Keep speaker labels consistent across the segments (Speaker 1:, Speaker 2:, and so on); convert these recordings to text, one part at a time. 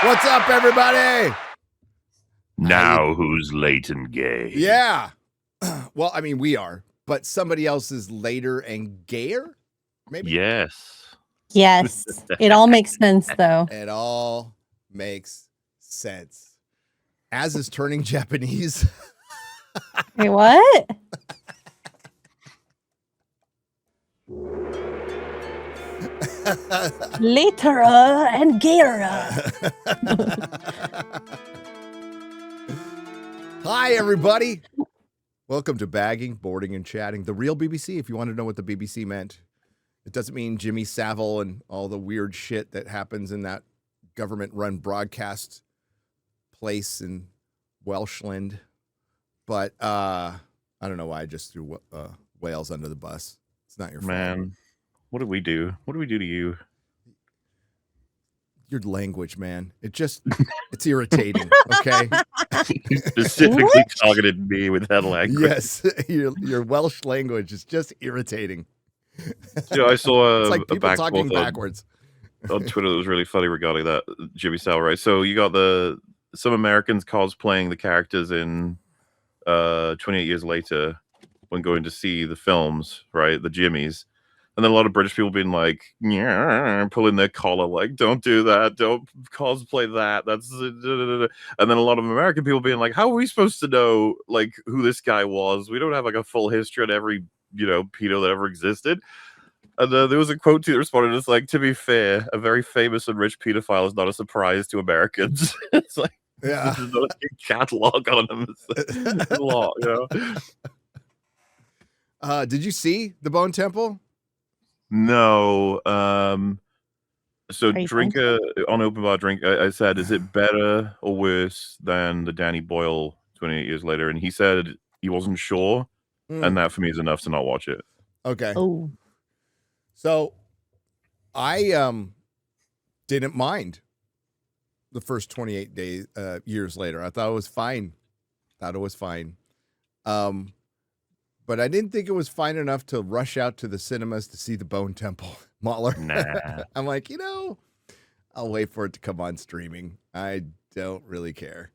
Speaker 1: What's up, everybody?
Speaker 2: Now who's late and gay?
Speaker 1: Yeah. Well, I mean, we are, but somebody else is later and gayer, maybe?
Speaker 2: Yes.
Speaker 3: Yes. It all makes sense, though.
Speaker 1: It all makes sense. As is turning Japanese.
Speaker 3: Wait, what? Later and gayer.
Speaker 1: Hi, everybody. Welcome to Bagging, Boarding, and Chatting, the real BBC, if you want to know what the BBC meant. It doesn't mean Jimmy Savile and all the weird shit that happens in that government-run broadcast place in Welshland. But I don't know why I just threw Wales under the bus. It's not your fault.
Speaker 2: Man, what did we do? What did we do to you?
Speaker 1: Your language, man. It's irritating, okay?
Speaker 2: You specifically targeted me with that language.
Speaker 1: Yes, your Welsh language is just irritating.
Speaker 2: Yeah, I saw
Speaker 1: it's like
Speaker 2: a
Speaker 1: people talking backwards
Speaker 2: on Twitter that was really funny regarding that Jimmy Savile, right? So you got some Americans cosplaying the characters in 28 Years Later when going to see the films, right? The Jimmies. And then a lot of British people being like, yeah, pulling their collar, like, don't do that, don't cosplay that. That's and then a lot of American people being like, how are we supposed to know like who this guy was? We don't have like a full history on every pedo that ever existed. And there was a quote that responded, it's like, to be fair, a very famous and rich pedophile is not a surprise to Americans. It's like,
Speaker 1: yeah,
Speaker 2: there's not a catalog on them. It's a lot,
Speaker 1: Did you see the Bone Temple?
Speaker 2: No. So drink on open bar drink. I said, is it better or worse than the Danny Boyle 28 Years Later? And he said he wasn't sure, and that for me is enough to not watch it.
Speaker 1: Okay.
Speaker 3: Oh.
Speaker 1: So I didn't mind the first 28 years later. I thought it was fine. But I didn't think it was fine enough to rush out to the cinemas to see the Bone Temple, MauLer.
Speaker 2: Nah.
Speaker 1: I'm like, I'll wait for it to come on streaming. I don't really care.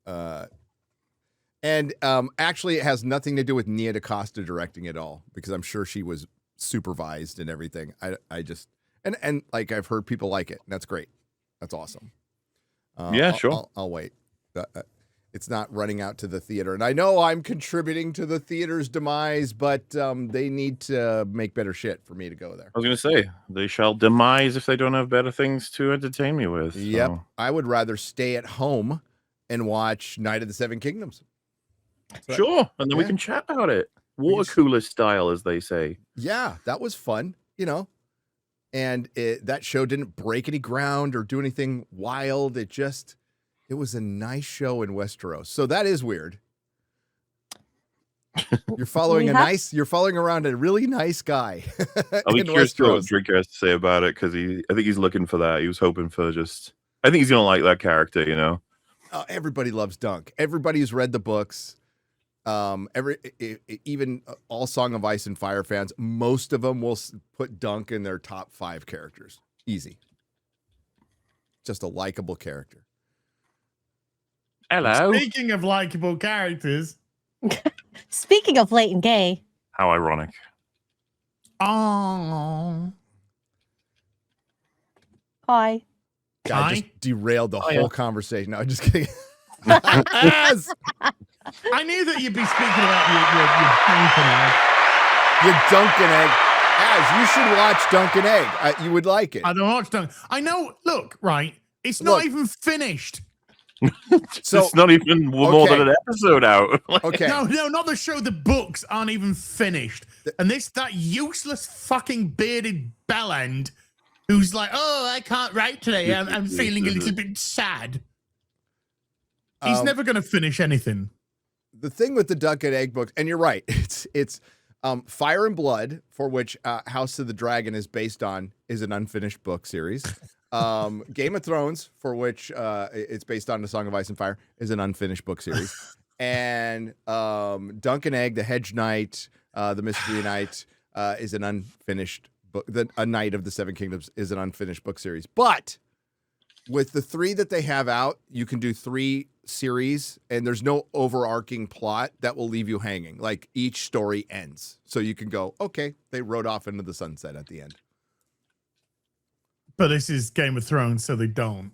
Speaker 1: And actually, it has nothing to do with Nia DaCosta directing at all, because I'm sure she was supervised and everything. I just and like I've heard people like it. And that's great. That's awesome.
Speaker 2: Yeah, sure.
Speaker 1: I'll wait. It's not running out to the theater. And I know I'm contributing to the theater's demise, but they need to make better shit for me to go there.
Speaker 2: I was going to say, they shall demise if they don't have better things to entertain me with.
Speaker 1: Yep.
Speaker 2: So.
Speaker 1: I would rather stay at home and watch Night of the Seven Kingdoms. So
Speaker 2: sure. And then we can chat about it. Water cooler style, as they say.
Speaker 1: Yeah, that was fun, And that show didn't break any ground or do anything wild. It was a nice show in Westeros. So that is weird. You're following you're following around a really nice guy.
Speaker 2: I'll be curious to what Drinker has to say about it, because I think he's looking for that. He was hoping for I think he's gonna like that character,
Speaker 1: Everybody loves Dunk. Everybody who's read the books, even all Song of Ice and Fire fans, most of them will put Dunk in their top 5 characters. Easy. Just a likable character.
Speaker 2: Hello.
Speaker 4: Speaking of likable characters.
Speaker 3: Speaking of late and gay.
Speaker 2: How ironic.
Speaker 4: Oh.
Speaker 3: Hi.
Speaker 1: I just derailed the whole conversation. No, I'm just kidding. Yes!
Speaker 4: I knew that you'd be speaking about your
Speaker 1: Dunkin' Egg. Az, you should watch Dunkin' Egg. You would like it.
Speaker 4: I don't watch Dunkin'. I know. Look, right. It's not even finished.
Speaker 2: So it's not even more than an episode out.
Speaker 1: Okay.
Speaker 4: No, not the show. The books aren't even finished. And that useless fucking bearded bellend who's like, oh, I can't write today. I'm feeling a little bit sad. He's never going to finish anything.
Speaker 1: The thing with the Dunkin' Egg books, and you're right, it's Fire and Blood, for which House of the Dragon is based on, is an unfinished book series. Game of Thrones, for which it's based on The Song of Ice and Fire, is an unfinished book series. And Dunkin' Egg, The Hedge Knight, The Mystery Knight is an unfinished book. A Knight of the Seven Kingdoms is an unfinished book series. But with the 3 that they have out, you can do 3 series, and there's no overarching plot that will leave you hanging. Like each story ends, so you can go, okay, they rode off into the sunset at the end.
Speaker 4: But this is Game of Thrones, so they don't.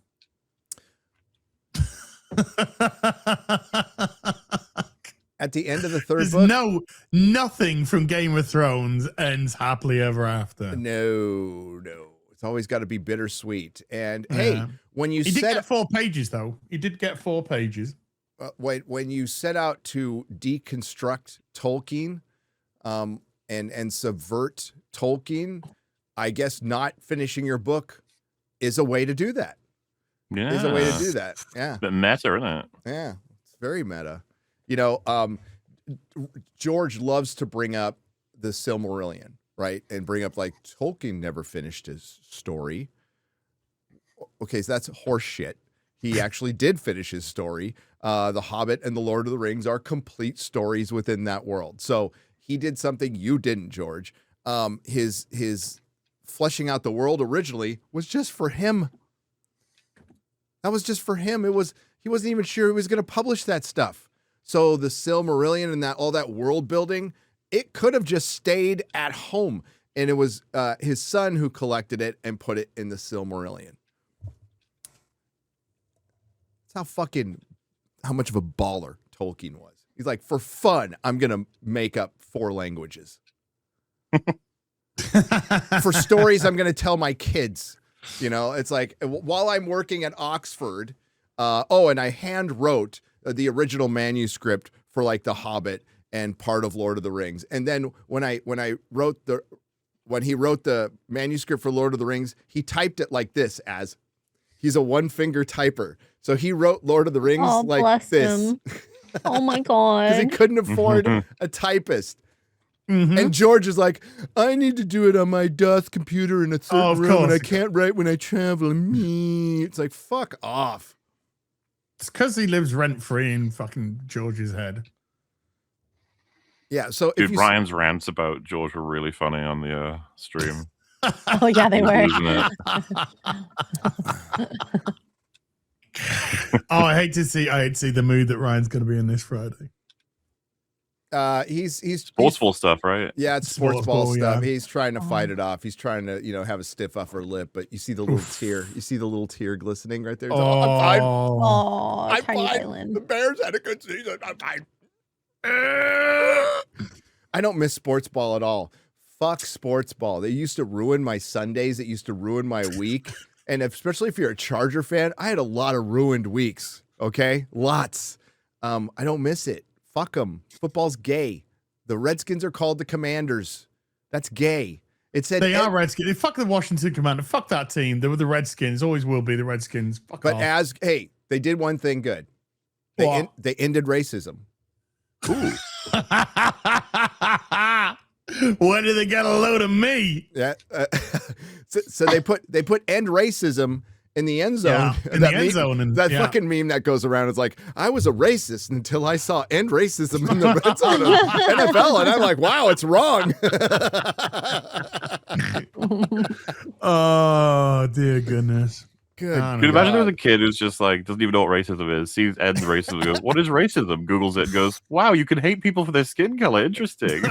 Speaker 1: At the end of the 3rd book,
Speaker 4: nothing from Game of Thrones ends happily ever after.
Speaker 1: No. It's always got to be bittersweet. And hey, when you
Speaker 4: he did get 4 pages, though. He did get 4 pages.
Speaker 1: When you set out to deconstruct Tolkien, and subvert Tolkien, I guess not finishing your book is a way to do that.
Speaker 2: Yeah,
Speaker 1: is a way to do that. Yeah,
Speaker 2: but meta, isn't it?
Speaker 1: Yeah, it's very meta. You know, George loves to bring up the Silmarillion, right? And bring up like Tolkien never finished his story. Okay, so that's horse shit. He actually did finish his story. The Hobbit and the Lord of the Rings are complete stories within that world. So he did something you didn't, George. His fleshing out the world originally was just for him. That was just for him. He wasn't even sure he was going to publish that stuff. So the Silmarillion and all that world building, it could have just stayed at home. And it was his son who collected it and put it in the Silmarillion. That's how much of a baller Tolkien was. He's like, for fun, I'm going to make up 4 languages. For stories I'm going to tell my kids. You know, it's like while I'm working at Oxford, and I hand wrote the original manuscript for like The Hobbit and part of Lord of the Rings. And then when he wrote the manuscript for Lord of the Rings, he typed it like this as he's a 1-finger typer. So he wrote Lord of the Rings like this.
Speaker 3: Oh my God.
Speaker 1: Because he couldn't afford a typist. And George is like, I need to do it on my DOS computer in a third room, and I can't write when I travel. It's like, fuck off.
Speaker 4: It's because he lives rent-free in fucking George's head.
Speaker 1: Yeah, so
Speaker 2: dude, Brian's rants about George were really funny on the stream.
Speaker 3: Oh yeah, they were.
Speaker 4: I hate to see the mood that Ryan's going to be in this Friday.
Speaker 1: He's
Speaker 2: sportsball stuff, right?
Speaker 1: Yeah, it's sportsball stuff.
Speaker 4: Yeah.
Speaker 1: He's trying to fight it off. He's trying to, have a stiff upper lip, but you see the little tear. You see the little tear glistening right there. I'm fine. I'm fine. The Bears had a good season. I'm fine. I don't miss sportsball at all. Fuck sportsball. They used to ruin my Sundays. It used to ruin my week. And especially if you're a Charger fan, I had a lot of ruined weeks. Okay, lots. I don't miss it. Fuck them. Football's gay. The Redskins are called the Commanders. That's gay. It said
Speaker 4: they are Redskins. Fuck the Washington Commanders. Fuck that team. They were the Redskins. Always will be the Redskins. Fuck off.
Speaker 1: They did one thing good. They ended racism.
Speaker 2: Ooh.
Speaker 4: When did they get a load of me?
Speaker 1: Yeah. So they put end racism in the end zone.
Speaker 4: Yeah, in the end zone. And
Speaker 1: that fucking meme that goes around is like, I was a racist until I saw end racism in the red zone of NFL, and I'm like, wow, it's wrong.
Speaker 4: Oh, dear goodness.
Speaker 2: Good. Can you imagine there's a kid who's just like, doesn't even know what racism is, sees ends racism, goes, what is racism? Googles it and goes, wow, you can hate people for their skin color. Interesting.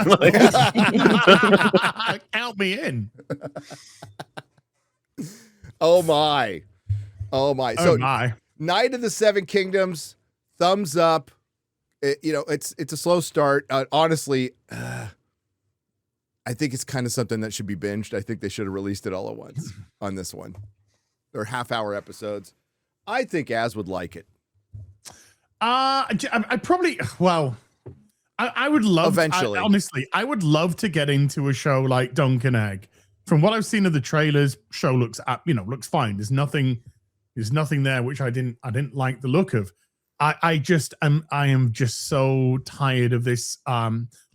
Speaker 4: Count me in.
Speaker 1: Oh my. So
Speaker 4: my.
Speaker 1: Night of the Seven Kingdoms, thumbs up. It's a slow start. Honestly, I think it's kind of something that should be binged. I think they should have released it all at once on this one. They're half-hour episodes. I think Az would like it.
Speaker 4: I would love
Speaker 1: eventually.
Speaker 4: Honestly, I would love to get into a show like Dunk and Egg. From what I've seen of the trailers, show looks fine. There's nothing there which I didn't like the look of. I am just so tired of this.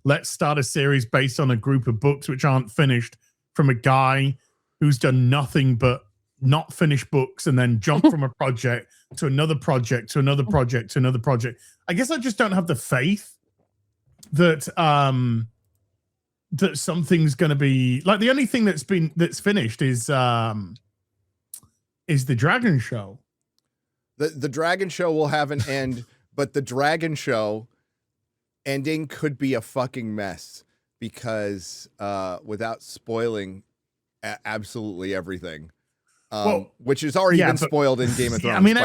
Speaker 4: Let's start a series based on a group of books which aren't finished from a guy who's done nothing but not finish books and then jump from a project to another project to another project to another project. I guess I just don't have the faith that that something's going to be like the only thing that's finished is is the Dragon Show.
Speaker 1: The Dragon Show will have an end, but the Dragon Show ending could be a fucking mess because without spoiling absolutely everything, which has already been spoiled in Game of Thrones.
Speaker 4: I mean,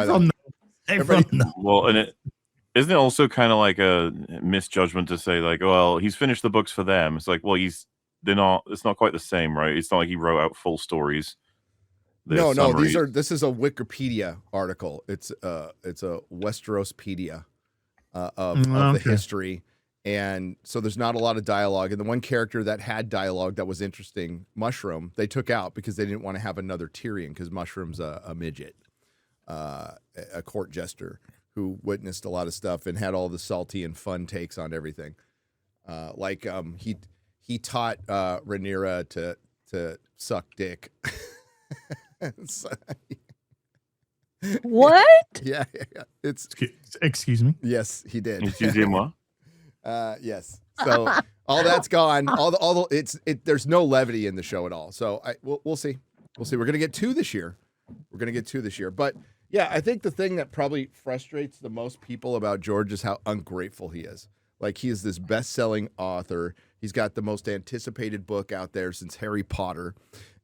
Speaker 4: everyone knows.
Speaker 2: Well, and isn't it also kind of like a misjudgment to say like, well, he's finished the books for them. It's like, well, it's not quite the same, right? It's not like he wrote out full stories.
Speaker 1: No, this is a Wikipedia article. It's a Westeropedia of the history. And so there's not a lot of dialogue. And the one character that had dialogue that was interesting, Mushroom, they took out because they didn't want to have another Tyrion because Mushroom's a midget, a court jester who witnessed a lot of stuff and had all the salty and fun takes on everything. He taught Rhaenyra to suck dick.
Speaker 3: What?
Speaker 1: Yeah.
Speaker 4: Excuse me.
Speaker 1: Yes, he did.
Speaker 2: Excusez-moi.
Speaker 1: Yes. So all that's gone. There's no levity in the show at all. So we'll see. We'll see. We're gonna get 2 this year. But yeah, I think the thing that probably frustrates the most people about George is how ungrateful he is. Like, he is this best-selling author. He's got the most anticipated book out there since Harry Potter,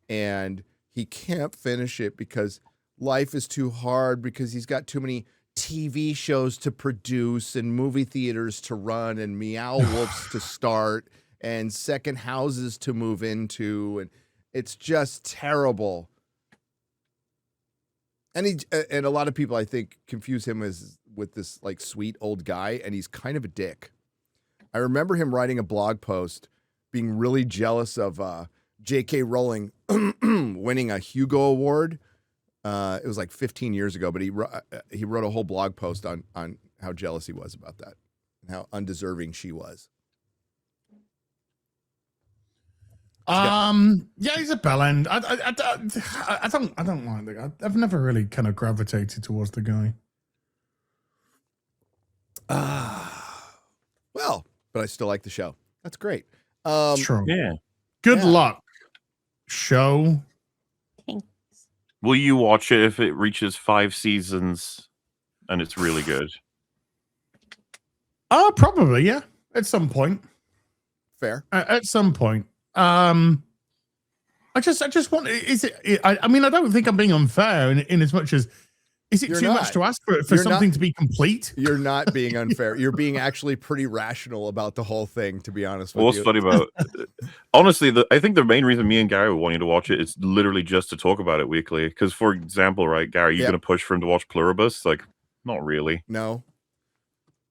Speaker 1: and he can't finish it because life is too hard, because he's got too many TV shows to produce and movie theaters to run and Meow Wolves to start and second houses to move into. And it's just terrible. And a lot of people, I think, confuse him with this like sweet old guy, and he's kind of a dick. I remember him writing a blog post being really jealous of J.K. Rowling winning a Hugo Award. It was like 15 years ago, but he wrote a whole blog post on how jealous he was about that and how undeserving she was.
Speaker 4: Yeah, he's a bellend. I don't like the guy. I've never really kind of gravitated towards the guy.
Speaker 1: Well, but I still like the show. That's great.
Speaker 4: True.
Speaker 2: Yeah.
Speaker 4: Good luck, show.
Speaker 2: Will you watch it if it reaches 5 seasons and it's really good?
Speaker 4: Probably, yeah. At some point.
Speaker 1: Fair.
Speaker 4: At some point. I just want. Is it? I mean, I don't think I'm being unfair in as much as. Is it too much to ask for something to be complete?
Speaker 1: You're not being unfair. You're being actually pretty rational about the whole thing, to be honest with you.
Speaker 2: What's funny about honestly, I think the main reason me and Gary were wanting to watch it is literally just to talk about it weekly. Because, for example, right, Gary, you're going to push for him to watch Pluribus? Like, not really.
Speaker 1: No.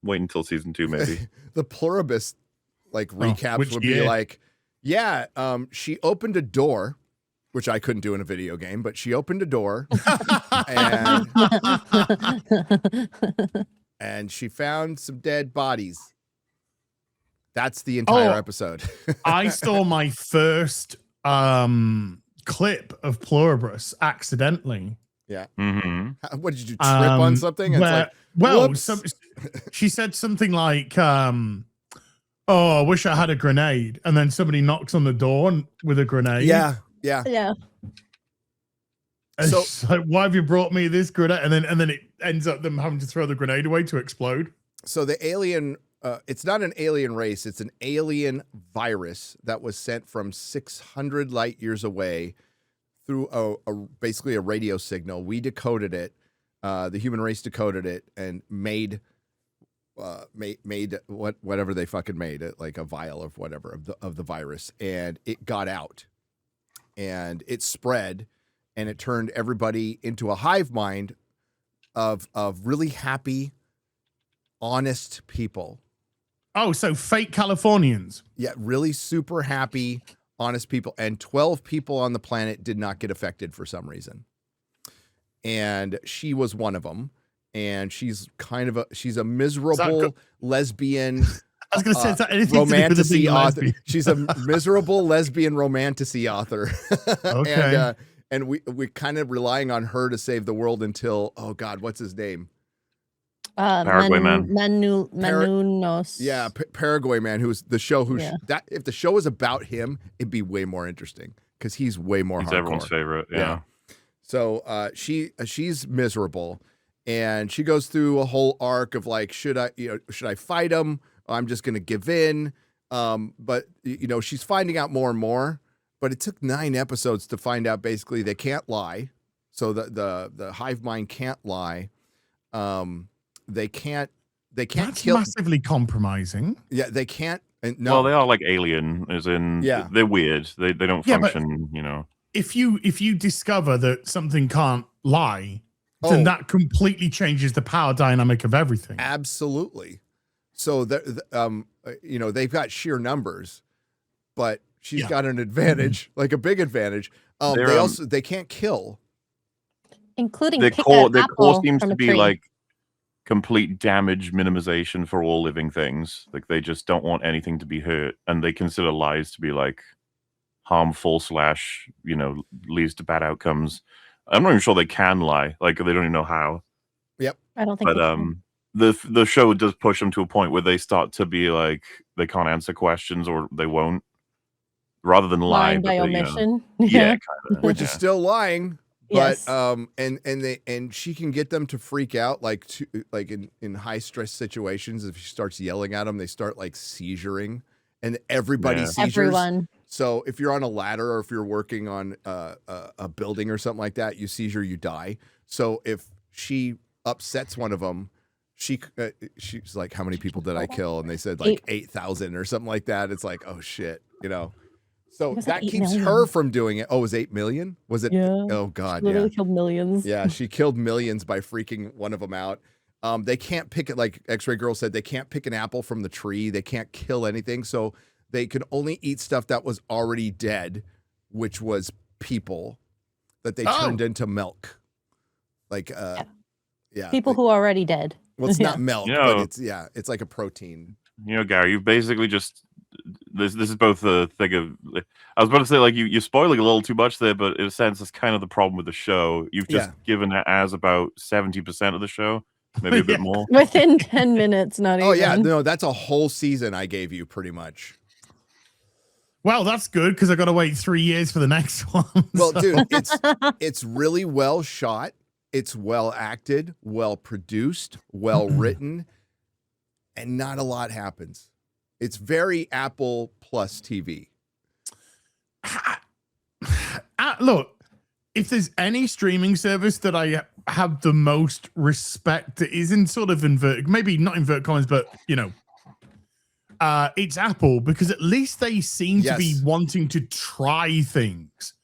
Speaker 2: Wait until season 2, maybe.
Speaker 1: The Pluribus recaps would be like, she opened a door, which I couldn't do in a video game, but she opened a door and she found some dead bodies. That's the entire episode.
Speaker 4: I saw my first clip of Pluribus accidentally.
Speaker 1: Yeah.
Speaker 2: Mm-hmm.
Speaker 1: What did you trip on something?
Speaker 4: She said something like, "Oh, I wish I had a grenade," and then somebody knocks on the door with a grenade.
Speaker 1: Yeah.
Speaker 4: And so, like, why have you brought me this grenade? And then it ends up them having to throw the grenade away to explode.
Speaker 1: So the alien, it's not an alien race. It's an alien virus that was sent from 600 light years away through basically a radio signal. We decoded it. The human race decoded it and made whatever they fucking made it, like a vial of whatever of the virus, and it got out. And it spread, and it turned everybody into a hive mind of really happy, honest people.
Speaker 4: Oh, so fake Californians.
Speaker 1: Yeah, really super happy, honest people. And 12 people on the planet did not get affected for some reason. And she was one of them. And she's she's a miserable lesbian.
Speaker 4: I was going to say, is that anything
Speaker 1: romantasy author.
Speaker 4: Lesbian?
Speaker 1: She's a miserable lesbian romantasy author.
Speaker 4: Okay.
Speaker 1: And we're kind of relying on her to save the world until, oh God, what's his name?
Speaker 2: Paraguay Man.
Speaker 3: Manunos.
Speaker 1: Yeah, Paraguay Man, who's the show. That if the show was about him, it'd be way more interesting because he's way more.
Speaker 2: He's
Speaker 1: hardcore.
Speaker 2: Everyone's favorite. Yeah.
Speaker 1: So she's miserable, and she goes through a whole arc of like, should I fight him? I'm just gonna give in. But she's finding out more and more. But it took 9 episodes to find out basically they can't lie. So the hive mind can't lie. They can't
Speaker 4: That's
Speaker 1: kill.
Speaker 4: massively compromising.
Speaker 1: Yeah, they can't. No.
Speaker 2: Well, they are like alien, as in they're weird. They don't function,
Speaker 4: If you discover that something can't lie, then that completely changes the power dynamic of everything.
Speaker 1: Absolutely. So they've got sheer numbers, but she's got an advantage, like a big advantage. They can't kill.
Speaker 3: Including
Speaker 2: their
Speaker 3: pick
Speaker 2: core
Speaker 3: an apple
Speaker 2: seems
Speaker 3: from
Speaker 2: to
Speaker 3: a
Speaker 2: be
Speaker 3: tree.
Speaker 2: like complete damage minimization for all living things. Like they just don't want anything to be hurt, and they consider lies to be like harmful / leads to bad outcomes. I'm not even sure they can lie. Like they don't even know how.
Speaker 1: Yep.
Speaker 3: I don't think.
Speaker 2: But the show does push them to a point where they start to be like they can't answer questions or they won't, rather than lie
Speaker 3: by
Speaker 2: but
Speaker 3: omission.
Speaker 2: Yeah,
Speaker 1: Which is still lying. But
Speaker 3: Yes.
Speaker 1: and she can get them to freak out like in high stress situations. If she starts yelling at them, they start like seizuring, and everybody seizures.
Speaker 3: Everyone.
Speaker 1: So if you're on a ladder or if you're working on a building or something like that, you seizure, you die. So if she upsets one of them, she's like, how many people did I kill? And they said like 8,000 or something like that. It's like, oh shit, So that keeps her from doing it. Oh, it was 8 million? Was it?
Speaker 3: Yeah.
Speaker 1: Oh God,
Speaker 3: She literally killed millions.
Speaker 1: Yeah, she killed millions by freaking one of them out. They can't pick it, like X-Ray Girl said, they can't pick an apple from the tree. They can't kill anything. So they can only eat stuff that was already dead, which was people that they turned into milk. Like,
Speaker 3: People who are already dead.
Speaker 1: Well, it's not milk, but it's like a protein.
Speaker 2: Gary, you've basically just this is both the thing of I was about to say like you're spoiling a little too much there, but in a sense that's kind of the problem with the show. You've just given it as about 70% of the show, maybe a bit more.
Speaker 3: Within 10 minutes, not even.
Speaker 1: Oh yeah, no, that's a whole season I gave you pretty much.
Speaker 4: Well, that's good because I got to wait 3 years for the next one.
Speaker 1: Well, dude, it's really well shot. It's well acted, well produced, well written, and not a lot happens. It's very Apple Plus TV.
Speaker 4: Look, if there's any streaming service that I have the most respect, it is in sort of maybe not inverted commas, but it's Apple, because at least they seem to be wanting to try things.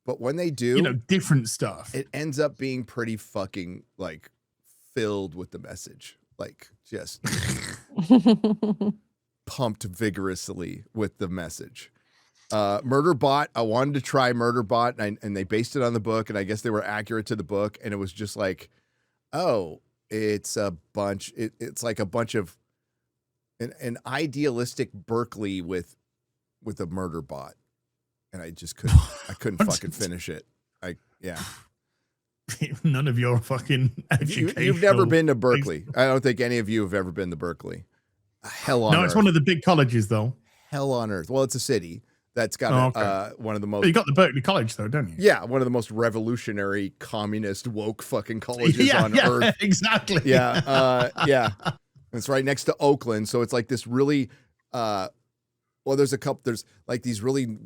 Speaker 1: But when they do,
Speaker 4: different stuff,
Speaker 1: it ends up being pretty fucking like filled with the message, like just pumped vigorously with the message. Murderbot, I wanted to try Murderbot, and they based it on the book, and I guess they were accurate to the book, and it was just like, oh, it's a bunch. It's like a bunch of an idealistic Berkeley with a Murderbot. And I just couldn't fucking finish it.
Speaker 4: None of your fucking education.
Speaker 1: You've never been to Berkeley. I don't think any of you have ever been to Berkeley. Hell on earth.
Speaker 4: No, it's one of the big colleges, though.
Speaker 1: Hell on earth. Well, it's a city that's got one of the most.
Speaker 4: But you got the Berkeley College, though, don't you?
Speaker 1: Yeah, one of the most revolutionary, communist, woke fucking colleges on earth.
Speaker 4: Exactly.
Speaker 1: Yeah, It's right next to Oakland, so it's like this really. Well, there's like these really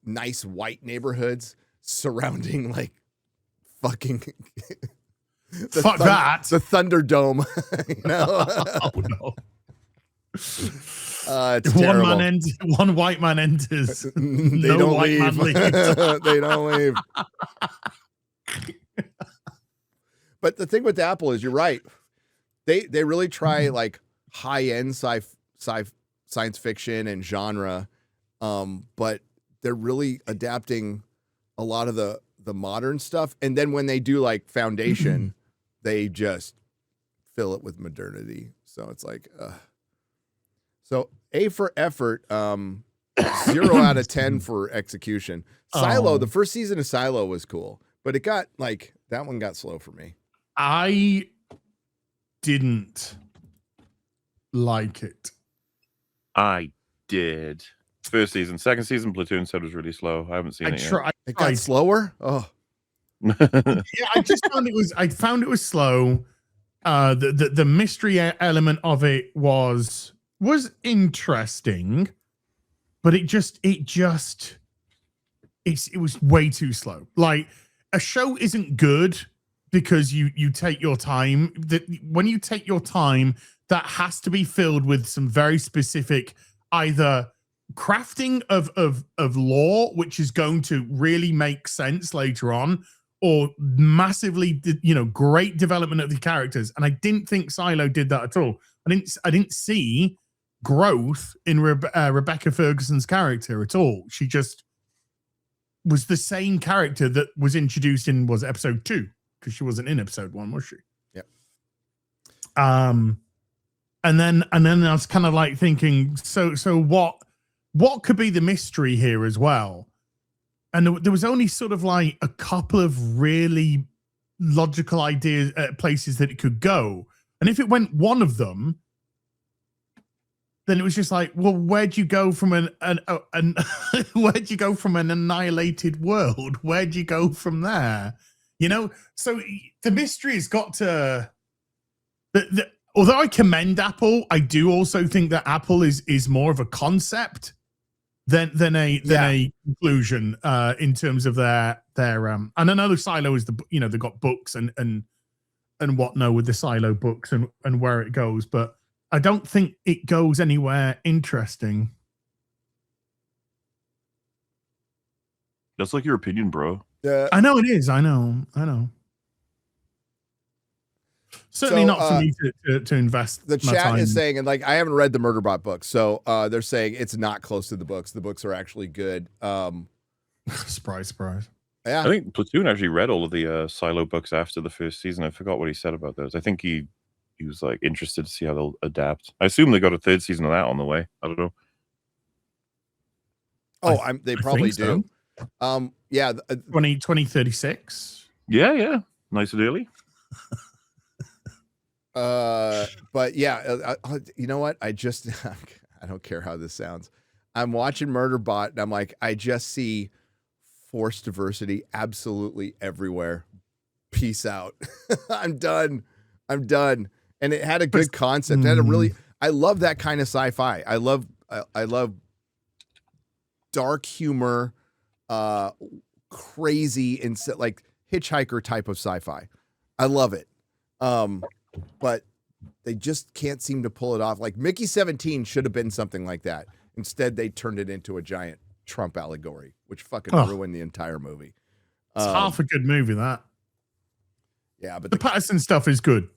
Speaker 1: nice white neighborhoods surrounding like fucking
Speaker 4: the
Speaker 1: Thunderdome.
Speaker 4: Oh no.
Speaker 1: It's terrible.
Speaker 4: One white man enters.
Speaker 1: They
Speaker 4: no
Speaker 1: don't
Speaker 4: white
Speaker 1: leave.
Speaker 4: man leaves.
Speaker 1: They don't leave. But the thing with Apple is, you're right. They really try like high-end science fiction and genre, but they're really adapting a lot of the modern stuff. And then when they do like Foundation, they just fill it with modernity. So it's like, so A for effort, 0 out of 10 for execution. Silo, the first season of Silo was cool, but it got like, that one got slow for me.
Speaker 4: I didn't like it.
Speaker 2: I did. First season. Second season, Platoon said was really slow. I haven't seen it yet.
Speaker 1: It got slower? Oh.
Speaker 4: Yeah, I just found it was slow. The mystery element of it was interesting, but it was way too slow. Like, a show isn't good because you take your time. When you take your time, that has to be filled with some very specific either crafting of lore, which is going to really make sense later on, or massively, great development of the characters. And I didn't think Silo did that at all. I didn't see growth in Rebecca Ferguson's character at all. She just was the same character that was introduced in episode 2, because she wasn't in episode 1, was she?
Speaker 1: Yep.
Speaker 4: And then I was kind of like thinking, so what could be the mystery here as well? And there was only sort of like a couple of really logical ideas, places that it could go. And if it went one of them, then it was just like, well, where'd you go from where'd you go from an annihilated world? Where'd you go from there? So the mystery has got to. Although I commend Apple, I do also think that Apple is more of a concept than a conclusion in terms of their and I know Silo is they've got books and whatnot with the Silo books and where it goes, but I don't think it goes anywhere interesting.
Speaker 2: That's like your opinion, bro.
Speaker 4: I know it is. I know. Certainly not for me to invest.
Speaker 1: The chat is saying, and like I haven't read the Murderbot book, so they're saying it's not close to the books. The books are actually good.
Speaker 4: Surprise.
Speaker 1: Yeah,
Speaker 2: I think Platoon actually read all of the Silo books after the first season. I forgot what he said about those. I think he was like interested to see how they'll adapt. I assume they got a third season of that on the way. I don't know.
Speaker 1: Oh, they probably do.
Speaker 4: So.
Speaker 1: Yeah,
Speaker 4: 2036.
Speaker 2: Yeah, nice and early.
Speaker 1: But yeah, you know what? I don't care how this sounds. I'm watching Murderbot and I'm like, I just see forced diversity absolutely everywhere. Peace out. I'm done. And it had a good concept. It had a really, I love that kind of sci-fi. I love dark humor, crazy and like Hitchhiker type of sci-fi. I love it. But they just can't seem to pull it off. Like Mickey 17 should have been something like that. Instead, they turned it into a giant Trump allegory, which fucking ruined the entire movie.
Speaker 4: It's half a good movie, that.
Speaker 1: Yeah, but
Speaker 4: the Patterson stuff is good.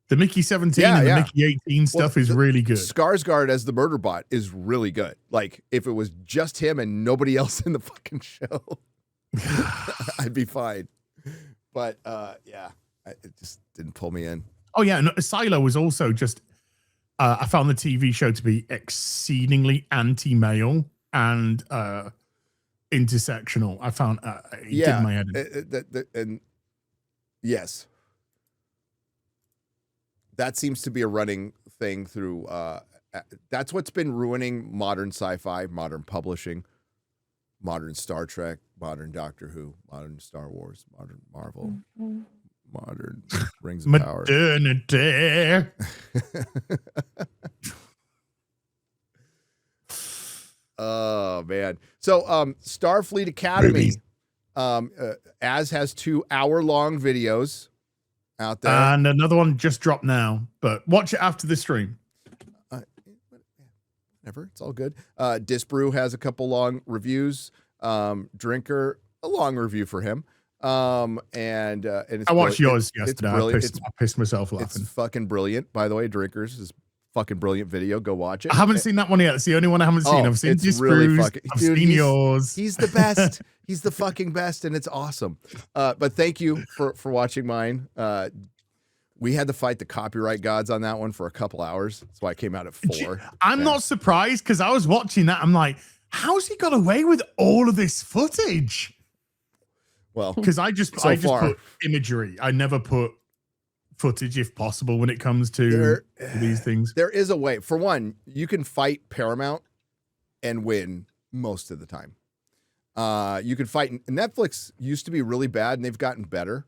Speaker 4: The Mickey 17 and the Mickey 18 stuff is really good.
Speaker 1: Skarsgård as the Murderbot is really good. Like, if it was just him and nobody else in the fucking show, I'd be fine. But, it just didn't pull me in.
Speaker 4: Oh, yeah. And Silo was also just, I found the TV show to be exceedingly anti-male and intersectional. I found it did my head.
Speaker 1: And yes. That seems to be a running thing through, that's what's been ruining modern sci-fi, modern publishing, modern Star Trek, modern Doctor Who, modern Star Wars, modern Marvel, modern Rings of Power.
Speaker 4: Modernity.
Speaker 1: Oh, man. So Starfleet Academy, Az has 2 hour-long videos out there.
Speaker 4: And another one just dropped now, but watch it after the stream.
Speaker 1: Whatever, it's all good. Disbrew has a couple long reviews. Drinker, a long review for him. And it's
Speaker 4: I watched yours yesterday.
Speaker 1: I
Speaker 4: pissed myself laughing.
Speaker 1: It's fucking brilliant. By the way, Drinkers is fucking brilliant video. Go watch it.
Speaker 4: I haven't seen that one yet. It's the only one I haven't seen. I've seen Disbrew's.
Speaker 1: Really
Speaker 4: I've seen yours.
Speaker 1: He's the best. He's the fucking best, and it's awesome. But thank you for watching mine. We had to fight the copyright gods on that one for a couple hours. That's why I came out at 4.
Speaker 4: I'm not surprised, because I was watching that. I'm like, how's he got away with all of this footage?
Speaker 1: Well,
Speaker 4: because I just put imagery. I never put footage, if possible, when it comes to these things.
Speaker 1: There is a way. For one, you can fight Paramount and win most of the time. You can fight. Netflix used to be really bad, and they've gotten better.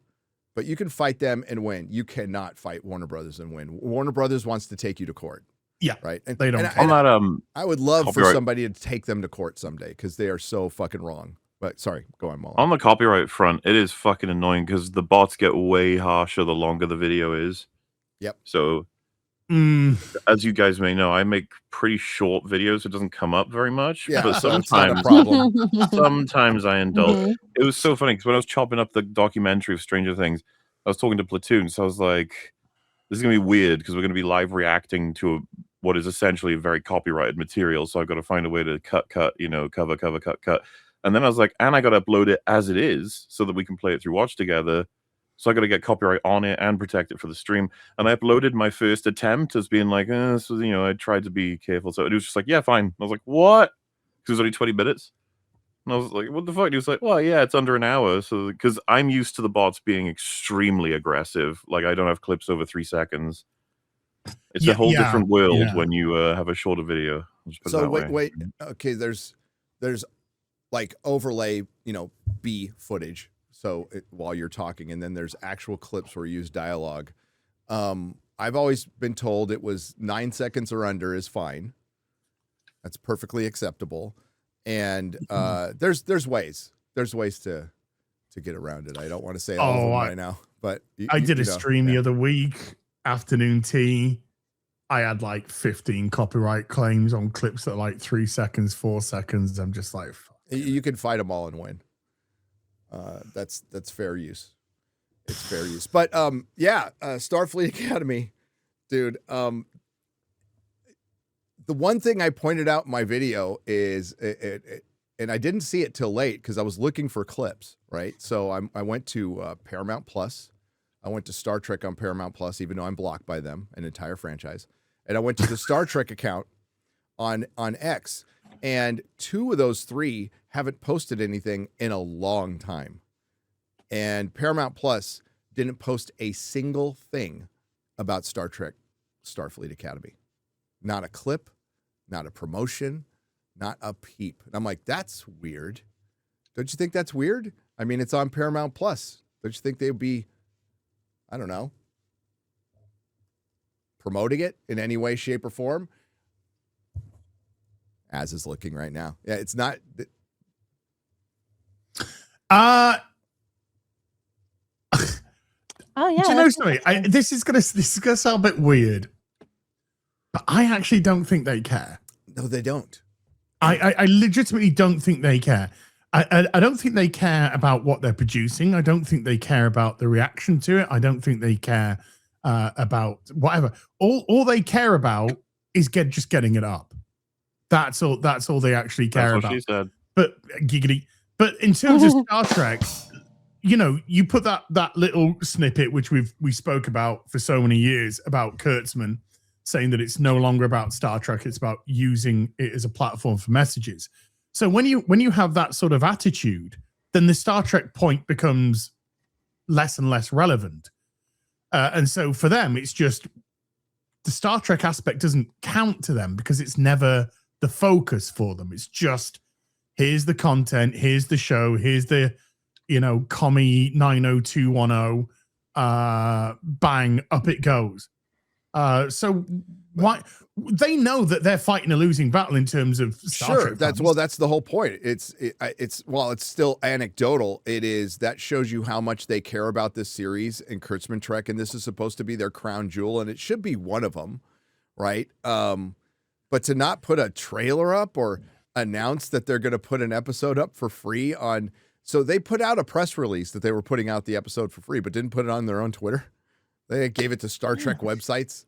Speaker 1: But you can fight them and win. You cannot fight Warner Brothers and win. Warner Brothers wants to take you to court.
Speaker 4: Yeah,
Speaker 1: right. And
Speaker 4: they don't.
Speaker 1: I would love for somebody to take them to court someday because they are so fucking wrong. But sorry, go on, MauLer.
Speaker 2: On the copyright front, it is fucking annoying because the bots get way harsher the longer the video is.
Speaker 1: Yep.
Speaker 2: So, as you guys may know, I make pretty short videos. So it doesn't come up very much.
Speaker 1: Yeah,
Speaker 2: but
Speaker 1: so that's not a problem.
Speaker 2: sometimes I indulge. It was so funny because when I was chopping up the documentary of Stranger Things, I was talking to Platoon. So I was like, this is going to be weird because we're going to be live reacting to what is essentially very copyrighted material. So I've got to find a way to cut, cover, cut. And then I was like, and I got to upload it as it is so that we can play it through Watch together. So I got to get copyright on it and protect it for the stream. And I uploaded my first attempt as being like, so, I tried to be careful. So it was just like, yeah, fine. I was like, what? Because it was only 20 minutes. And I was like, what the fuck? And he was like, well, yeah, it's under an hour. So because I'm used to the bots being extremely aggressive. Like I don't have clips over 3 seconds. It's a whole different world when you have a shorter video.
Speaker 1: So wait. Okay, there's like overlay, B footage. So while you're talking, and then there's actual clips where you use dialogue. I've always been told it was 9 seconds or under is fine. That's perfectly acceptable. And there's ways to get around it. I don't want to say all of them right now, but
Speaker 4: I did a stream the other week, afternoon tea. I had like 15 copyright claims on clips that are like 3 seconds, 4 seconds. I'm just like, fuck.
Speaker 1: You can fight them all and win. That's fair use. It's fair use. But Starfleet Academy, dude. The one thing I pointed out in my video is, and I didn't see it till late because I was looking for clips, right? So I went to Paramount Plus. I went to Star Trek on Paramount Plus, even though I'm blocked by them, an entire franchise. And I went to the Star Trek account on X. And 2 of those 3 haven't posted anything in a long time. And Paramount Plus didn't post a single thing about Star Trek Starfleet Academy. Not a clip, not a promotion, not a peep. And I'm like, that's weird. Don't you think that's weird? I mean, it's on Paramount Plus. Don't you think they'd be, I don't know, promoting it in any way, shape, or form? As is looking right now. Yeah, it's not.
Speaker 3: Oh yeah.
Speaker 4: Do you know something? This is gonna sound a bit weird, but I actually don't think they care.
Speaker 1: No, they don't.
Speaker 4: I legitimately don't think they care. I don't think they care about what they're producing. I don't think they care about the reaction to it. I don't think they care about whatever. All they care about is just getting it up. That's all they actually care about.
Speaker 2: She said.
Speaker 4: But giggity. But in terms of Star Trek, you put that little snippet which we spoke about for so many years about Kurtzman saying that it's no longer about Star Trek, it's about using it as a platform for messages. So when you have that sort of attitude, then the Star Trek point becomes less and less relevant. And so for them, it's just the Star Trek aspect doesn't count to them because it's never the focus for them. It's just, here's the content, here's the show, here's the, commie 90210, bang, up it goes. So why they know that they're fighting a losing battle in terms of Star Trek
Speaker 1: that's the whole point. It's while it's still anecdotal, it is that shows you how much they care about this series and Kurtzman Trek, and this is supposed to be their crown jewel, and it should be one of them, right? But to not put a trailer up or announce that they're going to put an episode up for free on, so they put out a press release that they were putting out the episode for free, but didn't put it on their own Twitter. They gave it to Star Trek websites.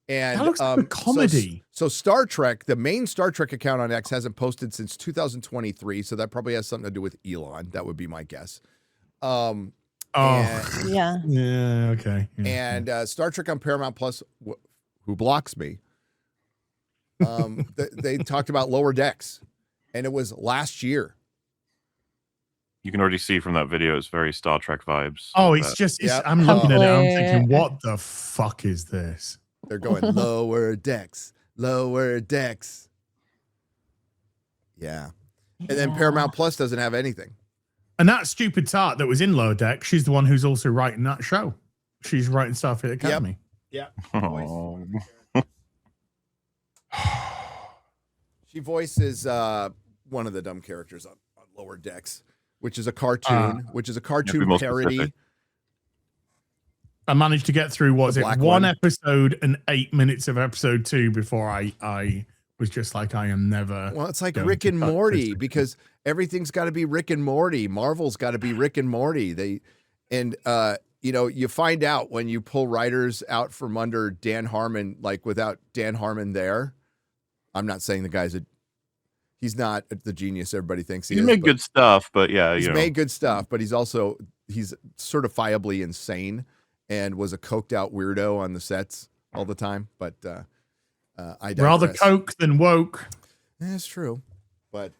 Speaker 1: And
Speaker 4: that looks like a comedy.
Speaker 1: So Star Trek, the main Star Trek account on X hasn't posted since 2023. So that probably has something to do with Elon. That would be my guess.
Speaker 3: Yeah.
Speaker 4: Yeah. Okay. Yeah.
Speaker 1: And Star Trek on Paramount Plus, who blocks me, they talked about Lower Decks, and it was last year.
Speaker 2: You can already see from that video, it's very Star Trek vibes.
Speaker 4: Oh, it's just, I'm looking at it, I'm thinking, what the fuck is this?
Speaker 1: They're going Lower Decks, Lower Decks. Yeah. And then Paramount Plus doesn't have anything.
Speaker 4: And that stupid tart that was in Lower Deck, she's the one who's also writing that show. She's writing Starfleet Academy.
Speaker 1: Yep.
Speaker 2: Oh.
Speaker 1: She voices one of the dumb characters on Lower Decks, which is a cartoon, parody.
Speaker 2: Specific.
Speaker 4: I managed to get through, one
Speaker 1: one.
Speaker 4: episode and 8 minutes of episode 2 before I was just like, I am never.
Speaker 1: Well, it's like Rick and Morty, because everything's got to be Rick and Morty. Marvel's got to be Rick and Morty. You find out when you pull writers out from under Dan Harmon, like without Dan Harmon there. I'm not saying the guy's he's not the genius everybody thinks he is.
Speaker 2: He's made good stuff, but yeah,
Speaker 1: he's made good stuff, but he's certifiably insane and was a coked out weirdo on the sets all the time. But I digress.
Speaker 4: Rather coke than woke.
Speaker 1: That's true, but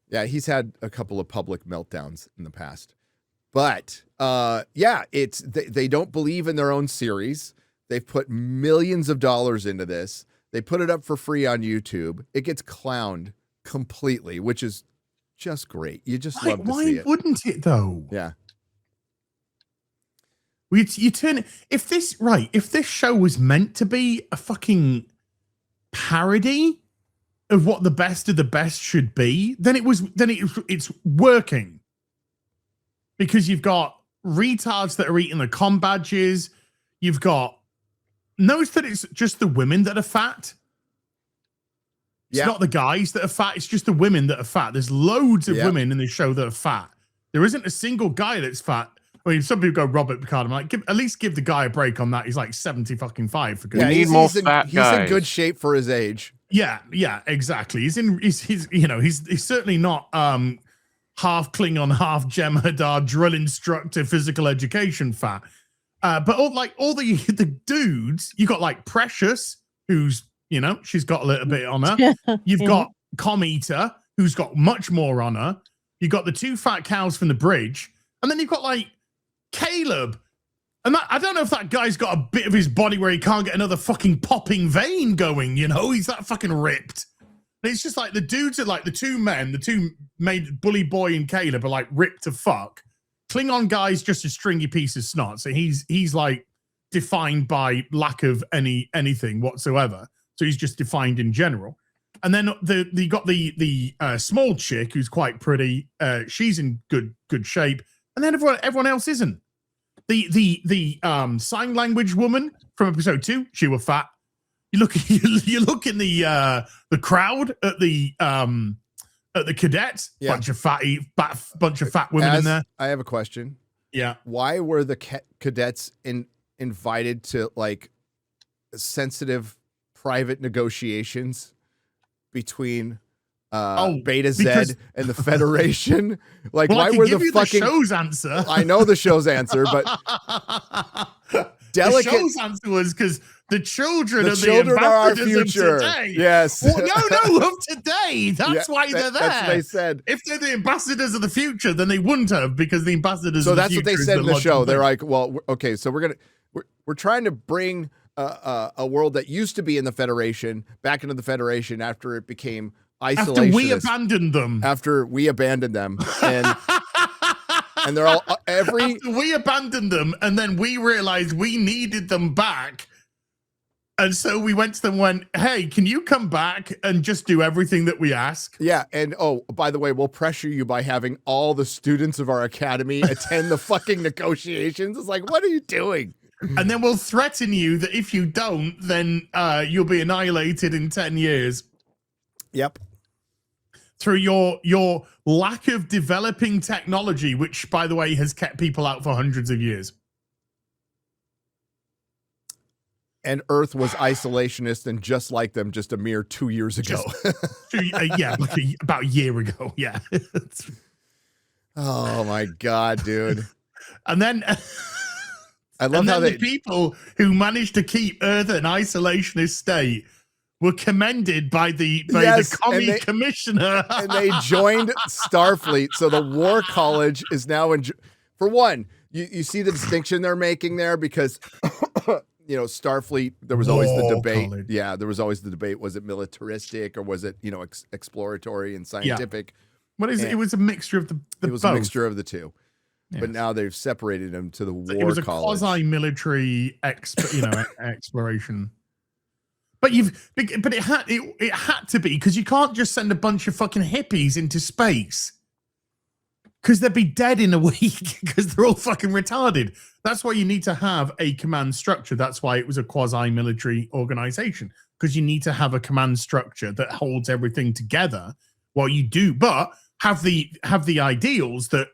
Speaker 1: yeah, he's had a couple of public meltdowns in the past. But they don't believe in their own series. They've put millions of dollars into this. They put it up for free on YouTube. It gets clowned completely, which is just great. You just love to see it.
Speaker 4: Why wouldn't it though?
Speaker 1: Yeah.
Speaker 4: You turn if this show was meant to be a fucking parody of what the best of the best should be, then it's working. Because you've got retards that are eating the comm badges. You've got notice that it's just the women that are fat. It's not the guys that are fat. It's just the women that are fat. There's loads of women in this show that are fat. There isn't a single guy that's fat. I mean, some people go Robert Picard. I'm like, at least give the guy a break on that. He's like 75 for good.
Speaker 2: Yeah, he's in
Speaker 1: good shape for his age.
Speaker 4: Yeah, exactly. He's certainly not half Klingon, half Jem'Hadar drill instructor, physical education fat. But all the dudes, you got like Precious, who's, she's got a little bit on her. You've got Com Eater, who's got much more on her. You've got the two fat cows from the bridge. And then you've got like Caleb. And I don't know if that guy's got a bit of his body where he can't get another fucking popping vein going, He's that fucking ripped. And it's just like the dudes are like the two made Bully Boy and Caleb are like ripped to fuck. Klingon guy's just a stringy piece of snot. So he's like defined by lack of anything whatsoever. So he's just defined in general. And then you got the small chick who's quite pretty. She's in good shape. And then everyone else isn't. The sign language woman from episode 2, she was fat. You look in the crowd at the cadets, bunch of fat women in there.
Speaker 1: I have a question.
Speaker 4: Yeah.
Speaker 1: Why were the cadets invited to like sensitive private negotiations between Beta Z and the Federation? Like,
Speaker 4: well,
Speaker 1: why were the fucking
Speaker 4: show's answer?
Speaker 1: I know the show's answer, but
Speaker 4: the show's answer was because the children
Speaker 1: are our future.
Speaker 4: Of today.
Speaker 1: Yes.
Speaker 4: Well, no, of today. That's why they're there.
Speaker 1: That's what they said.
Speaker 4: If they're the ambassadors of the future, then they wouldn't have, because the ambassadors.
Speaker 1: So
Speaker 4: of the
Speaker 1: that's
Speaker 4: future
Speaker 1: what they said in the show. They're like, well, okay, so we're trying to bring a world that used to be in the Federation back into the Federation after it became isolationist.
Speaker 4: After we abandoned them. And they're all after we abandoned them, and then we realized we needed them back. And so we went to them and went, hey, can you come back and just do everything that we ask?
Speaker 1: Yeah. And by the way, we'll pressure you by having all the students of our academy attend the fucking negotiations. It's like, what are you doing?
Speaker 4: And then we'll threaten you that if you don't, then you'll be annihilated in 10 years.
Speaker 1: Yep.
Speaker 4: Through your lack of developing technology, which, by the way, has kept people out for hundreds of years.
Speaker 1: And Earth was isolationist and just like them just a mere 2 years ago.
Speaker 4: About a year ago. Yeah.
Speaker 1: Oh, my God, dude.
Speaker 4: And then...
Speaker 1: I love how
Speaker 4: the people who managed to keep Earth an isolationist state were commended by the commie commissioner.
Speaker 1: And they joined Starfleet. So the War College is now for one, you see the distinction they're making there, because you know, Starfleet, there was always the
Speaker 4: War
Speaker 1: debate.
Speaker 4: college.
Speaker 1: Yeah, there was always the debate. Was it militaristic or was it, you know, exploratory and scientific?
Speaker 4: What is it?
Speaker 1: And
Speaker 4: It was a mixture of the
Speaker 1: it was
Speaker 4: both.
Speaker 1: a mixture of the two.
Speaker 4: Yes.
Speaker 1: But now they've separated them to the war
Speaker 4: It was a
Speaker 1: college.
Speaker 4: quasi-military exploration. But it had to be, because you can't just send a bunch of fucking hippies into space, because they'd be dead in a week because they're all fucking retarded. That's why you need to have a command structure. That's why it was a quasi-military organization, because you need to have a command structure that holds everything together while you do, but have the ideals that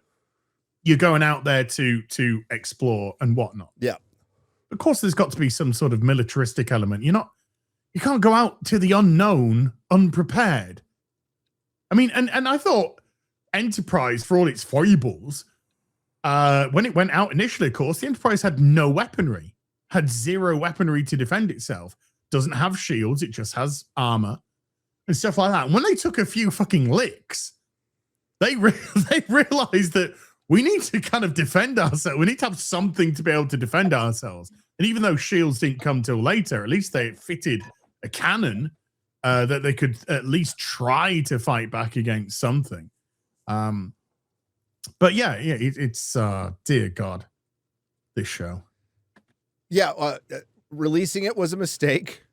Speaker 4: you're going out there to explore and whatnot.
Speaker 1: Yeah.
Speaker 4: Of course, there's got to be some sort of militaristic element. You can't go out to the unknown unprepared. I mean, and I thought Enterprise, for all its foibles, when it went out initially, of course, the Enterprise had no weaponry, had zero weaponry to defend itself, doesn't have shields, it just has armor and stuff like that. And when they took a few fucking licks, they realized that we need to kind of defend ourselves. We need to have something to be able to defend ourselves. And even though shields didn't come till later, at least they fitted a cannon that they could at least try to fight back against something. But yeah, it's dear God, this show.
Speaker 1: Yeah, releasing it was a mistake.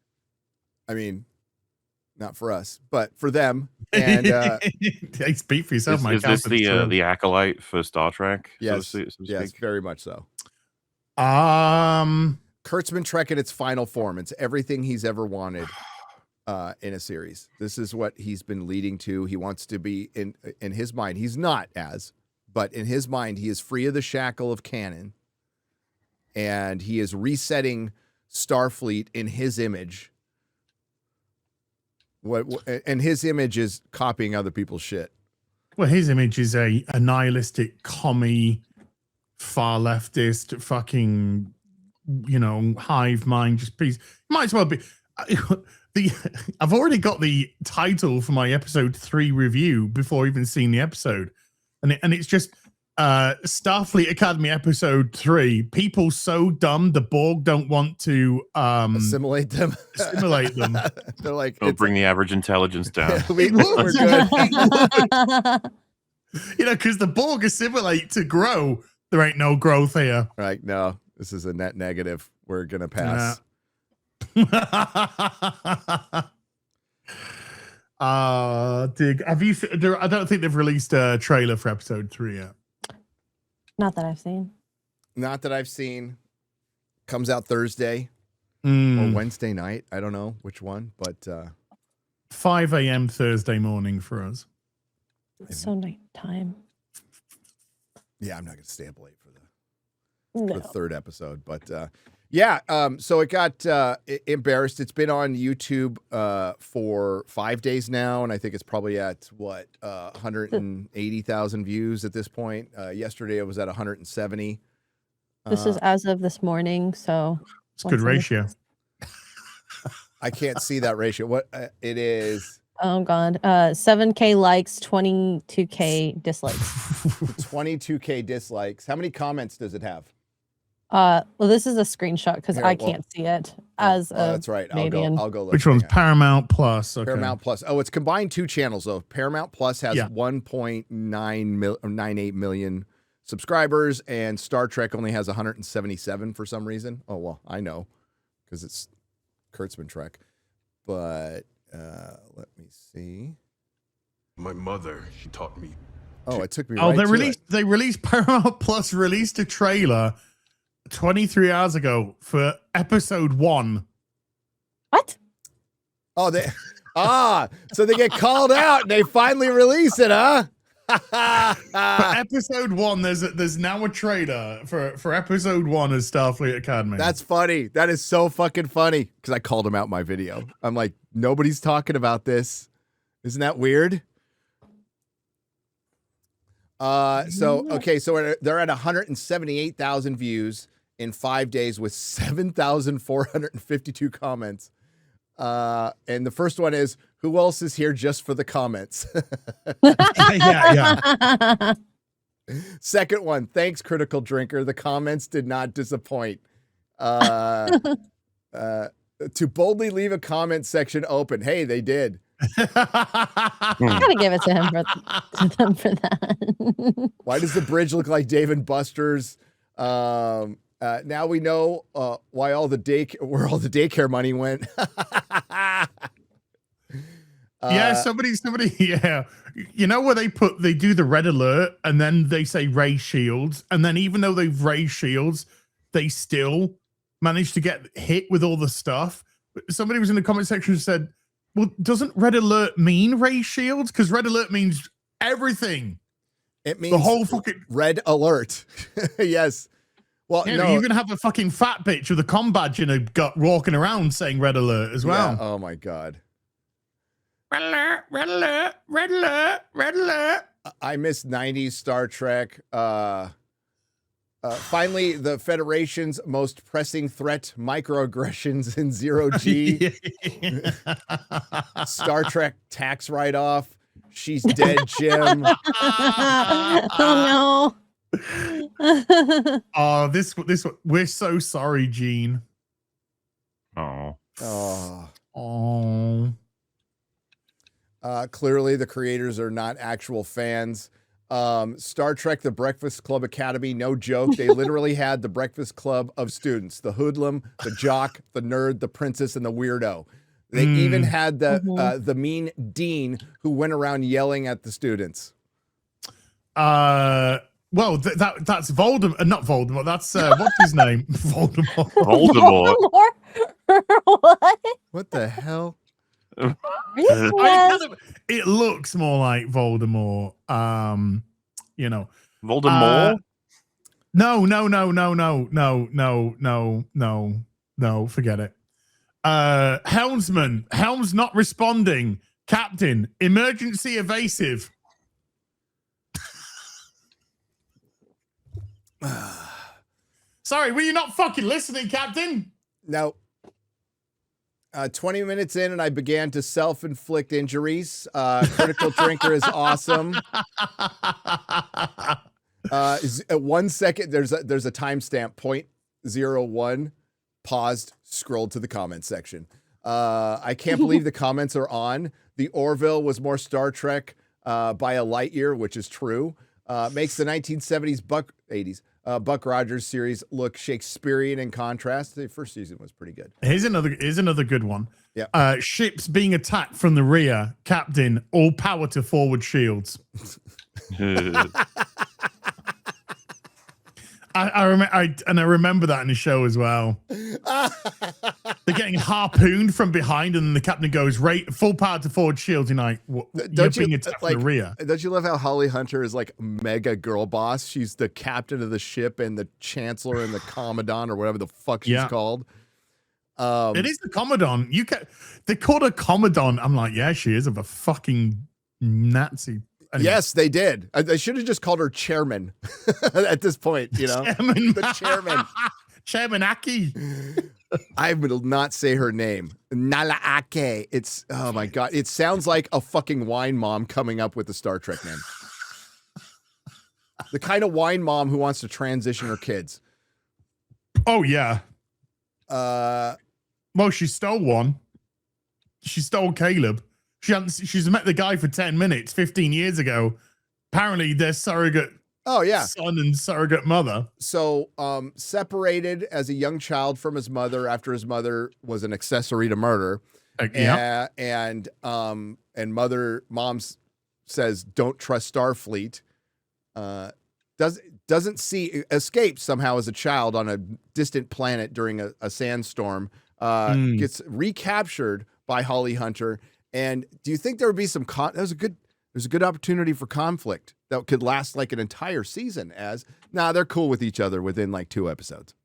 Speaker 1: I mean, not for us, but for them. And
Speaker 4: Hey, speak for yourself, Mike.
Speaker 2: Is this the acolyte for Star Trek?
Speaker 1: yes, yes, very much so. Kurtzman Trek in its final form. It's everything he's ever wanted in a series. This is what he's been leading to. He wants to be in his mind. He's not but in his mind, he is free of the shackle of canon, and he is resetting Starfleet in his image. And his image is copying other people's shit.
Speaker 4: Well, his image is a nihilistic commie, far leftist, fucking, hive mind, just piece. Might as well be. I've already got the title for my episode 3 review before even seeing the episode, and it's just Starfleet Academy episode 3. People so dumb the Borg don't want to
Speaker 1: assimilate them. They're like,
Speaker 2: it'll bring the average intelligence down.
Speaker 1: We're good.
Speaker 4: Because the Borg assimilate to grow. There ain't no growth here.
Speaker 1: Right? No, this is a net negative. We're gonna pass.
Speaker 4: Dig. Have you? I don't think they've released a trailer for episode 3 yet.
Speaker 3: Not that I've seen.
Speaker 1: Not that I've seen. Comes out Thursday or Wednesday night. I don't know which one, but
Speaker 4: 5 a.m. Thursday morning for us.
Speaker 3: So nighttime.
Speaker 1: Yeah, I'm not gonna stay up late for the third episode, but yeah. So it got embarrassed. It's been on YouTube for 5 days now, and I think it's probably at 180,000 views at this point. Yesterday it was at 170.
Speaker 3: This is as of this morning, so
Speaker 4: it's a good ratio.
Speaker 1: I can't see that ratio. What it is?
Speaker 3: Oh God, 7K likes, 22K dislikes.
Speaker 1: 22K dislikes. How many comments does it have?
Speaker 3: Well, this is a screenshot because I can't see it as
Speaker 1: that's right. I'll go look.
Speaker 4: Which one's Paramount Plus? Okay.
Speaker 1: Paramount Plus. Oh, it's combined 2 channels though. Paramount Plus has 1.98 million subscribers, and Star Trek only has 177 for some reason. Oh well, I know because it's Kurtzman Trek. But let me see.
Speaker 5: My mother, she taught me.
Speaker 1: Oh, it took me.
Speaker 4: Oh, they released Paramount Plus released a trailer 23 hours ago for episode 1.
Speaker 3: What?
Speaker 1: Oh, so they get called out and they finally release it, huh?
Speaker 4: For episode 1, there's now a trailer for episode 1 of Starfleet Academy.
Speaker 1: That's funny. That is so fucking funny because I called him out in my video. I'm like, nobody's talking about this. Isn't that weird? So they're at 178,000 views in 5 days with 7,452 comments. And the first one is, who else is here just for the comments?
Speaker 4: yeah.
Speaker 1: Second one, thanks, Critical Drinker. The comments did not disappoint. To boldly leave a comment section open. Hey, they did.
Speaker 3: Gotta give it to him to them for that.
Speaker 1: Why does the bridge look like Dave and Buster's? Now we know why where all the daycare money went.
Speaker 4: Yeah, somebody, yeah. You know where they do the red alert and then they say ray shields, and then even though they've ray shields, they still manage to get hit with all the stuff. Somebody was in the comment section and said, well, doesn't red alert mean ray shields? Because red alert means everything.
Speaker 1: It means
Speaker 4: the whole fucking
Speaker 1: red alert. Yes. Well,
Speaker 4: yeah,
Speaker 1: no.
Speaker 4: you're gonna have a fucking fat bitch with a comm badge in a gut walking around saying red alert as well.
Speaker 1: Yeah. Oh my God.
Speaker 4: Red alert, red alert, red alert, red alert.
Speaker 1: I miss 90s Star Trek. Finally, the Federation's most pressing threat, microaggressions in Zero G. Star Trek tax write-off. She's dead, Jim.
Speaker 3: Oh no.
Speaker 4: Oh, this we're so sorry, Gene.
Speaker 2: Oh.
Speaker 4: Oh.
Speaker 1: Clearly, the creators are not actual fans. Star Trek, The Breakfast Club Academy, no joke. They literally had the Breakfast Club of students, the hoodlum, the jock, the nerd, the princess, and the weirdo. They even had the mean dean who went around yelling at the students.
Speaker 4: Well, that's Voldemort, not Voldemort. That's what's his name? Voldemort.
Speaker 2: Voldemort.
Speaker 3: What?
Speaker 1: What the hell?
Speaker 3: Yes.
Speaker 4: It looks more like Voldemort. You know.
Speaker 2: Voldemort?
Speaker 4: No, forget it. Helmsman, Helm's not responding. Captain, emergency evasive. Sorry, were you not fucking listening, Captain?
Speaker 1: No. 20 minutes in, and I began to self-inflict injuries. Critical Drinker is awesome. 1 second, there's a timestamp, 0.01, paused, scrolled to the comment section. I can't believe the comments are on. The Orville was more Star Trek by a light year, which is true. Makes the 1970s Buck Rogers series look Shakespearean in contrast. The first season was pretty good.
Speaker 4: Here's another good one.
Speaker 1: Yeah.
Speaker 4: Ships being attacked from the rear. Captain, all power to forward shields. I remember that in the show as well. They're getting harpooned from behind, and then the captain goes, "Right, full power to forward shields." And like, you're being attacked from the rear.
Speaker 1: Don't you love how Holly Hunter is like mega girl boss? She's the captain of the ship and the chancellor and the commandant or whatever the fuck she's called.
Speaker 4: It is the commandant. They called her commandant. I'm like, yeah, she is of a fucking Nazi. Anyway.
Speaker 1: Yes, they did. They should have just called her chairman at this point, you know? The chairman.
Speaker 4: Chairman Aki.
Speaker 1: I will not say her name. Nalaake. It's, oh my God. It sounds like a fucking wine mom coming up with a Star Trek name. The kind of wine mom who wants to transition her kids.
Speaker 4: Oh, yeah. Well, she stole one. She stole Caleb. She's met the guy for 10 minutes 15 years ago. Apparently, they're surrogate son and surrogate mother.
Speaker 1: So separated as a young child from his mother after his mother was an accessory to murder. And mom says, don't trust Starfleet. Doesn't see, escaped somehow as a child on a distant planet during a sandstorm. Gets recaptured by Holly Hunter. And do you think there would be some there's a good opportunity for conflict that could last like an entire season? They're cool with each other within like 2 episodes.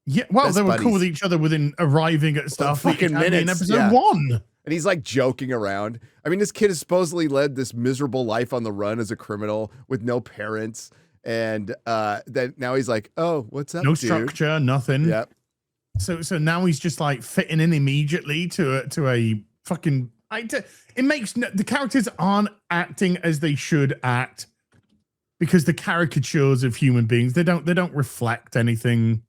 Speaker 4: Yeah, well, they were cool with each other within arriving at Starfleet in episode 1.
Speaker 1: And he's like joking around. I mean, this kid has supposedly led this miserable life on the run as a criminal with no parents. And then now he's like, oh, what's up,
Speaker 4: no
Speaker 1: dude?
Speaker 4: structure, nothing.
Speaker 1: Yep.
Speaker 4: So now he's just like fitting in immediately to a fucking. It makes the characters aren't acting as they should act because the caricatures of human beings they don't reflect anything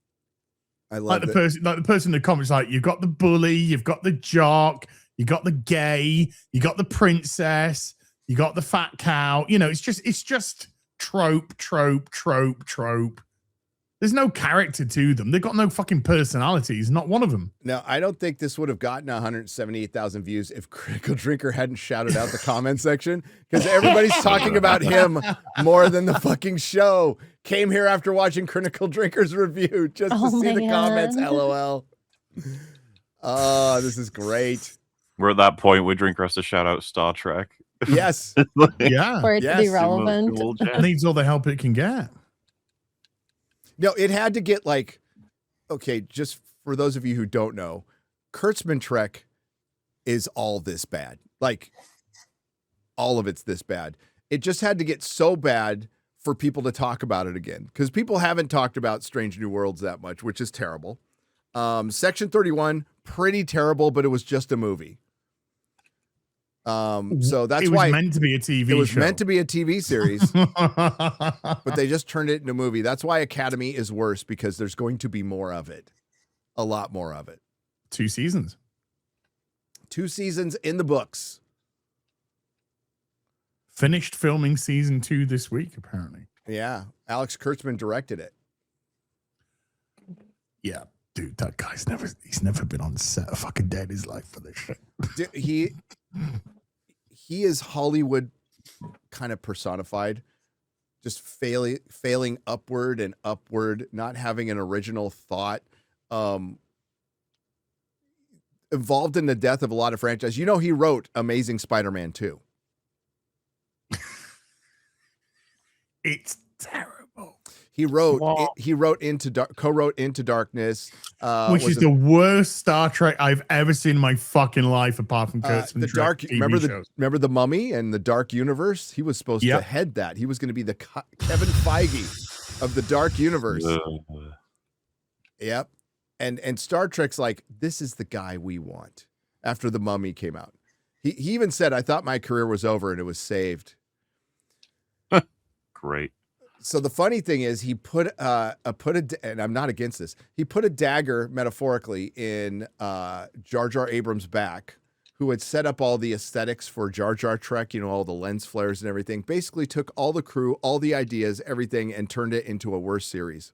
Speaker 1: I love
Speaker 4: the person in the comments, like, you've got the bully, you've got the jock, you got the gay, you got the princess, you got the fat cow. You know, it's just trope. There's no character to them. They've got no fucking personalities. Not one of them.
Speaker 1: Now, I don't think this would have gotten 178,000 views if Critical Drinker hadn't shouted out the comment section, because everybody's talking about him more than the fucking show. Came here after watching Critical Drinker's review just to see the comments. LOL. Oh, this is great.
Speaker 2: We're at that point where Drinker has to shout out Star Trek.
Speaker 1: Yes.
Speaker 4: Yeah.
Speaker 3: For it to be
Speaker 1: Yes.
Speaker 3: relevant.
Speaker 4: It needs all the help it can get.
Speaker 1: No, it had to get like, okay, just for those of you who don't know, Kurtzman Trek is all this bad. Like, all of it's this bad. It just had to get so bad for people to talk about it again, because people haven't talked about Strange New Worlds that much, which is terrible. Section 31, pretty terrible, but it was just a movie. So that's why
Speaker 4: it was meant to be a TV show.
Speaker 1: It was meant to be a TV series, but they just turned it into a movie. That's why Academy is worse, because there's going to be more of it. A lot more of it.
Speaker 4: 2 seasons.
Speaker 1: 2 seasons in the books.
Speaker 4: Finished filming season 2 this week, apparently.
Speaker 1: Yeah. Alex Kurtzman directed it.
Speaker 4: Yeah. Dude, that guy's he's never been on set a fucking day in his life for this shit.
Speaker 1: Dude, he is Hollywood kind of personified, just failing upward and upward, not having an original thought, involved in the death of a lot of franchises. You know, he wrote Amazing Spider-Man 2.
Speaker 4: It's terrible.
Speaker 1: He wrote co-wrote Into Darkness,
Speaker 4: which is the worst Star Trek I've ever seen in my fucking life, apart from Kurtzman.
Speaker 1: The Dark. Remember the Mummy and the Dark Universe? He was supposed to head that. He was going to be the Kevin Feige of the Dark Universe. Yep. And Star Trek's like, this is the guy we want. After the Mummy came out, he even said, "I thought my career was over and it was saved."
Speaker 2: Great.
Speaker 1: So the funny thing is, he put and I'm not against this. He put a dagger, metaphorically, in Jar Jar Abrams' back, who had set up all the aesthetics for Jar Jar Trek, you know, all the lens flares and everything. Basically took all the crew, all the ideas, everything, and turned it into a worse series.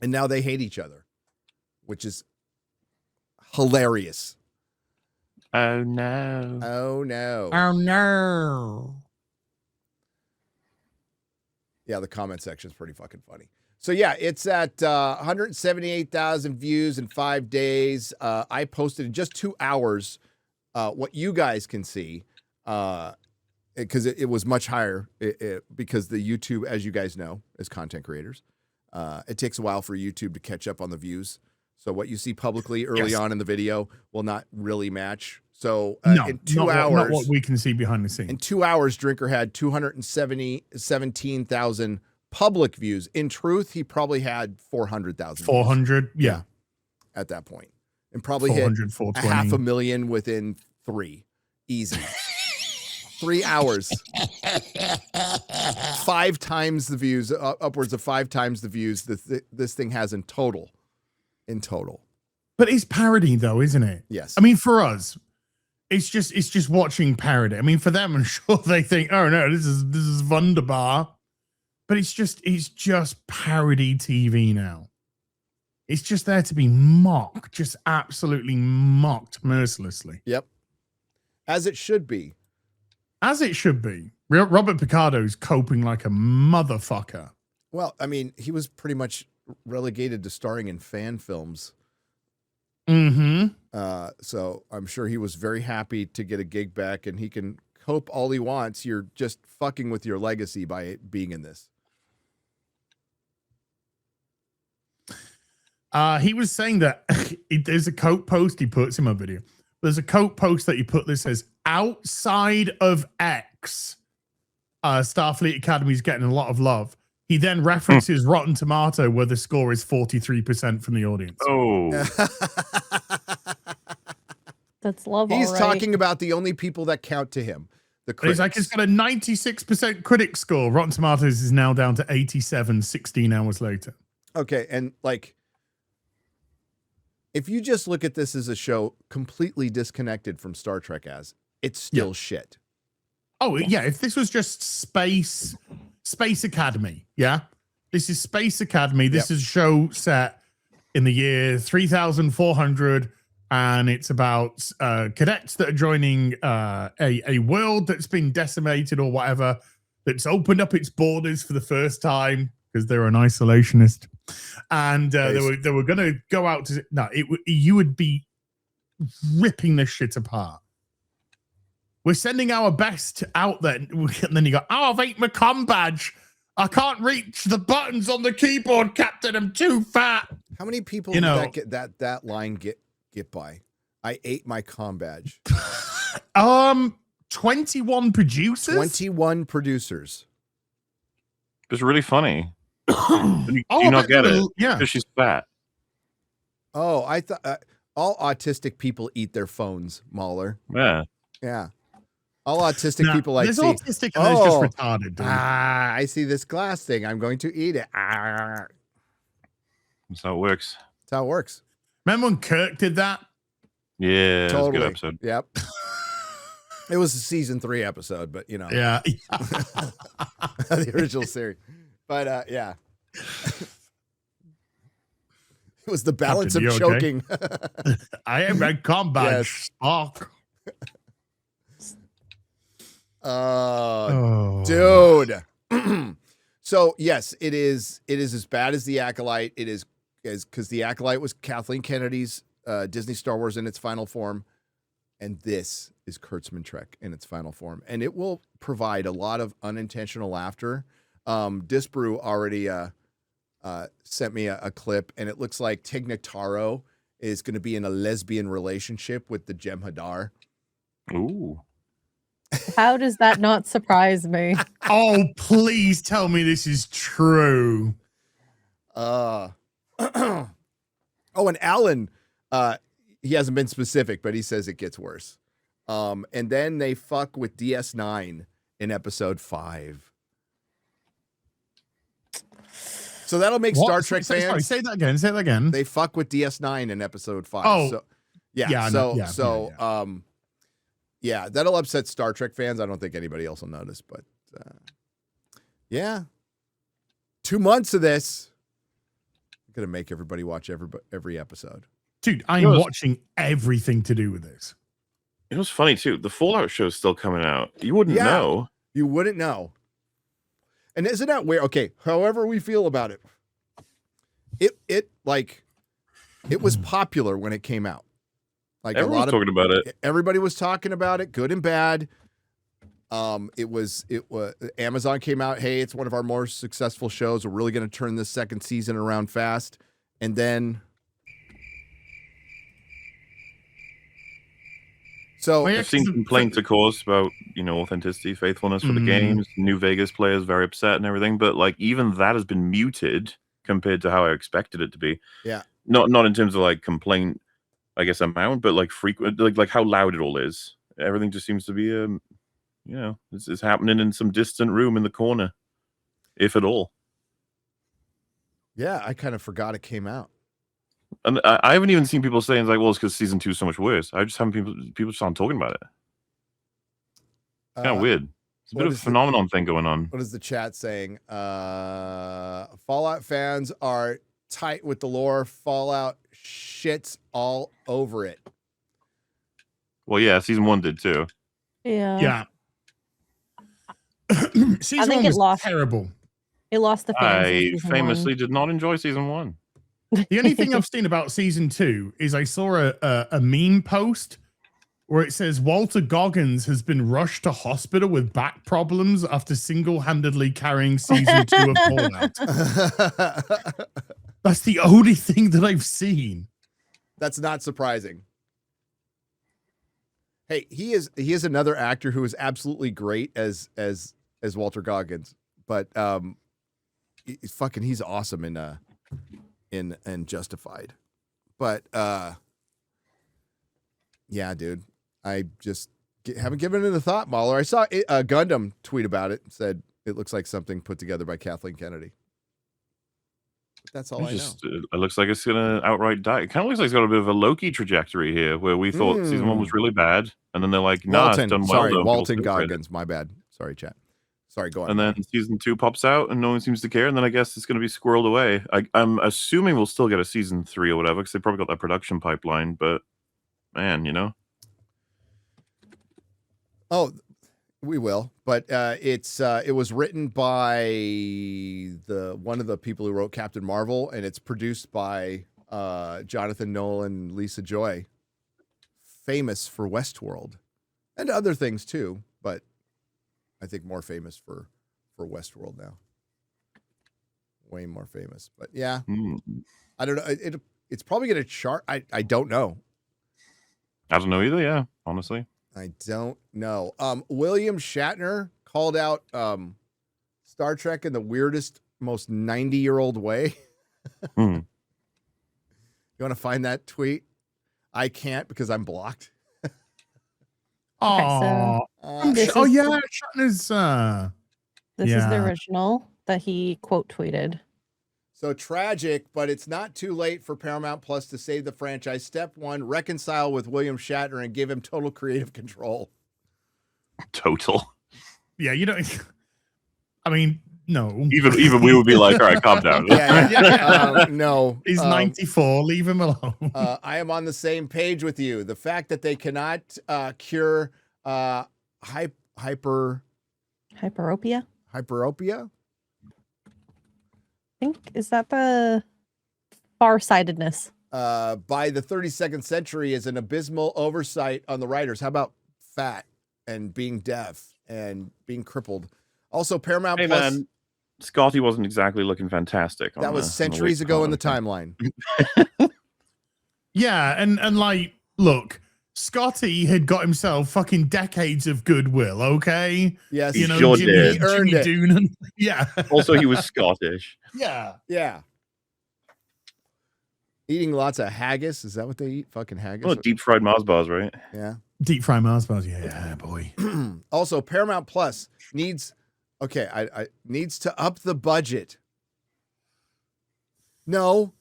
Speaker 1: And now they hate each other, which is hilarious.
Speaker 2: Oh no.
Speaker 1: Oh no.
Speaker 4: Oh no.
Speaker 1: Yeah, the comment section is pretty fucking funny. So yeah, it's at 178,000 views in 5 days. I posted in just 2 hours what you guys can see, because it was much higher, because the YouTube, as you guys know, as content creators, it takes a while for YouTube to catch up on the views. So what you see publicly early on in the video will not really match. So in 2 hours,
Speaker 4: not what we can see behind the scenes.
Speaker 1: In 2 hours, Drinker had 217,000 public views. In truth, he probably had 400,000.
Speaker 4: 400, yeah.
Speaker 1: At that point, and probably hit
Speaker 4: 420.
Speaker 1: 500,000 within 3, easy. 3 hours, 5 times the views, upwards of 5 times the views that this thing has in total.
Speaker 4: But it's parody, though, isn't it?
Speaker 1: Yes.
Speaker 4: I mean, for us, it's just watching parody. I mean, for them, I'm sure they think, oh no, this is wunderbar. But it's just parody TV now. It's just there to be mocked, just absolutely mocked mercilessly.
Speaker 1: Yep. As it should be.
Speaker 4: As it should be. Robert Picardo's coping like a motherfucker.
Speaker 1: Well, I mean, he was pretty much relegated to starring in fan films.
Speaker 4: Mm-hmm.
Speaker 1: So I'm sure he was very happy to get a gig back, and he can cope all he wants. You're just fucking with your legacy by being in this.
Speaker 4: He was saying that there's a quote post he puts in my video. There's a quote post that he put that says, outside of X, Starfleet Academy is getting a lot of love. He then references Rotten Tomato, where the score is 43% from the audience.
Speaker 2: Oh.
Speaker 3: That's love.
Speaker 1: He's
Speaker 3: all right.
Speaker 1: talking about the only people that count to him. The critics.
Speaker 4: It's like it's got a 96% critic score. Rotten Tomatoes is now down to 87 16 hours later.
Speaker 1: Okay, and like, if you just look at this as a show completely disconnected from Star Trek, it's still shit.
Speaker 4: Oh yeah, if this was just Space Academy, yeah, this is Space Academy. This is a show set in the year 3400, and it's about cadets that are joining a world that's been decimated or whatever, that's opened up its borders for the first time because they're an isolationist, and they were going to go out to you would be ripping this shit apart. We're sending our best out there, and then you go, oh, I've ate my comm badge. I can't reach the buttons on the keyboard, Captain. I'm too fat.
Speaker 1: How many people did that line get by? I ate my comm badge.
Speaker 4: 21 producers.
Speaker 1: 21 producers.
Speaker 2: It's really funny. Do you not get it?
Speaker 4: Yeah,
Speaker 2: because she's fat.
Speaker 1: Oh, I thought all autistic people eat their phones, MauLer.
Speaker 2: Yeah.
Speaker 1: All autistic people like
Speaker 4: there's
Speaker 1: see.
Speaker 4: Autistic and there's just retarded. Dude.
Speaker 1: I see this glass thing. I'm going to eat it.
Speaker 2: That's how it works.
Speaker 1: That's how it works.
Speaker 4: Remember when Kirk did that?
Speaker 2: Yeah,
Speaker 1: Totally.
Speaker 2: It was a good episode.
Speaker 1: Yep. It was a season 3 episode, but you know.
Speaker 4: Yeah.
Speaker 1: The original series. But yeah. It was the balance
Speaker 4: Captain,
Speaker 1: of choking.
Speaker 4: Okay? I am a combat Spock.
Speaker 1: Dude. So yes, it is as bad as The Acolyte. It is because The Acolyte was Kathleen Kennedy's Disney Star Wars in its final form, and this is Kurtzman Trek in its final form, and it will provide a lot of unintentional laughter. Disbrew already sent me a clip, and it looks like Tig Notaro is going to be in a lesbian relationship with the Jem'Hadar.
Speaker 2: Ooh.
Speaker 3: How does that not surprise me?
Speaker 4: Oh, please tell me this is true.
Speaker 1: Oh, and Alan, he hasn't been specific, but he says it gets worse. And then they fuck with DS9 in episode 5. So that'll make Star Trek fans.
Speaker 4: Sorry, say that again. Say that again.
Speaker 1: They fuck with DS9 in episode 5.
Speaker 4: Oh,
Speaker 1: so, yeah. That'll upset Star Trek fans. I don't think anybody else will notice, but yeah. 2 months of this. I'm gonna make everybody watch every episode.
Speaker 4: Dude, I'm watching everything to do with this.
Speaker 2: It was funny too. The Fallout show is still coming out. You wouldn't know.
Speaker 1: You wouldn't know. And isn't that weird? Okay, however we feel about it, it was popular when it came out. Like
Speaker 2: everyone's talking about it.
Speaker 1: Everybody was talking about it, good and bad. It was Amazon came out. Hey, it's one of our more successful shows. We're really going to turn this second season around fast. And then, so
Speaker 2: I've seen complaints, of course, about authenticity, faithfulness for the games. New Vegas players very upset and everything. But like even that has been muted compared to how I expected it to be.
Speaker 1: Yeah,
Speaker 2: not in terms of like complaint, I guess amount, but like frequent, like how loud it all is. Everything just seems to be it's happening in some distant room in the corner, if at all.
Speaker 1: Yeah, I kind of forgot it came out.
Speaker 2: And I haven't even seen people saying like, well, it's because season 2 is so much worse. I just haven't people just aren't talking about it. It's kind of weird. It's a bit of a phenomenon thing going on.
Speaker 1: What is the chat saying? Fallout fans are tight with the lore. Fallout shits all over it.
Speaker 2: Well, yeah, season 1 did too.
Speaker 3: Yeah.
Speaker 4: Season 1 was terrible.
Speaker 3: It lost the fans.
Speaker 2: I famously did not enjoy season 1.
Speaker 4: The only thing I've seen about season 2 is I saw a meme post where it says Walter Goggins has been rushed to hospital with back problems after single-handedly carrying season 2 of Fallout. That's the only thing that I've seen.
Speaker 1: That's not surprising. Hey, he is another actor who is absolutely great as Walter Goggins, but he's awesome in Justified. But yeah, dude, I just haven't given it a thought, MauLer. I saw Gundam tweet about it and said it looks like something put together by Kathleen Kennedy. That's all I know.
Speaker 2: It looks like it's gonna outright die. It kind of looks like it's got a bit of a Loki trajectory here, where we thought season 1 was really bad, and then they're like, "Nah,
Speaker 1: Walton,
Speaker 2: it's done well."
Speaker 1: sorry,
Speaker 2: though,
Speaker 1: Walton
Speaker 2: people still praise it.
Speaker 1: Goggins. My bad. Sorry, chat. Sorry, go on.
Speaker 2: And then season 2 pops out, and no one seems to care. And then I guess it's going to be squirreled away. I'm assuming we'll still get a season 3 or whatever, because they probably got that production pipeline. But man, you know.
Speaker 1: Oh, we will. But it was written by one of the people who wrote Captain Marvel, and it's produced by Jonathan Nolan and Lisa Joy, famous for Westworld and other things too, but I think more famous for Westworld now. Way more famous. But yeah, I don't know. It's probably going to chart. I don't know.
Speaker 2: I don't know either. Yeah, honestly.
Speaker 1: I don't know. William Shatner called out Star Trek in the weirdest, most 90-year-old way. You want to find that tweet? I can't because I'm blocked.
Speaker 4: Oh, yeah, Shatner's.
Speaker 3: This is the original that he quote tweeted.
Speaker 1: So tragic, but it's not too late for Paramount Plus to save the franchise. Step 1, reconcile with William Shatner and give him total creative control.
Speaker 2: Total.
Speaker 4: Yeah, you don't. I mean, no.
Speaker 2: Even we would be like, all right, calm down.
Speaker 1: No.
Speaker 4: He's 94. Leave him alone.
Speaker 1: I am on the same page with you. The fact that they cannot cure
Speaker 3: Hyperopia?
Speaker 1: Hyperopia?
Speaker 3: I think, is that the farsightedness?
Speaker 1: By the 32nd century is an abysmal oversight on the writers. How about fat and being deaf and being crippled? Also, Paramount Plus.
Speaker 2: Man, Scotty wasn't exactly looking fantastic.
Speaker 1: That was centuries ago in the timeline.
Speaker 4: Yeah, and like, look, Scotty had got himself fucking decades of goodwill, okay?
Speaker 1: Yes,
Speaker 4: you know,
Speaker 2: sure
Speaker 4: Jimmy,
Speaker 2: did.
Speaker 1: He earned it.
Speaker 4: Doonan. Yeah.
Speaker 2: Also, he was Scottish.
Speaker 4: Yeah.
Speaker 1: Yeah. Eating lots of haggis. Is that what they eat? Fucking haggis?
Speaker 2: Oh, deep fried Mars bars, right?
Speaker 1: Yeah.
Speaker 4: Deep fried Mars bars. Yeah, boy.
Speaker 1: Also, Paramount Plus needs, I needs to up the budget. No,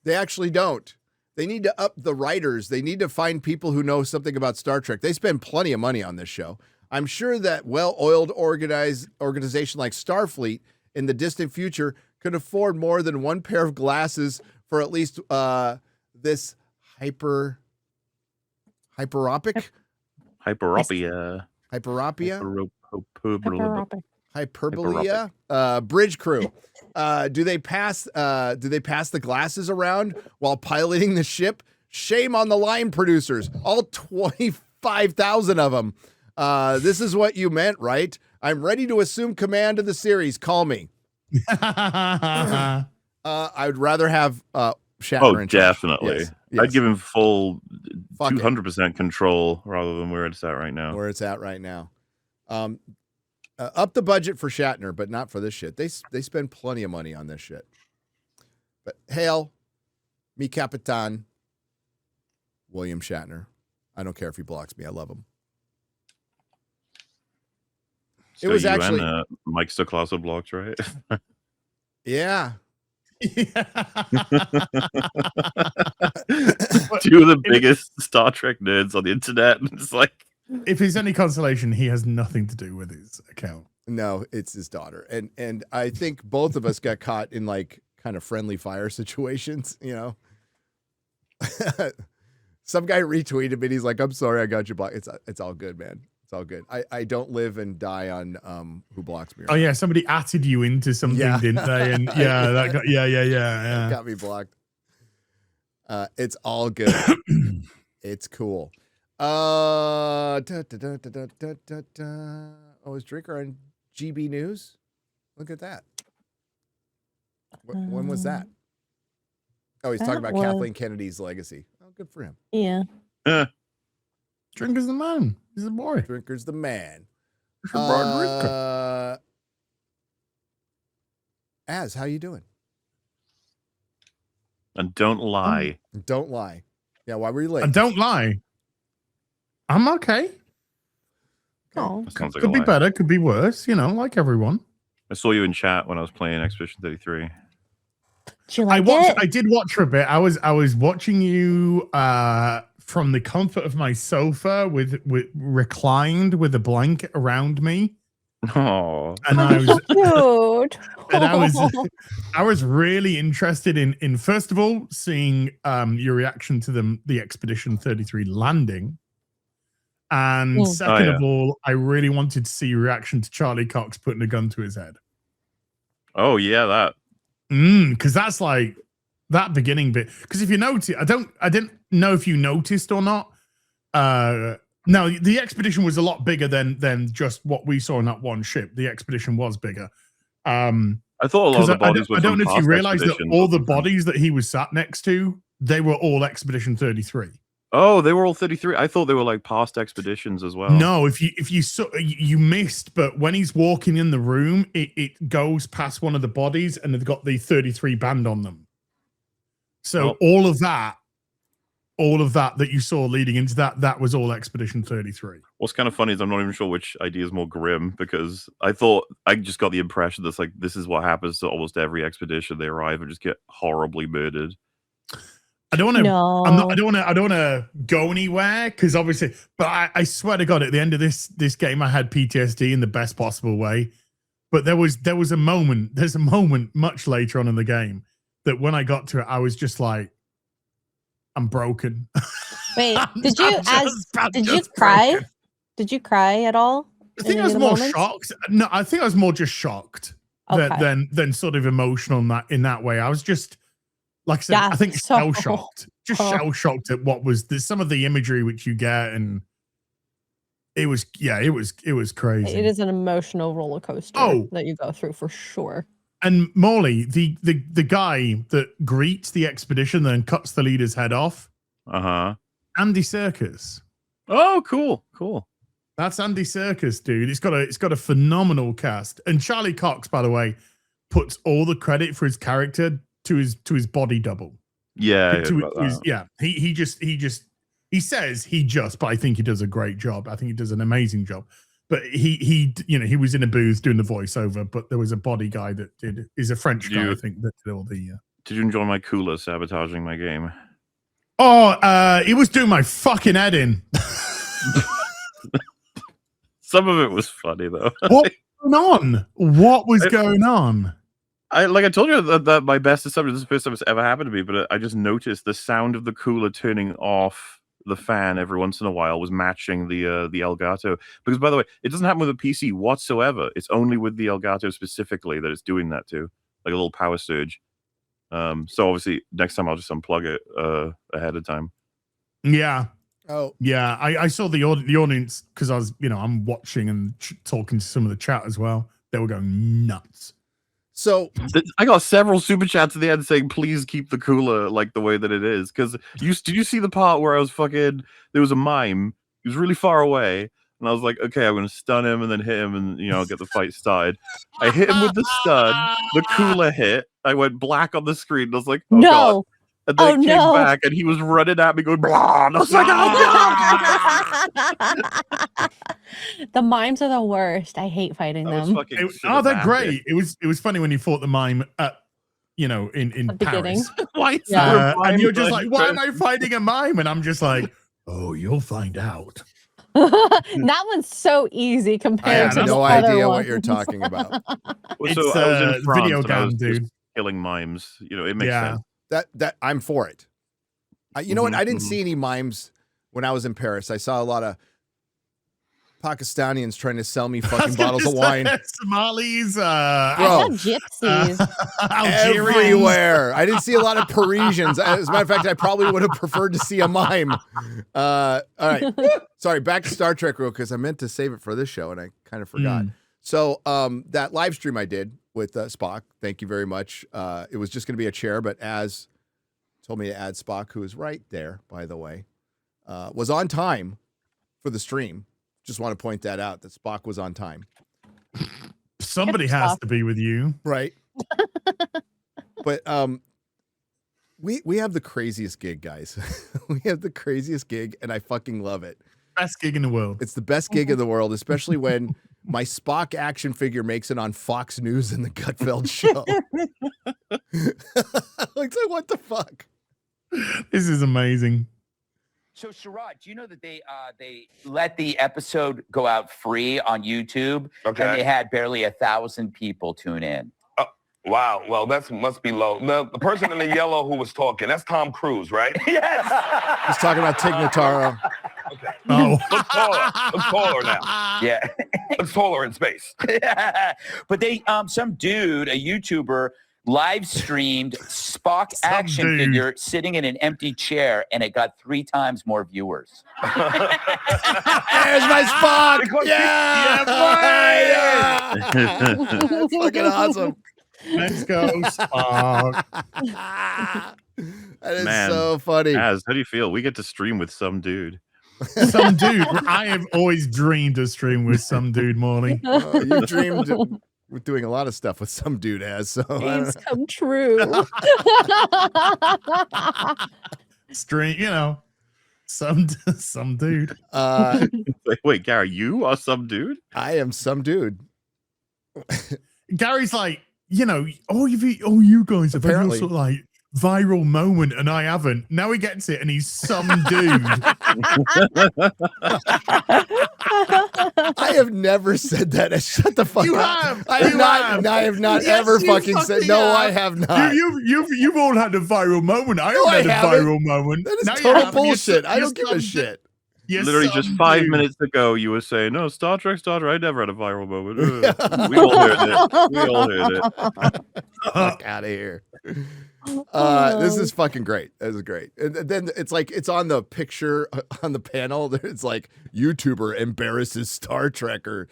Speaker 1: they actually don't. They need to up the writers. They need to find people who know something about Star Trek. They spend plenty of money on this show. I'm sure that well-oiled organization like Starfleet in the distant future could afford more than one pair of glasses for at least this hyperopia. Hyperbolea. Bridge crew. Do they pass the glasses around while piloting the ship? Shame on the line producers. All 25,000 of them. This is what you meant, right? I'm ready to assume command of the series. Call me. I would rather have Shatner.
Speaker 2: Oh, definitely.
Speaker 1: Yes.
Speaker 2: I'd give him full 200% control rather than where it's at right now.
Speaker 1: Up the budget for Shatner, but not for this shit. They spend plenty of money on this shit. But hail, mi capitan, William Shatner. I don't care if he blocks me. I love him.
Speaker 2: So
Speaker 1: it was
Speaker 2: you
Speaker 1: actually
Speaker 2: and, Mike Stuck also blocked, right?
Speaker 1: Yeah.
Speaker 2: Two of the biggest Star Trek nerds on the internet. It's like,
Speaker 4: if he's any consolation, he has nothing to do with his account.
Speaker 1: No, it's his daughter. And I think both of us got caught in like kind of friendly fire situations, you know. Some guy retweeted me and he's like, I'm sorry I got you blocked. It's all good, man. It's all good. I don't live and die on who blocks me.
Speaker 4: Oh yeah, somebody atted you into something, didn't they? And yeah,
Speaker 1: got me blocked. It's all good. It's cool. Oh, is Drinker on GB News? Look at that. When was that? Oh, he's talking about Kathleen Kennedy's legacy. Oh, good for him.
Speaker 3: Yeah.
Speaker 4: Drinker's the man. He's a boy.
Speaker 1: Drinker's the man. Az, how you doing?
Speaker 2: And don't lie.
Speaker 1: Don't lie. Yeah, why were you late?
Speaker 4: And don't lie. I'm okay.
Speaker 3: Oh,
Speaker 2: Sounds like
Speaker 4: could
Speaker 2: a
Speaker 4: be
Speaker 2: lie.
Speaker 4: better, could be worse, you know, like everyone.
Speaker 2: I saw you in chat when I was playing Expedition 33.
Speaker 3: Did you like it?
Speaker 4: I did watch for a bit. I was watching you from the comfort of my sofa with reclined with a blanket around me.
Speaker 2: Oh,
Speaker 4: And I was
Speaker 3: Cute.
Speaker 4: and I was really interested in first of all seeing your reaction to the Expedition 33 landing. And second of all, I really wanted to see your reaction to Charlie Cox putting a gun to his head.
Speaker 2: oh yeah, that.
Speaker 4: Because that's like that beginning bit. Because if you notice, I didn't know if you noticed or not. No, the expedition was a lot bigger than just what we saw in that one ship. The expedition was bigger.
Speaker 2: I thought a lot of the bodies were
Speaker 4: I don't
Speaker 2: from
Speaker 4: know if you
Speaker 2: past
Speaker 4: realized that
Speaker 2: expeditions
Speaker 4: all
Speaker 2: or
Speaker 4: the
Speaker 2: something.
Speaker 4: bodies that he was sat next to, they were all Expedition 33.
Speaker 2: Oh, they were all 33. I thought they were like past expeditions as well.
Speaker 4: No, if you saw, you missed, but when he's walking in the room, it goes past one of the bodies and they've got the 33 band on them. So all of that you saw leading into that was all Expedition 33.
Speaker 2: What's kind of funny is I'm not even sure which idea is more grim, because I thought I just got the impression that's like this is what happens to almost every expedition. They arrive and just get horribly murdered.
Speaker 4: I don't want to.
Speaker 3: No.
Speaker 4: I don't want to go anywhere because obviously. But I swear to God, at the end of this game, I had PTSD in the best possible way. But there was a moment. There's a moment much later on in the game that when I got to it, I was just like, I'm broken.
Speaker 3: Wait, did you cry?
Speaker 4: Broken.
Speaker 3: Did you cry at all?
Speaker 4: I think I was more shocked. No, I think I was more just shocked than sort of emotional in that way. I was just. Like I said, I think shell shocked, shell shocked at what was some of the imagery which you get, and it was crazy.
Speaker 3: It is an emotional roller coaster that you go through for sure.
Speaker 4: And Morley, the guy that greets the expedition then cuts the leader's head off. Andy Serkis.
Speaker 2: Oh, cool.
Speaker 4: That's Andy Serkis, dude. It's got a phenomenal cast, and Charlie Cox, by the way, puts all the credit for his character to his body double.
Speaker 2: Yeah,
Speaker 4: he says but I think he does a great job. I think he does an amazing job. But he was in a booth doing the voiceover, but there was a body guy that is a French guy, I think, that did all the
Speaker 2: Did you enjoy my cooler sabotaging my game?
Speaker 4: He was doing my fucking head in.
Speaker 2: Some of it was funny though.
Speaker 4: What was going on?
Speaker 2: I told you that my best assumption, this is the first time it's ever happened to me, but I just noticed the sound of the cooler turning off the fan every once in a while was matching the Elgato. Because, by the way, it doesn't happen with a PC whatsoever. It's only with the Elgato specifically that it's doing that too, like a little power surge. So obviously next time I'll just unplug it ahead of time.
Speaker 4: Yeah.
Speaker 1: Oh
Speaker 4: yeah. I saw the audience because I was I'm watching and talking to some of the chat as well. They were going nuts.
Speaker 1: So
Speaker 2: I got several super chats at the end saying, please keep the cooler like the way that it is. Because did you see the part where I was there was a mime, he was really far away, and I was like, okay, I'm going to stun him and then hit him and, get the fight started. I hit him with the stun, the cooler hit, I went black on the screen, and I was like, oh God. And then it came back, and he was running at me going, blah, and I was like, oh God!
Speaker 3: The mimes are the worst. I hate fighting them.
Speaker 4: They're great. It was funny when you fought the mime at, in Paris.
Speaker 2: Why is
Speaker 4: and you're just like, why am I fighting a mime? And I'm just like, oh, you'll find out.
Speaker 3: That one's so easy compared to
Speaker 1: I have
Speaker 3: the
Speaker 1: no
Speaker 3: other
Speaker 1: idea
Speaker 3: ones.
Speaker 1: what you're talking about.
Speaker 4: It's
Speaker 2: so I was in France,
Speaker 4: video
Speaker 2: and I
Speaker 4: game,
Speaker 2: was
Speaker 4: dude.
Speaker 2: killing mimes. It makes sense.
Speaker 1: That I'm for it. You know what? I didn't see any mimes when I was in Paris. I saw a lot of Pakistanians trying to sell me fucking bottles of wine.
Speaker 4: Somalis,
Speaker 3: I saw gypsies.
Speaker 1: Everywhere. I didn't see a lot of Parisians. As a matter of fact, I probably would have preferred to see a mime. All right. Sorry, back to Star Trek real because I meant to save it for this show and I kind of forgot. So that live stream I did with Spock, thank you very much. It was just going to be a chair, but Az told me to add Spock, who is right there, by the way, was on time for the stream. Just want to point that out, that Spock was on time.
Speaker 4: Somebody has to be with you.
Speaker 1: Right. But we have the craziest gig, guys. We have the craziest gig, and I fucking love it.
Speaker 4: Best gig in the world.
Speaker 1: It's the best gig in the world, especially when My Spock action figure makes it on Fox News in the Gutfeld show. Like, what the fuck?
Speaker 4: This is amazing.
Speaker 6: So, Sherrod, do you know that they let the episode go out free on YouTube, and they had barely 1,000 people tune in?
Speaker 7: Wow. Well, that must be low. The person in the yellow who was talking, that's Tom Cruise, right?
Speaker 6: Yes.
Speaker 1: He's talking about Tig Notaro.
Speaker 7: Okay.
Speaker 4: Oh.
Speaker 7: Looks taller. Looks taller now.
Speaker 6: Yeah.
Speaker 7: Looks taller in space.
Speaker 6: But they, some dude, a YouTuber, live streamed Spock action figure sitting in an empty chair, and it got 3 times more viewers.
Speaker 1: There's my Spock. Yeah, that's fucking awesome.
Speaker 4: Let's go, Spock.
Speaker 1: That is so funny.
Speaker 2: Az, how do you feel? We get to stream with some dude.
Speaker 4: Some dude. I have always dreamed of stream with some dude, Morley.
Speaker 1: You dreamed with doing a lot of stuff with some dude, Az. So
Speaker 3: Dreams come true.
Speaker 4: Stream, you know, some dude.
Speaker 2: Wait, Gary, you are some dude?
Speaker 1: I am some dude.
Speaker 4: Gary's like, you know, you guys have had your
Speaker 1: Apparently.
Speaker 4: sort of like viral moment, and I haven't. Now he gets it, and he's some dude.
Speaker 1: I have never said that. Shut the fuck
Speaker 4: You
Speaker 1: up.
Speaker 4: have.
Speaker 1: I have
Speaker 4: You
Speaker 1: not.
Speaker 4: have.
Speaker 1: I have not
Speaker 4: Yes,
Speaker 1: ever
Speaker 4: you
Speaker 1: fucking said.
Speaker 4: fucking
Speaker 1: No,
Speaker 4: have.
Speaker 1: I have not.
Speaker 4: You've all had a viral moment. I
Speaker 1: No, I
Speaker 4: haven't had a
Speaker 1: haven't.
Speaker 4: viral moment.
Speaker 1: That is
Speaker 4: No, you
Speaker 1: total
Speaker 4: haven't. You're
Speaker 1: bullshit. I
Speaker 4: you're
Speaker 1: don't give a
Speaker 4: some
Speaker 1: shit.
Speaker 4: You're
Speaker 2: Literally just
Speaker 4: some
Speaker 2: 5
Speaker 4: dude.
Speaker 2: minutes ago, you were saying, "No, Star Trek. I never had a viral moment." We all heard it. We all heard it.
Speaker 1: Fuck out of here. This is fucking great. This is great. And then it's like it's on the picture on the panel. It's like YouTuber embarrasses Star Trek, or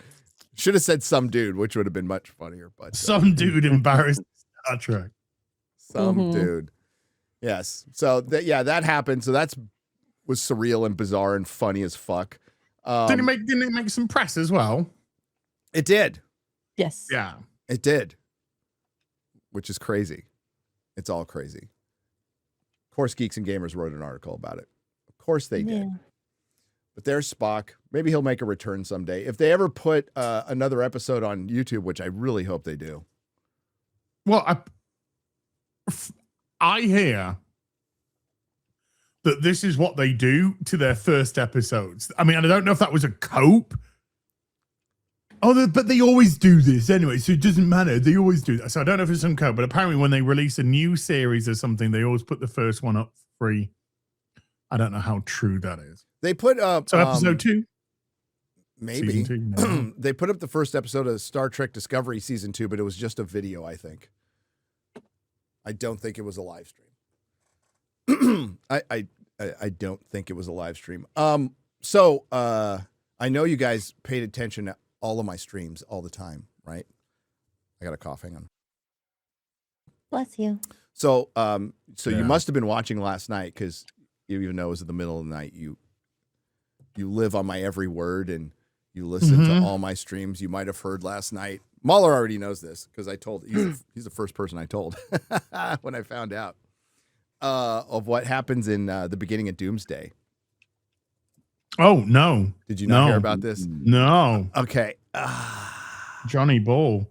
Speaker 1: should have said some dude, which would have been much funnier. But
Speaker 4: Some dude embarrassed Star Trek.
Speaker 1: some dude. Yes. So that happened. So was surreal and bizarre and funny as fuck.
Speaker 4: Didn't it make some press as well?
Speaker 1: It did.
Speaker 3: Yes.
Speaker 4: Yeah.
Speaker 1: It did. Which is crazy. It's all crazy. Of course, Geeks and Gamers wrote an article about it. Of course they did.
Speaker 3: Yeah.
Speaker 1: But there's Spock. Maybe he'll make a return someday. If they ever put another episode on YouTube, which I really hope they do.
Speaker 4: Well, I hear that this is what they do to their first episodes. I mean, I don't know if that was a cope. But they always do this anyway, so it doesn't matter. They always do that. So I don't know if it's some cope, but apparently when they release a new series or something, they always put the first one up free. I don't know how true that is.
Speaker 1: They put up
Speaker 4: So episode 2?
Speaker 1: maybe
Speaker 4: Season 2, no.
Speaker 1: they put up the first episode of Star Trek Discovery season 2, but it was just a video. I think. I don't think it was a live stream. I don't think it was a live stream. So I know you guys paid attention to all of my streams all the time, right? I got a cough. Hang on.
Speaker 3: Bless you.
Speaker 1: So you
Speaker 4: Yeah.
Speaker 1: must have been watching last night, because you even though it was in the middle of the night, you live on my every word and you listen to all my streams. You might have heard last night. MauLer already knows this because I told he's the first person I told when I found out of what happens in the beginning of Doomsday.
Speaker 4: Oh, no.
Speaker 1: Did you not
Speaker 4: No.
Speaker 1: hear about this?
Speaker 4: No.
Speaker 1: Okay.
Speaker 4: Johnny Ball.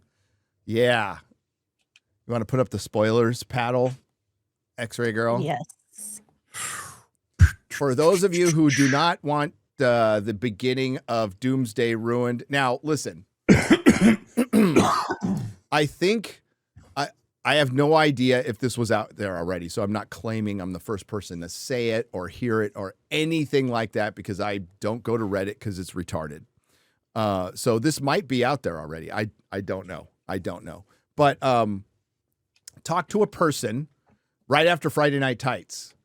Speaker 1: Yeah. You want to put up the spoilers, paddle, X-Ray girl?
Speaker 3: Yes.
Speaker 1: For those of you who do not want the beginning of Doomsday ruined. Now, listen. I think I have no idea if this was out there already, so I'm not claiming I'm the first person to say it or hear it or anything like that, because I don't go to Reddit because it's retarded. So this might be out there already. I don't know. But talk to a person right after Friday Night Tights.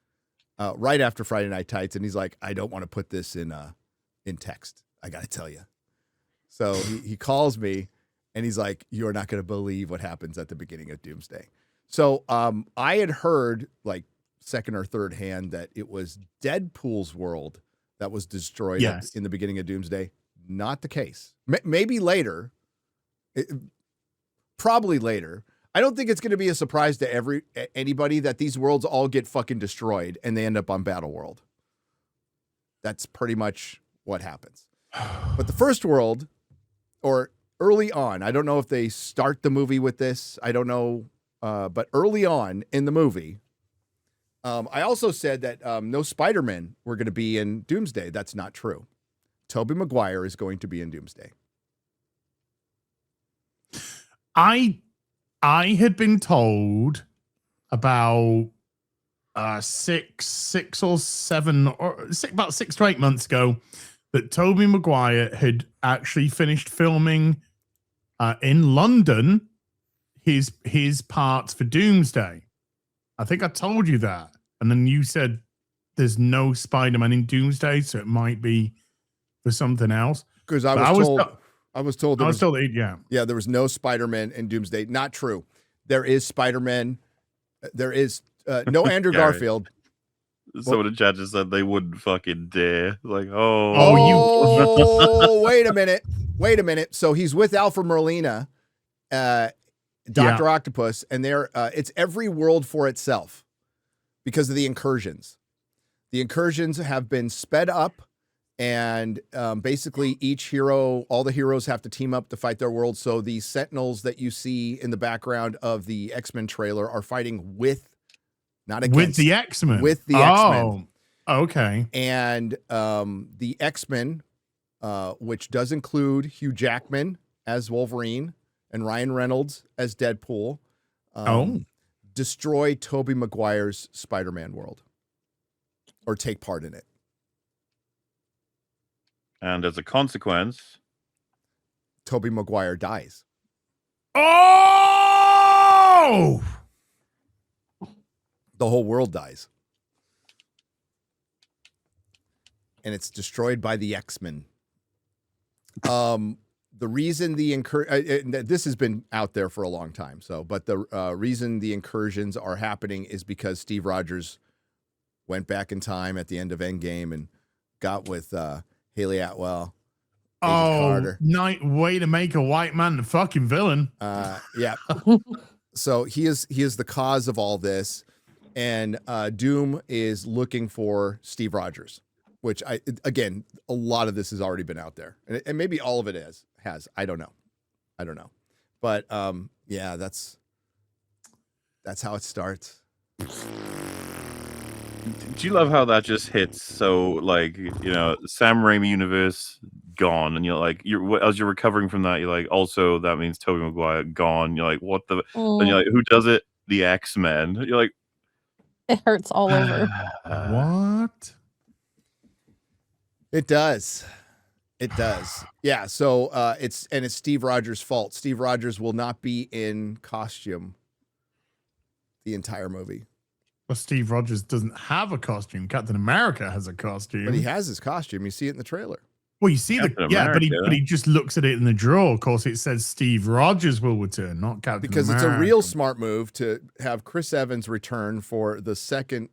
Speaker 1: And he's like, I don't want to put this in text. I got to tell you. So he calls me and he's like, you're not going to believe what happens at the beginning of Doomsday. So I had heard like second or third hand that it was Deadpool's world that was destroyed in the beginning of Doomsday. Not the case. Maybe later. Probably later. I don't think it's going to be a surprise to anybody that these worlds all get fucking destroyed and they end up on Battle World. That's pretty much what happens. But the first world or early on, I don't know if they start the movie with this. I don't know. But early on in the movie, I also said that no Spider-Men were going to be in Doomsday. That's not true. Tobey Maguire is going to be in Doomsday.
Speaker 4: I had been told about about 6 to 8 months ago that Tobey Maguire had actually finished filming in London his parts for Doomsday. I think I told you that, and then you said there's no Spider-Man in Doomsday, so it might be for something else.
Speaker 1: Because I was told there was no Spider-Man in Doomsday. Not true. There is Spider-Man. There is no Andrew Garfield.
Speaker 2: Some of the judges said they wouldn't fucking dare. Like,
Speaker 1: wait a minute. So he's with Alfred Molina, Dr. Octopus, and it's every world for itself because of the incursions. The incursions have been sped up, and basically all the heroes have to team up to fight their world. So the Sentinels that you see in the background of the X-Men trailer are fighting with the X-Men.
Speaker 4: Oh, okay.
Speaker 1: And the X-Men, which does include Hugh Jackman as Wolverine and Ryan Reynolds as Deadpool, destroy Tobey Maguire's Spider-Man world or take part in it.
Speaker 2: And as a consequence,
Speaker 1: Tobey Maguire dies.
Speaker 4: Oh!
Speaker 1: The whole world dies. And it's destroyed by the X-Men. The reason this has been out there for a long time. But the reason the incursions are happening is because Steve Rogers went back in time at the end of Endgame and got with Haley Atwell. Carter.
Speaker 4: Way to make a white man the fucking villain.
Speaker 1: Yeah. So he is the cause of all this. And Doom is looking for Steve Rogers, which a lot of this has already been out there, and maybe all of it has. I don't know. But yeah, that's how it starts.
Speaker 2: Do you love how that just hits? So like, Sam Raimi universe gone, and as you're recovering from that, you're like, also that means Tobey Maguire gone. You're like, what the? And you're like, who does it? The X-Men. You're like,
Speaker 3: it hurts all over.
Speaker 4: What?
Speaker 1: It does. Yeah. So it's Steve Rogers' fault. Steve Rogers will not be in costume the entire movie.
Speaker 4: Well, Steve Rogers doesn't have a costume. Captain America has a costume.
Speaker 1: But he has his costume. You see it in the trailer.
Speaker 4: Well, you see but he just looks at it in the drawer. Of course, it says Steve Rogers will return, not Captain
Speaker 1: because
Speaker 4: America.
Speaker 1: It's a real smart move to have Chris Evans return for the second.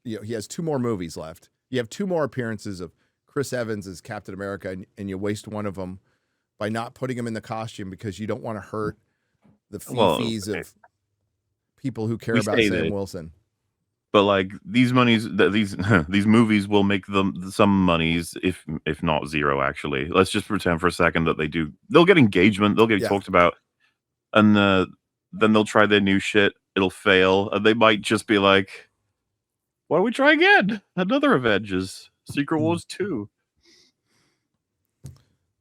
Speaker 1: He has 2 more movies left. You have 2 more appearances of Chris Evans as Captain America, and you waste one of them by not putting him in the costume because you don't want to hurt the fees of people who care about Sam Wilson.
Speaker 2: But like these movies will make them some monies, if not zero. Actually, let's just pretend for a second that they'll get engagement, they'll get talked about, and then they'll try their new shit. It'll fail, and they might just be like, "Why don't we try again? Another Avengers, Secret Wars 2."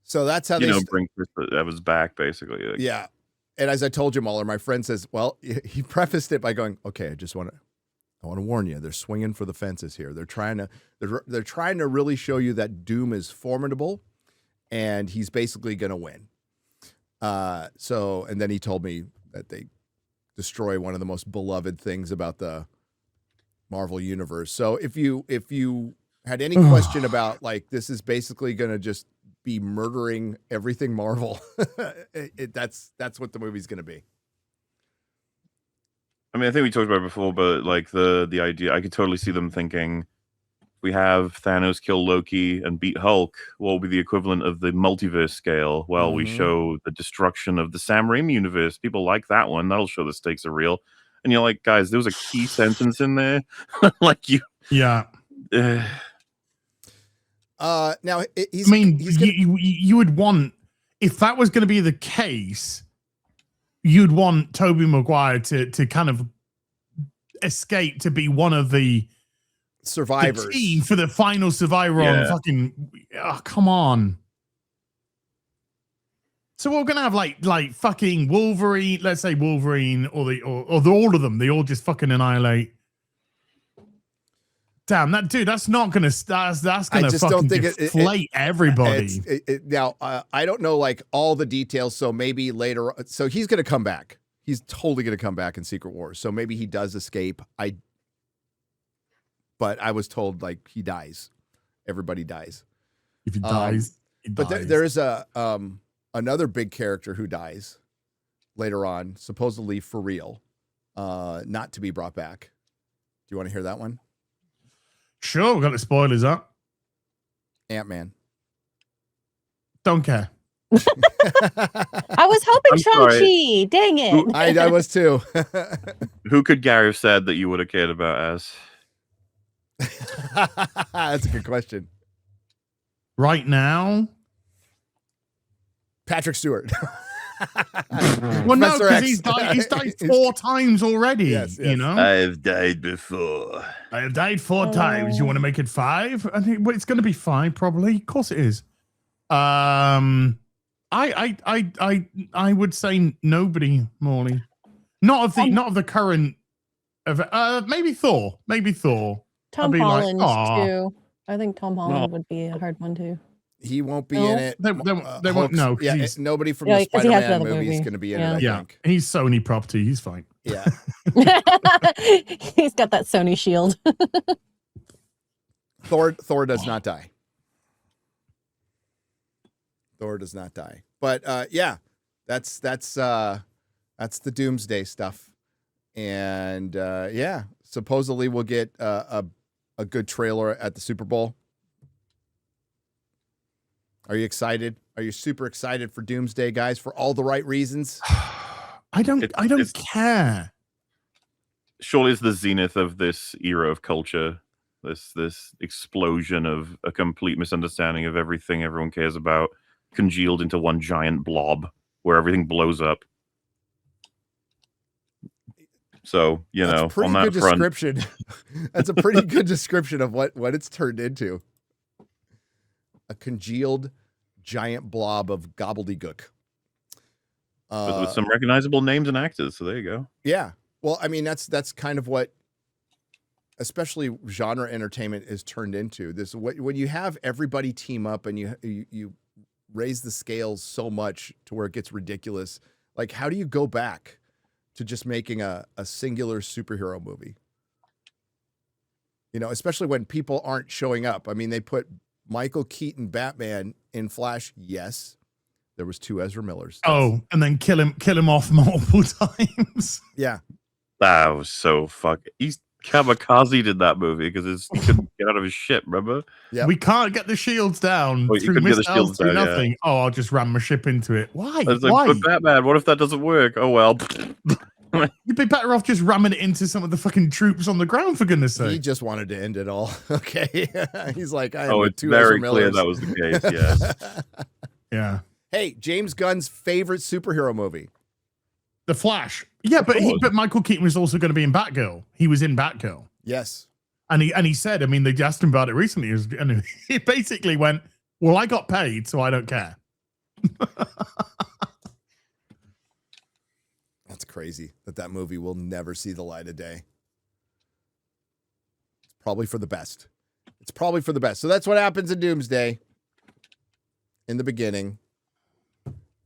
Speaker 1: So that's how
Speaker 2: bring Chris Evans back, basically.
Speaker 1: Yeah, and as I told you, MauLer, my friend says, well, he prefaced it by going, "Okay, I want to warn you, they're swinging for the fences here. They're trying to really show you that Doom is formidable, and he's basically going to win." And then he told me that they destroy one of the most beloved things about the Marvel universe. So if you had any question about like this is basically going to just be murdering everything Marvel, that's what the movie's going to be.
Speaker 2: I mean, I think we talked about it before, but like the idea, I could totally see them thinking, we have Thanos kill Loki and beat Hulk. What will be the equivalent of the multiverse scale? Well, we show the destruction of the Sam Raimi universe. People like that one. That'll show the stakes are real. And you're like, guys, there was a key sentence in there. Like you.
Speaker 4: Yeah.
Speaker 1: Now
Speaker 4: you would want, if that was going to be the case, you'd want Tobey Maguire to kind of escape to be one of the
Speaker 1: survivors,
Speaker 4: the team for the final survivor on fucking. Oh, come on. So we're gonna have like fucking Wolverine. Let's say Wolverine or all of them. They all just fucking annihilate. Damn, that dude. That's not gonna. That's gonna
Speaker 1: just
Speaker 4: fucking
Speaker 1: don't think
Speaker 4: deflate everybody.
Speaker 1: Now, I don't know like all the details. So maybe later. So he's gonna come back. He's totally gonna come back in Secret Wars. So maybe he does escape. But I was told like he dies. Everybody dies.
Speaker 4: If he dies, he dies.
Speaker 1: But there is a another big character who dies later on, supposedly for real, not to be brought back. Do you want to hear that one?
Speaker 4: Sure, we've got the spoilers up.
Speaker 1: Ant-Man.
Speaker 4: Don't care.
Speaker 3: I was hoping Shang-Chi. Dang it.
Speaker 1: I was too.
Speaker 2: Who could Gary have said that you would have cared about as?
Speaker 1: That's a good question.
Speaker 4: Right now,
Speaker 1: Patrick Stewart.
Speaker 4: Well, no, because he's died 4 times already.
Speaker 1: Yes.
Speaker 4: You know,
Speaker 2: I've died before.
Speaker 4: I have died 4 times. You want to make it 5? I think it's going to be 5, probably. Of course, it is. I would say nobody, Morley. Not of the current. Maybe Thor.
Speaker 3: Tom Holland too. I think Tom Holland would be a hard one too.
Speaker 1: He won't be in it.
Speaker 4: They won't know.
Speaker 1: Yeah, nobody from the Spider-Man movie is going to be in it, I think.
Speaker 4: He's Sony property. He's fine.
Speaker 1: Yeah.
Speaker 3: He's got that Sony shield.
Speaker 1: Thor does not die. Thor does not die. But yeah, that's the Doomsday stuff. And yeah, supposedly we'll get a good trailer at the Super Bowl. Are you excited? Are you super excited for Doomsday, guys, for all the right reasons?
Speaker 4: I don't care.
Speaker 2: Surely it's the zenith of this era of culture. This explosion of a complete misunderstanding of everything everyone cares about, congealed into one giant blob where everything blows up. So,
Speaker 1: That's
Speaker 2: on that
Speaker 1: good
Speaker 2: front,
Speaker 1: description. That's a pretty good description of what it's turned into. A congealed giant blob of gobbledygook.
Speaker 2: with some recognizable names and actors. So there you go.
Speaker 1: Yeah. Well, I mean, that's kind of what, especially genre entertainment, is turned into. This when you have everybody team up and you raise the scales so much to where it gets ridiculous. Like, how do you go back to just making a singular superhero movie? Especially when people aren't showing up. I mean, they put Michael Keaton Batman in Flash. Yes, there was 2 Ezra Millers.
Speaker 4: And then kill him off multiple times.
Speaker 1: Yeah,
Speaker 2: that was so He's kamikaze did that movie because he couldn't get out of his ship. Remember?
Speaker 1: Yeah,
Speaker 4: we can't get the shields down through missiles through nothing. Yeah. Oh, I'll just ram my ship into it. Why? Why?
Speaker 2: But Batman, what if that doesn't work? Oh well.
Speaker 4: You'd be better off just ramming it into some of the fucking troops on the ground, for goodness sake.
Speaker 1: He just wanted to end it all. Okay. He's like,
Speaker 2: it's very clear that was the case, yes.
Speaker 4: Yeah.
Speaker 1: Hey, James Gunn's favorite superhero movie.
Speaker 4: The Flash. Yeah, but Michael Keaton was also going to be in Batgirl. He was in Batgirl.
Speaker 1: Yes.
Speaker 4: And he said, I mean, they asked him about it recently, and he basically went, well, I got paid, so I don't care.
Speaker 1: That's crazy that movie will never see the light of day. It's probably for the best. So that's what happens in Doomsday in the beginning.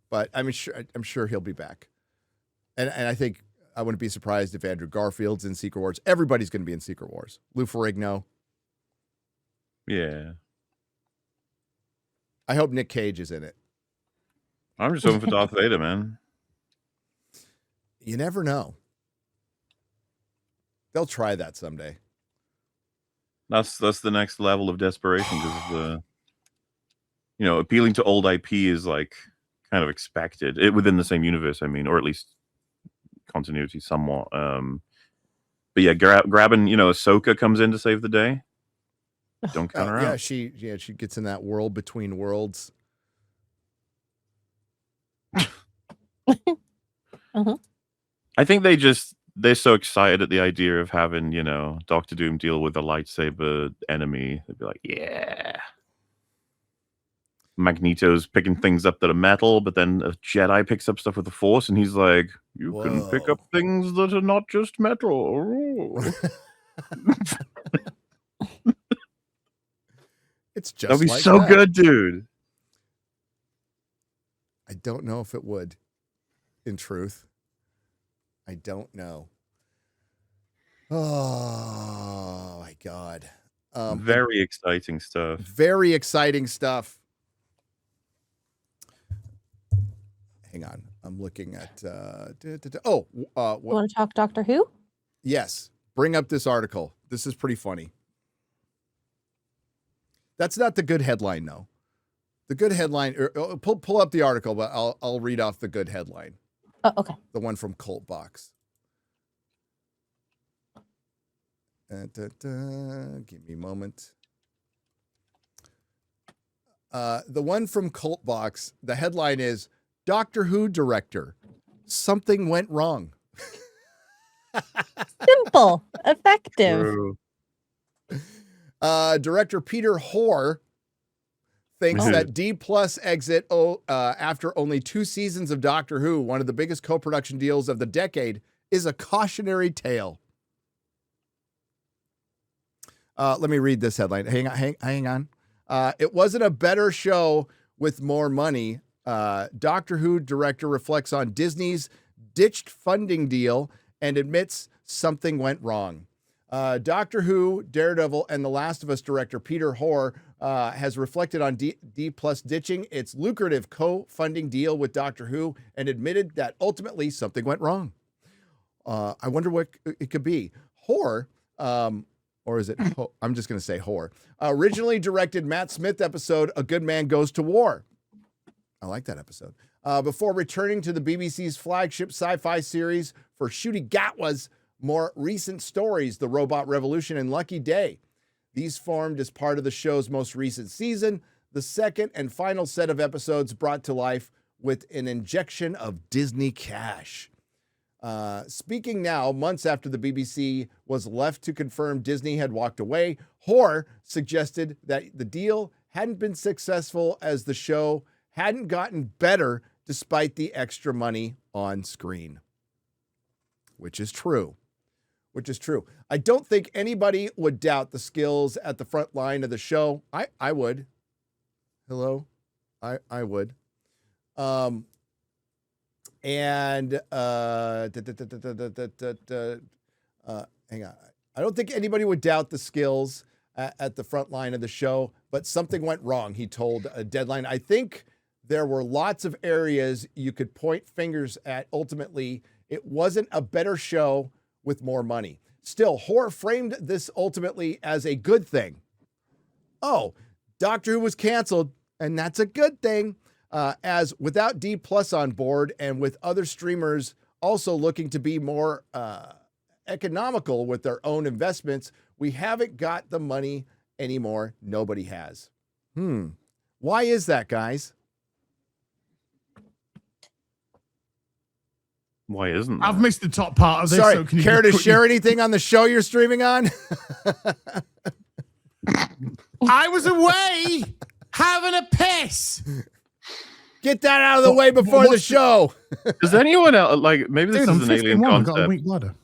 Speaker 1: But I'm sure he'll be back. And I think I wouldn't be surprised if Andrew Garfield's in Secret Wars. Everybody's going to be in Secret Wars. Lou Ferrigno.
Speaker 2: Yeah.
Speaker 1: I hope Nick Cage is in it.
Speaker 2: I'm just hoping for Darth Vader, man.
Speaker 1: You never know. They'll try that someday.
Speaker 2: That's the next level of desperation because appealing to old IP is like kind of expected within the same universe. I mean, or at least continuity somewhat. But yeah, grabbing Ahsoka comes in to save the day. Don't count her out.
Speaker 1: Yeah, she gets in that world between worlds.
Speaker 2: I think they're so excited at the idea of having, you know, Doctor Doom deal with a lightsaber enemy. They'd be like, yeah. Magneto's picking things up that are metal, but then a Jedi picks up stuff with the Force, and he's like, you can pick up things that are not just metal.
Speaker 1: It's just
Speaker 2: That'd be
Speaker 1: like
Speaker 2: so
Speaker 1: that.
Speaker 2: good, dude.
Speaker 1: I don't know if it would, in truth. I don't know. Oh, my God.
Speaker 2: Very exciting stuff.
Speaker 1: Very exciting stuff. Hang on. I'm looking at...
Speaker 3: You want to talk Doctor Who?
Speaker 1: Yes. Bring up this article. This is pretty funny. That's not the good headline, though. The good headline... pull up the article, but I'll read off the good headline.
Speaker 3: Oh, okay.
Speaker 1: The one from Cult Box. Give me a moment. The one from Cult Box, the headline is Doctor Who director, something went wrong.
Speaker 3: Simple, effective.
Speaker 1: Director Peter Hoare thinks that D+ exit after only 2 seasons of Doctor Who, one of the biggest co-production deals of the decade, is a cautionary tale. Let me read this headline. Hang on. It wasn't a better show with more money. Doctor Who director reflects on Disney's ditched funding deal and admits something went wrong. Doctor Who, Daredevil, and The Last of Us director Peter Hoare has reflected on D+ ditching its lucrative co-funding deal with Doctor Who and admitted that ultimately something went wrong. I wonder what it could be. Hoare, or is it? I'm just going to say Hoare. Originally directed Matt Smith episode A Good Man Goes to War. I like that episode. Before returning to the BBC's flagship sci-fi series for Ncuti Gatwa's more recent stories, The Robot Revolution and Lucky Day. These formed as part of the show's most recent season, the second and final set of episodes brought to life with an injection of Disney cash. Speaking now, months after the BBC was left to confirm Disney had walked away, Hoare suggested that the deal hadn't been successful as the show hadn't gotten better despite the extra money on screen. Which is true. I don't think anybody would doubt the skills at the front line of the show. I would. Hello? I would. Hang on. I don't think anybody would doubt the skills at the front line of the show, but something went wrong, he told a Deadline. I think there were lots of areas you could point fingers at. Ultimately, it wasn't a better show with more money. Still, Hoare framed this ultimately as a good thing. Oh, Doctor Who was canceled, and that's a good thing. As without D+ on board and with other streamers also looking to be more economical with their own investments, we haven't got the money anymore. Nobody has. Why is that, guys?
Speaker 2: Why isn't that?
Speaker 4: I've missed the top part of this.
Speaker 1: Sorry,
Speaker 4: so can you
Speaker 1: care to
Speaker 4: just
Speaker 1: share anything on the show you're streaming on?
Speaker 4: I was away having a piss.
Speaker 1: Get that out of the way before the show.
Speaker 2: Does anyone else, like, maybe this
Speaker 4: Dude, I'm
Speaker 2: is an alien
Speaker 4: 51, I've got a
Speaker 2: concept,
Speaker 4: weak bladder.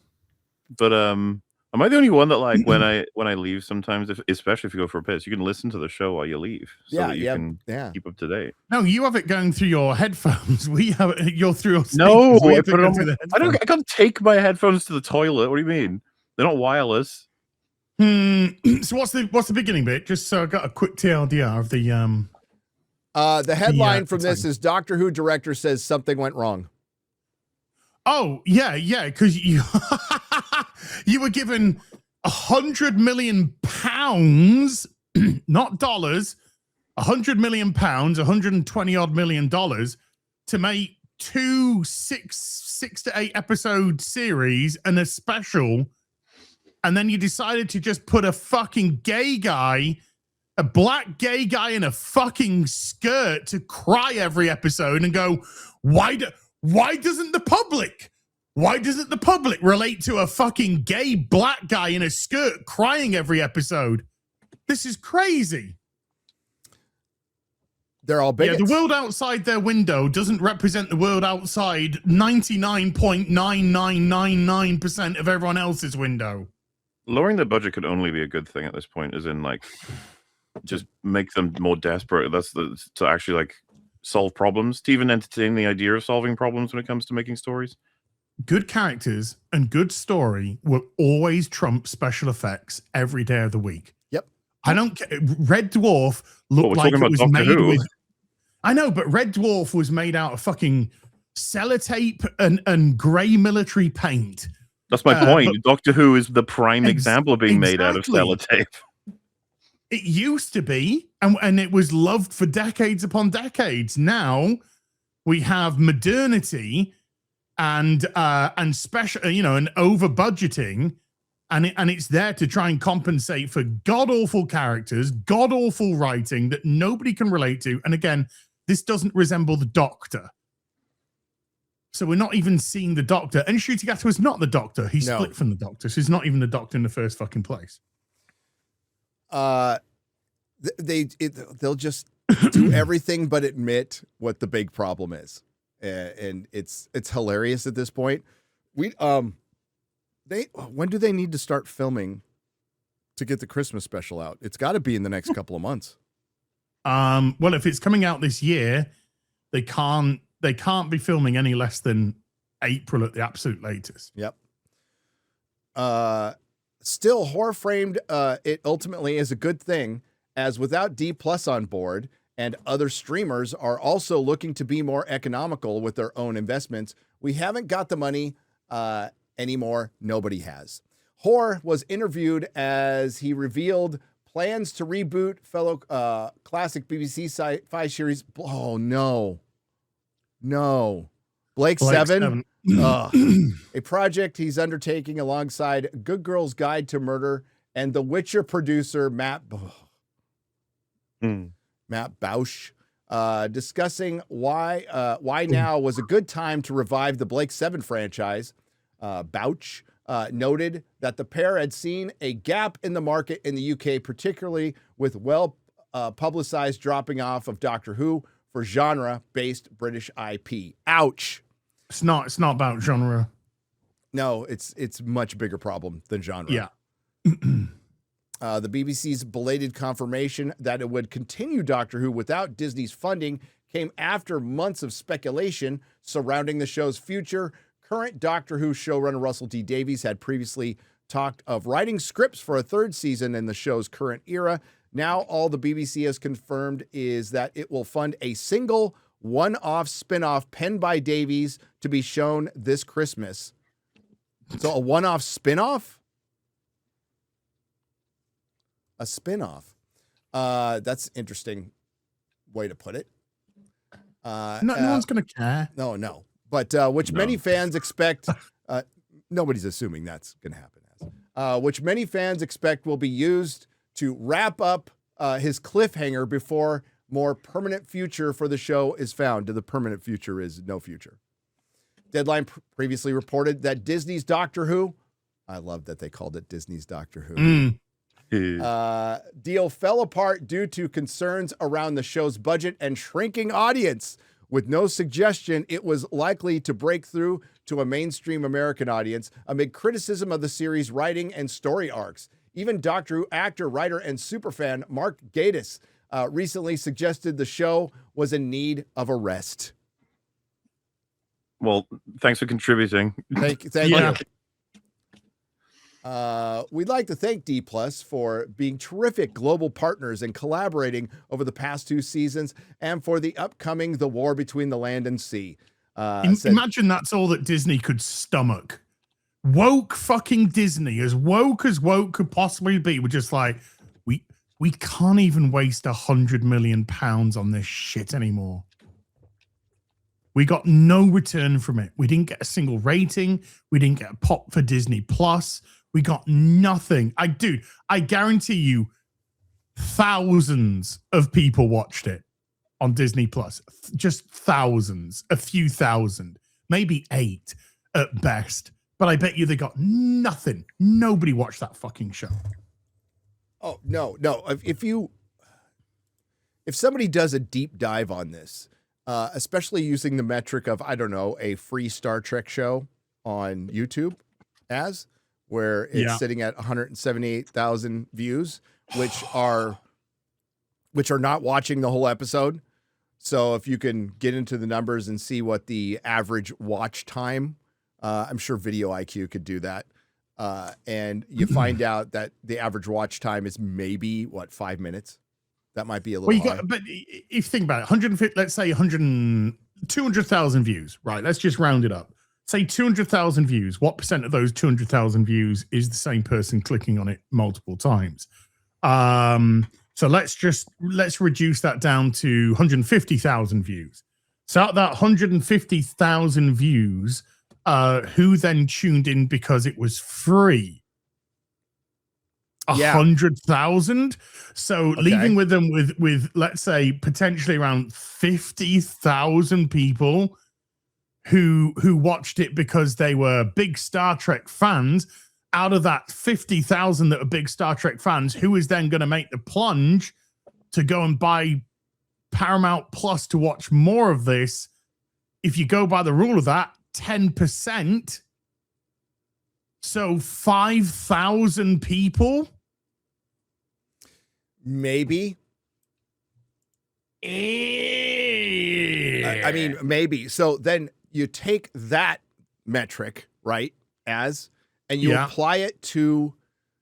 Speaker 2: but am I the only one that, like, when I leave sometimes, especially if you go for a piss, you can listen to the show while you leave so that you can keep up to date?
Speaker 4: No, you have it going through your headphones. We have it, you're through your speakers.
Speaker 2: No,
Speaker 4: We
Speaker 2: I
Speaker 4: have to
Speaker 2: put it
Speaker 4: go
Speaker 2: on
Speaker 4: through
Speaker 2: my,
Speaker 4: the
Speaker 2: I can't take my headphones to the toilet. What do you mean? They're not wireless.
Speaker 4: So what's the beginning bit? Just so I got a quick TLDR of
Speaker 1: the headline from this is Doctor Who director says something went wrong.
Speaker 4: Oh, yeah, because you you were given £100 million, not dollars, £100 million, 120 odd million dollars to make 2 6 to 8 episode series and a special, and then you decided to just put a fucking gay guy a black gay guy in a fucking skirt to cry every episode and go, why doesn't the public relate to a fucking gay black guy in a skirt crying every episode? This is crazy.
Speaker 1: They're all bigots.
Speaker 4: Yeah, the world outside their window doesn't represent the world outside 99.9999% of everyone else's window.
Speaker 2: Lowering the budget could only be a good thing at this point, as in like just make them more desperate. To actually like solve problems, to even entertain the idea of solving problems when it comes to making stories.
Speaker 4: Good characters and good story will always trump special effects every day of the week.
Speaker 1: Yep.
Speaker 4: I don't care. Red Dwarf looked like it was made with. I know, but Red Dwarf was made out of fucking sellotape and grey military paint.
Speaker 2: That's my point. Doctor Who is the prime example of being made out of sellotape.
Speaker 4: It used to be, and it was loved for decades upon decades. Now we have modernity and special, and over budgeting, and it's there to try and compensate for god awful characters, god awful writing that nobody can relate to. And again, this doesn't resemble the Doctor. So we're not even seeing the Doctor. And Ncuti Gatwa is not the Doctor. He's split from the Doctor. So he's not even the Doctor in the first fucking place.
Speaker 1: They'll just do everything but admit what the big problem is. And it's hilarious at this point. When do they need to start filming to get the Christmas special out? It's got to be in the next couple of months.
Speaker 4: Well, if it's coming out this year, they can't be filming any less than April at the absolute latest.
Speaker 1: Yep. Still, horror framed it ultimately is a good thing, as without D+ on board and other streamers are also looking to be more economical with their own investments, we haven't got the money anymore. Nobody has. Horror was interviewed as he revealed plans to reboot fellow classic BBC sci-fi series. Oh, no. Blake Seven. A project he's undertaking alongside Good Girl's Guide to Murder and The Witcher producer Matt Bausch, discussing why now was a good time to revive the Blake Seven franchise. Bausch noted that the pair had seen a gap in the market in the UK, particularly with publicized dropping off of Doctor Who for genre-based British IP. Ouch.
Speaker 4: It's not about genre.
Speaker 1: No, it's much bigger problem than genre.
Speaker 4: Yeah.
Speaker 1: The BBC's belated confirmation that it would continue Doctor Who without Disney's funding came after months of speculation surrounding the show's future. Current Doctor Who showrunner Russell T Davies had previously talked of writing scripts for a third season in the show's current era. Now all the BBC has confirmed is that it will fund a single one-off spin-off penned by Davies to be shown this Christmas. So a one-off spin-off? A spin-off. That's interesting way to put it.
Speaker 4: No one's going to care.
Speaker 1: No. But which many fans expect, nobody's assuming that's going to happen. Which many fans expect will be used to wrap up his cliffhanger before more permanent future for the show is found. The permanent future is no future. Deadline previously reported that Disney's Doctor Who, I love that they called it Disney's Doctor Who, deal fell apart due to concerns around the show's budget and shrinking audience, with no suggestion it was likely to break through to a mainstream American audience amid criticism of the series' writing and story arcs. Even Doctor Who actor, writer, and superfan Mark Gatiss recently suggested the show was in need of a rest.
Speaker 2: Well, thanks for contributing.
Speaker 1: Thank you. We'd like to thank D+ for being terrific global partners and collaborating over the past 2 seasons and for the upcoming The War Between the Land and Sea.
Speaker 4: Imagine that's all that Disney could stomach. Woke fucking Disney, as woke could possibly be, we're just like, we can't even waste £100 million on this shit anymore. We got no return from it. We didn't get a single rating. We didn't get a pop for Disney Plus. We got nothing. I guarantee you, thousands of people watched it on Disney Plus. Just thousands, a few thousand, maybe 8 at best. But I bet you they got nothing. Nobody watched that fucking show.
Speaker 1: Oh, no. If somebody does a deep dive on this, especially using the metric of, I don't know, a free Star Trek show on YouTube, where it's sitting at 178,000 views, which are not watching the whole episode. So if you can get into the numbers and see what the average watch time, I'm sure Video IQ could do that. And you find out that the average watch time is maybe 5 minutes. That might be a little high.
Speaker 4: But if you think about it, 150, let's say 200,000 views, right? Let's just round it up. Say 200,000 views. What percent of those 200,000 views is the same person clicking on it multiple times? So let's reduce that down to 150,000 views. So out of that 150,000 views, who then tuned in because it was free? 100,000. So leaving with them with let's say potentially around 50,000 people who watched it because they were big Star Trek fans. Out of that 50,000 that are big Star Trek fans, who is then going to make the plunge to go and buy Paramount Plus to watch more of this? If you go by the rule of that, 10%. So 5,000 people?
Speaker 1: Maybe. I mean, maybe. So then you take that metric, right, and you apply it to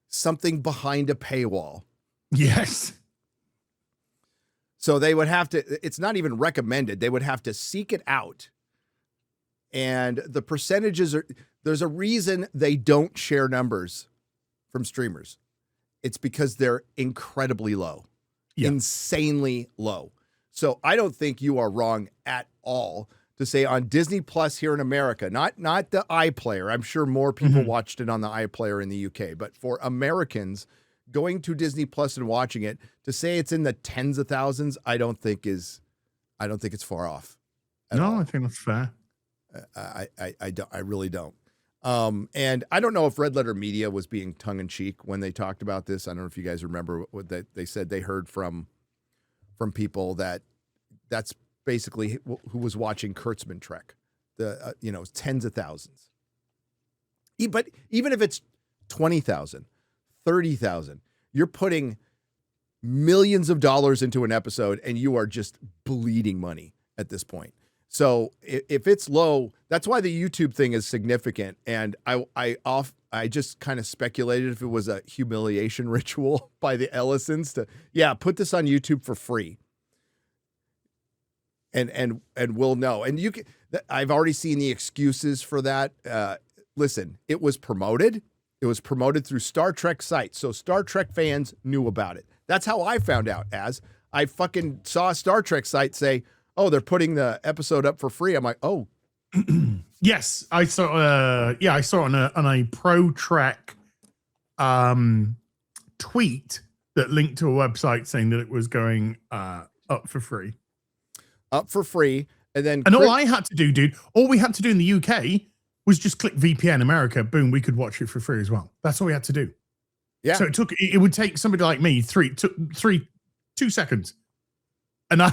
Speaker 1: something behind a paywall.
Speaker 4: Yes.
Speaker 1: So they would have to, it's not even recommended. They would have to seek it out. And the percentages there's a reason they don't share numbers from streamers. It's because they're incredibly low, insanely low. So I don't think you are wrong at all to say on Disney Plus here in America, not the iPlayer. I'm sure more people watched it on the iPlayer in the UK, but for Americans going to Disney Plus and watching it, to say it's in the tens of thousands, I don't think it's far off.
Speaker 4: No, I think that's fair.
Speaker 1: I really don't. And I don't know if Red Letter Media was being tongue in cheek when they talked about this. I don't know if you guys remember what they said. They heard from people that's basically who was watching Kurtzman Trek, tens of thousands. But even if it's 20,000, 30,000, you're putting millions of dollars into an episode and you are just bleeding money at this point. So if it's low, that's why the YouTube thing is significant. And I just kind of speculated if it was a humiliation ritual by the Ellisons to, put this on YouTube for free. And we'll know. And I've already seen the excuses for that. Listen, it was promoted. It was promoted through Star Trek sites. So Star Trek fans knew about it. That's how I found out. As I fucking saw a Star Trek site say, oh, they're putting the episode up for free. I'm like, oh.
Speaker 4: Yes, I saw. I saw on a Pro Trek tweet that linked to a website saying that it was going up for free.
Speaker 1: Up for free, and then
Speaker 4: all I had to do, dude, all we had to do in the UK was just click VPN America. Boom, we could watch it for free as well. That's all we had to do.
Speaker 1: Yeah.
Speaker 4: So it would take somebody like me 2 seconds. And I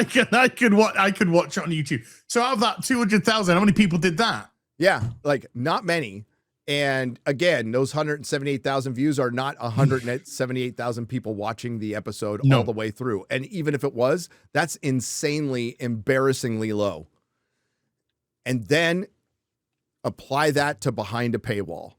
Speaker 4: could watch it on YouTube. So out of that 200,000, how many people did that?
Speaker 1: Yeah, like not many. And again, those 178,000 views are not 178,000 people watching the episode all the way through. And even if it was, that's insanely, embarrassingly low. And then apply that to behind a paywall.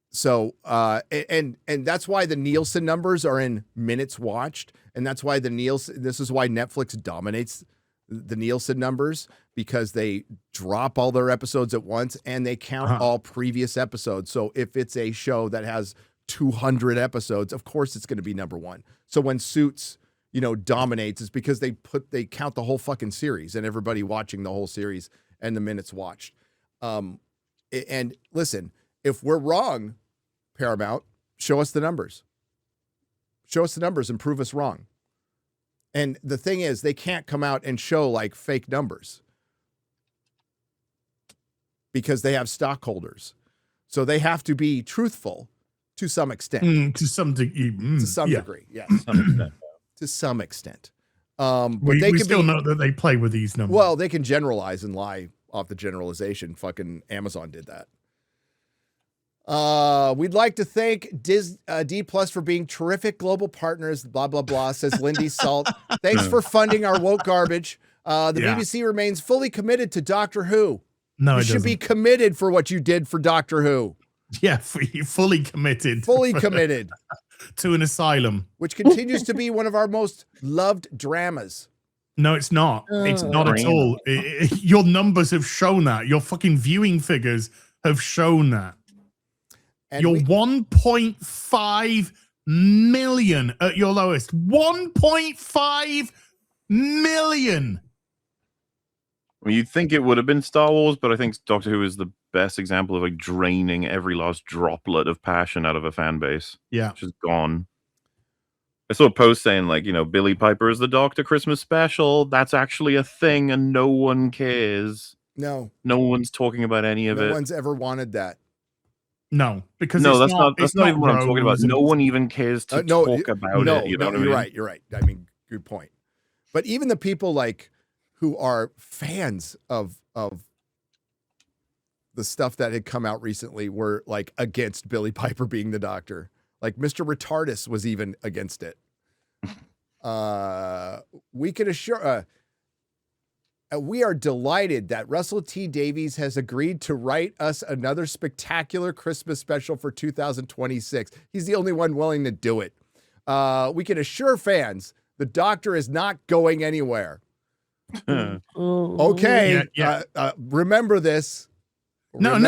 Speaker 1: So, and that's why the Nielsen numbers are in minutes watched. And that's why this is why Netflix dominates the Nielsen numbers, because they drop all their episodes at once and they count all previous episodes. So if it's a show that has 200 episodes, of course it's going to be number one. So when Suits, dominates, it's because they count the whole fucking series and everybody watching the whole series and the minutes watched. And listen, if we're wrong, Paramount, show us the numbers. Show us the numbers and prove us wrong. And the thing is, they can't come out and show like fake numbers because they have stockholders. So they have to be truthful to some extent.
Speaker 4: To some degree.
Speaker 1: To some degree, yes. To some extent. But
Speaker 4: we still know that they play with these numbers.
Speaker 1: Well, they can generalize and lie off the generalization. Fucking Amazon did that. We'd like to thank D Plus for being terrific global partners, blah, blah, blah, says Lindy Salt. Thanks for funding our woke garbage. The BBC remains fully committed to Doctor Who.
Speaker 4: No,
Speaker 1: you should be committed for what you did for Doctor Who.
Speaker 4: Yeah, fully committed.
Speaker 1: Fully committed.
Speaker 4: To an asylum.
Speaker 1: Which continues to be one of our most loved dramas.
Speaker 4: No, it's not. It's not at all. Your numbers have shown that. Your fucking viewing figures have shown that. And you're 1.5 million at your lowest. 1.5 million.
Speaker 2: I mean, you'd think it would have been Star Wars, but I think Doctor Who is the best example of like draining every last droplet of passion out of a fan base.
Speaker 4: Yeah.
Speaker 2: Just gone. I saw a post saying, like, you know, Billy Piper is the Doctor Christmas special. That's actually a thing, and no one cares.
Speaker 1: No.
Speaker 2: No one's talking about any of it.
Speaker 1: No one's ever wanted that.
Speaker 4: No, because
Speaker 2: that's not even what I'm talking about. No one even cares to talk about it. You know what I mean?
Speaker 1: You're right. I mean, good point. But even the people like who are fans of the stuff that had come out recently were like against Billy Piper being the Doctor. Like Mr. Retardus was even against it. We can assure. We are delighted that Russell T. Davies has agreed to write us another spectacular Christmas special for 2026. He's the only one willing to do it. We can assure fans the Doctor is not going anywhere. Okay. Remember this.
Speaker 4: They're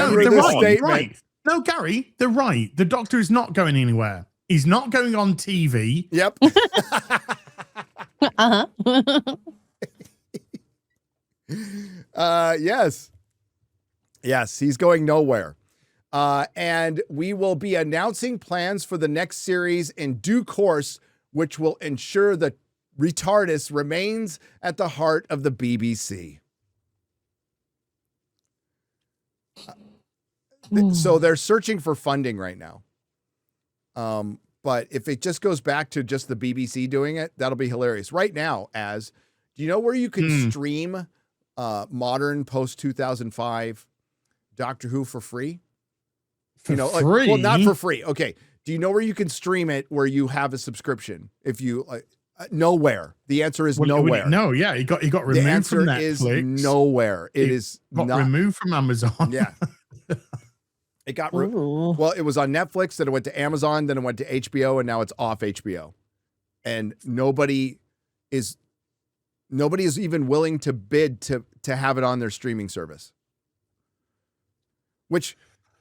Speaker 4: right. No, Gary, they're right. The Doctor is not going anywhere. He's not going on TV.
Speaker 1: Yep. Yes, he's going nowhere. And we will be announcing plans for the next series in due course, which will ensure that Retardus remains at the heart of the BBC. So they're searching for funding right now. But if it just goes back to just the BBC doing it, that'll be hilarious. Right now, do you know where you can stream modern post-2005 Doctor Who for free?
Speaker 4: Free?
Speaker 1: Well, not for free. Okay. Do you know where you can stream it where you have a subscription? If you nowhere. The answer is nowhere.
Speaker 4: No, yeah, he got removed from Netflix.
Speaker 1: The answer is nowhere. It got
Speaker 4: removed from Amazon.
Speaker 1: Yeah. It got well, it was on Netflix, then it went to Amazon, then it went to HBO, and now it's off HBO. And nobody is even willing to bid to have it on their streaming service. Which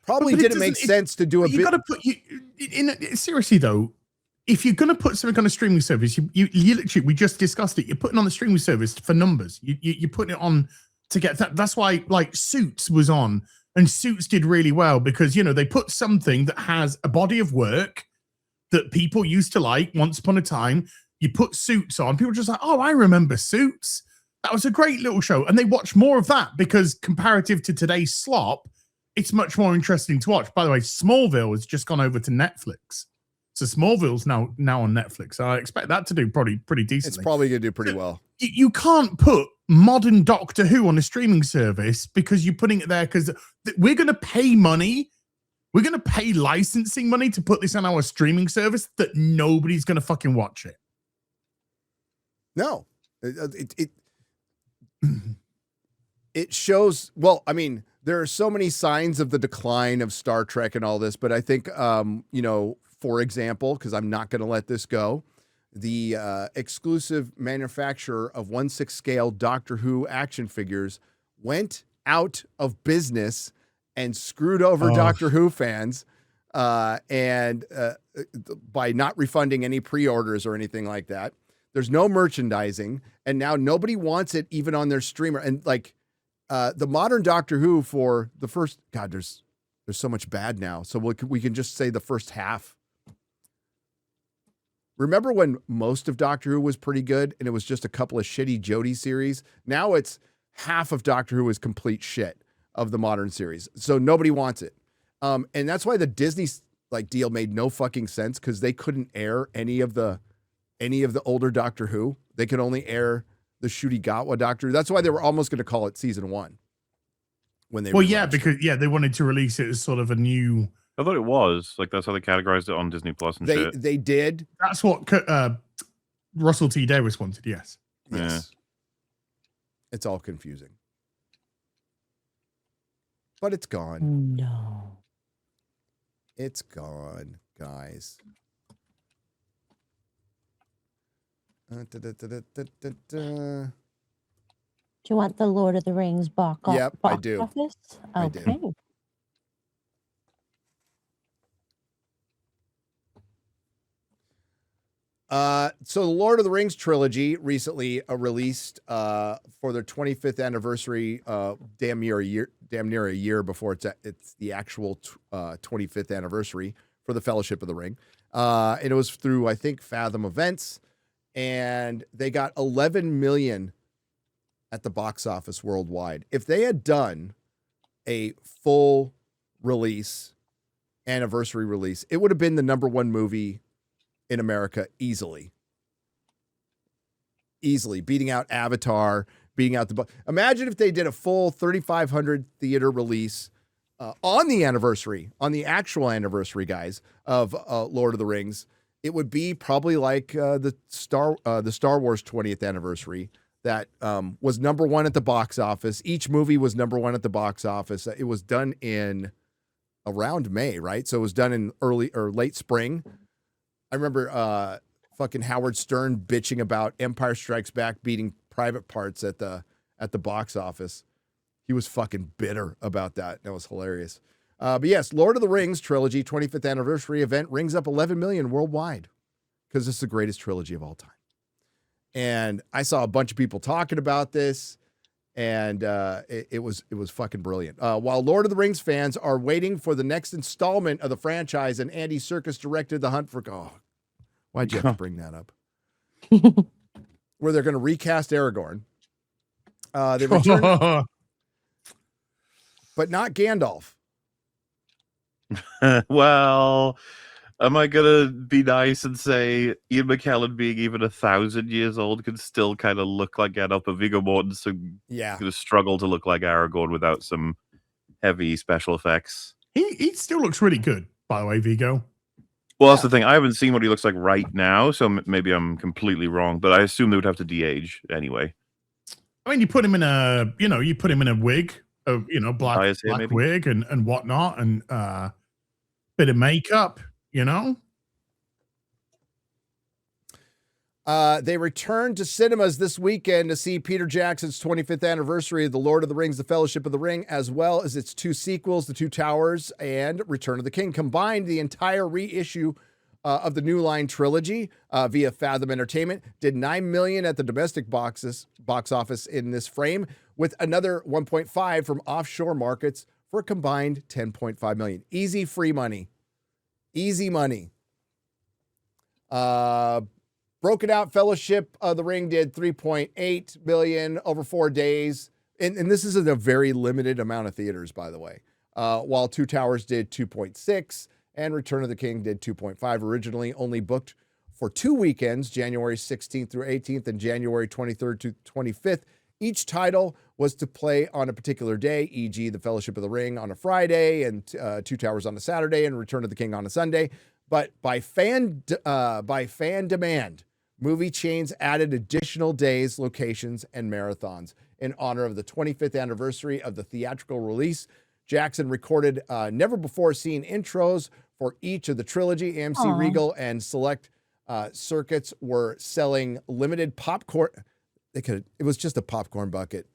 Speaker 1: probably didn't make sense to do a bit.
Speaker 4: You got to put seriously though, if you're going to put something on a streaming service, you literally, we just discussed it. You're putting on the streaming service for numbers. You're putting it on to get that. That's why like Suits was on. And Suits did really well because, you know, they put something that has a body of work that people used to like once upon a time. You put Suits on, people are just like, oh, I remember Suits. That was a great little show. And they watch more of that because comparative to today's slop, it's much more interesting to watch. By the way, Smallville has just gone over to Netflix. So Smallville's now on Netflix. So I expect that to do probably pretty decently.
Speaker 1: It's probably going to do pretty well.
Speaker 4: You can't put modern Doctor Who on a streaming service because you're putting it there because we're going to pay money. We're going to pay licensing money to put this on our streaming service that nobody's going to fucking watch it.
Speaker 1: No. It shows, well, I mean, there are so many signs of the decline of Star Trek and all this, but I think, for example, because I'm not going to let this go, the exclusive manufacturer of 1/6 scale Doctor Who action figures went out of business and screwed over Doctor Who fans and by not refunding any pre-orders or anything like that. There's no merchandising, and now nobody wants it even on their streamer. And like the modern Doctor Who for the first, God, there's so much bad now. So we can just say the first half. Remember when most of Doctor Who was pretty good and it was just a couple of shitty Jodie series? Now it's half of Doctor Who is complete shit of the modern series. So nobody wants it. And that's why the Disney deal made no fucking sense, because they couldn't air any of the older Doctor Who. They could only air the Ncuti Gatwa Doctor Who. That's why they were almost going to call it season 1 when they
Speaker 4: they wanted to release it as sort of a new.
Speaker 2: I thought it was like that's how they categorized it on Disney Plus and shit.
Speaker 1: They did.
Speaker 4: That's what Russell T Davies wanted. Yes.
Speaker 1: Yeah. It's all confusing, but it's gone.
Speaker 3: No.
Speaker 1: It's gone, guys.
Speaker 3: Do you want the Lord of the Rings box office?
Speaker 1: Yep, I do. I
Speaker 3: Okay.
Speaker 1: do. So the Lord of the Rings trilogy recently released for their 25th anniversary, damn near a year before it's the actual 25th anniversary for the Fellowship of the Ring. And it was through, I think, Fathom Events, and they got 11 million at the box office worldwide. If they had done a full release, anniversary release, it would have been the #1 movie in America easily, beating out Avatar, beating out imagine if they did a full 3,500 theater release on the actual anniversary, guys, of Lord of the Rings. It would be probably like the Star Wars 20th anniversary that was #1 at the box office. Each movie was #1 at the box office. It was done in around May, right? So it was done in early or late spring. I remember fucking Howard Stern bitching about Empire Strikes Back beating Private Parts at the box office. He was fucking bitter about that. That was hilarious. But yes, Lord of the Rings trilogy 25th anniversary event rings up 11 million worldwide because it's the greatest trilogy of all time. And I saw a bunch of people talking about this, and it was fucking brilliant. While Lord of the Rings fans are waiting for the next installment of the franchise, and Andy Serkis directed The Hunt for why'd you have to bring that up? Where they're going to recast Aragorn. They return, but not Gandalf.
Speaker 2: Well, am I gonna be nice and say Ian McKellen, being even 1,000 years old, can still kind of look like Gandalf, but Viggo Mortensen gonna struggle to look like Aragorn without some heavy special effects.
Speaker 4: He still looks really good, by the way, Viggo.
Speaker 2: Well, that's the thing. I haven't seen what he looks like right now, so maybe I'm completely wrong. But I assume they would have to de-age anyway.
Speaker 4: I mean, you put him in a wig, black
Speaker 2: maybe?
Speaker 4: wig and whatnot, and bit of makeup,
Speaker 1: They returned to cinemas this weekend to see Peter Jackson's 25th anniversary of The Lord of the Rings, The Fellowship of the Ring, as well as its 2 sequels, The Two Towers and Return of the King. Combined, the entire reissue of the New Line trilogy via Fathom Entertainment did $9 million at the domestic box office in this frame, with another 1.5 from offshore markets for a combined $10.5 million. Easy free money. Easy money. Broken out, Fellowship of the Ring did $3.8 million over 4 days. And this is in a very limited amount of theaters, by the way. While Two Towers did 2.6 and Return of the King did 2.5. Originally only booked for 2 weekends, January 16th through 18th and January 23rd to 25th. Each title was to play on a particular day, e.g. The Fellowship of the Ring on a Friday and Two Towers on a Saturday and Return of the King on a Sunday. But by fan demand, movie chains added additional days, locations, and marathons. In honor of the 25th anniversary of the theatrical release, Jackson recorded never-before-seen intros for each of the trilogy. AMC, Regal, and select circuits were selling limited popcorn. It was just a popcorn bucket.